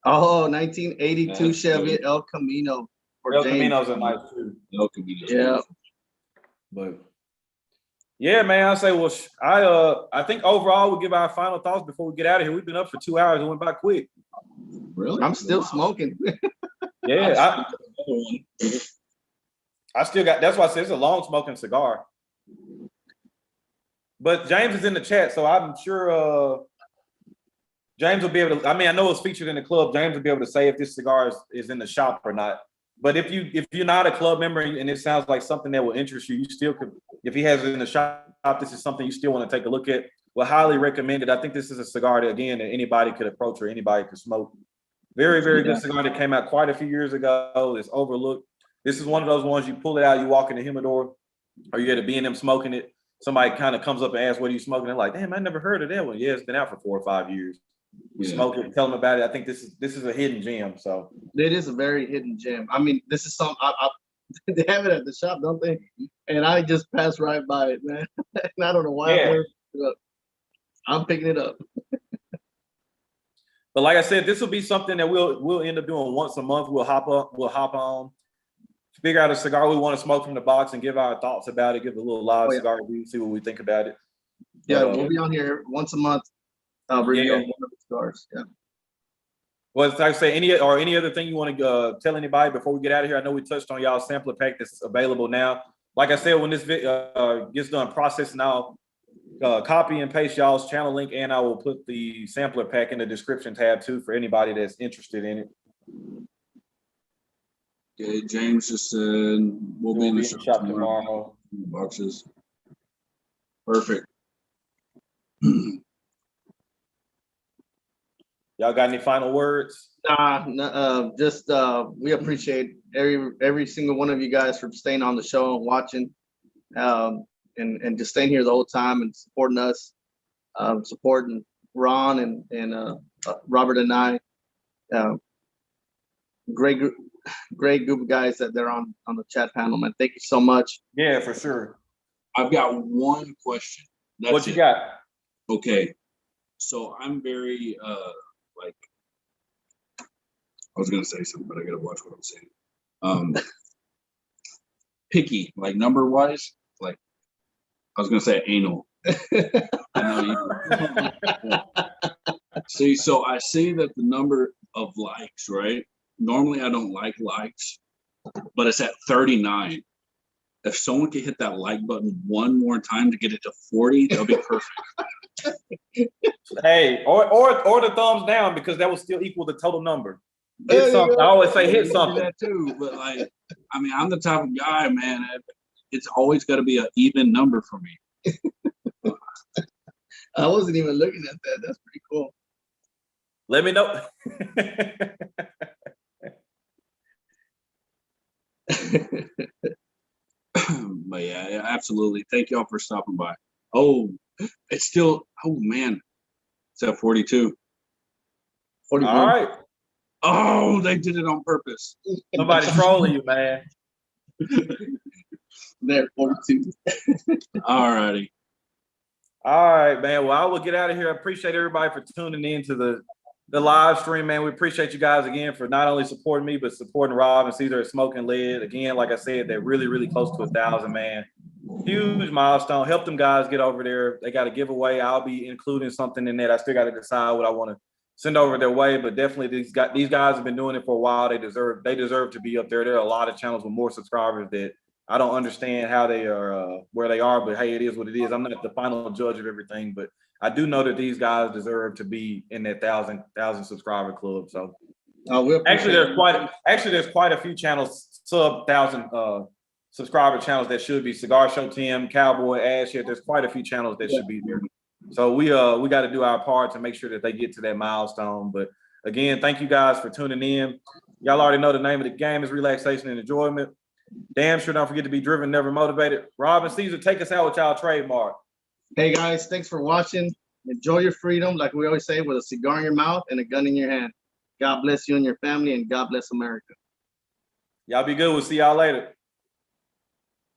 Oh, 1982 Chevy El Camino. El Camino's a nice too. El Camino. Yeah. But yeah, man, I say, well, I think overall we'll give our final thoughts before we get out of here. We've been up for 2 hours. It went by quick. Really? I'm still smoking. Yeah, I still got. That's why I said it's a long smoking cigar. But James is in the chat, so I'm sure James will be able to. I mean, I know it's featured in the club. James will be able to say if this cigar is in the shop or not. But if you're not a club member and it sounds like something that will interest you, you still could. If he has it in the shop, this is something you still want to take a look at. Well, highly recommend it. I think this is a cigar that anybody could approach or anybody could smoke. Very, very good cigar that came out quite a few years ago. It's overlooked. This is one of those ones you pull it out, you walk in the humidor, or you get a B&M smoking it. Somebody kind of comes up and asks, "What are you smoking?" They're like, "Damn, I never heard of that one." Yeah, it's been out for 4 or 5 years. You smoke it, tell them about it. I think this is a hidden gem. So it is a very hidden gem. I mean, this is something they have it at the shop, don't they? And I just passed right by it, man. And I don't know why I'm picking it up. But like I said, this will be something that we'll end up doing once a month. We'll hop on, figure out a cigar we want to smoke from the box and give our thoughts about it, give a little live cigar review, see what we think about it. Yeah, we'll be on here once a month. Reviewing one of the cigars. Yeah. Well, like I say, any other thing you want to tell anybody before we get out of here? I know we touched on y'all's sampler pack that's available now. Like I said, when this gets done processing, I'll copy and paste y'all's channel link, and I will put the sampler pack in the description tab too for anybody that's interested in it. Okay, James just said we'll be in the shop tomorrow. Boxes. Perfect. Y'all got any final words? Just we appreciate every single one of you guys for staying on the show and watching. and just staying here the whole time and supporting us, supporting Ron and Robert and I. Great group of guys that they're on the chat panel, man. Thank you so much. Yeah, for sure. I've got one question. That's What you it. got? Okay. So I'm very like I was gonna say something, but I gotta watch what I'm saying. Picky, like number wise, like I was gonna say anal. I know you. See, so I see that the number of likes, right? Normally I don't like likes, but it's at 39. If someone could hit that like button one more time to get it to 40, that'll be perfect. Hey, or the thumbs down, because that will still equal the total number. Hit something. I always say hit You can do something. that too, but like, I mean, I'm the type of guy, man. It's always got to be an even number for me. I wasn't even looking at that. That's pretty cool. Let me know. But yeah, absolutely. Thank y'all for stopping by. Oh, it's still. Oh man, it's at 42. 41. All right. Oh, they did it on purpose. Somebody trolling you, man. There, 42. All righty. All right, man. Well, I will get out of here. I appreciate everybody for tuning in to the live stream, man. We appreciate you guys again for not only supporting me, but supporting Rob and Caesar at Smoking Lead. Again, like I said, they're really, really close to 1,000, man. Huge milestone. Help them guys get over there. They got a giveaway. I'll be including something in that. I still got to decide what I want to send over their way, but definitely these guys have been doing it for a while. They deserve to be up there. There are a lot of channels with more subscribers that I don't understand how they are where they are, but hey, it is what it is. I'm not the final judge of everything, but I do know that these guys deserve to be in that 1,000 subscriber club. So actually, there's quite a few channels, sub 1,000 subscriber channels that should be Cigar Show Tim, Cowboy, Ash. There's quite a few channels that should be there. So we got to do our part to make sure that they get to that milestone. But again, thank you guys for tuning in. Y'all already know the name of the game is relaxation and enjoyment. Damn sure don't forget to be driven, never motivated. Rob and Caesar, take us out with y'all trademark. Hey guys, thanks for watching. Enjoy your freedom, like we always say, with a cigar in your mouth and a gun in your hand. God bless you and your family, and God bless America. Y'all be good. We'll see y'all later.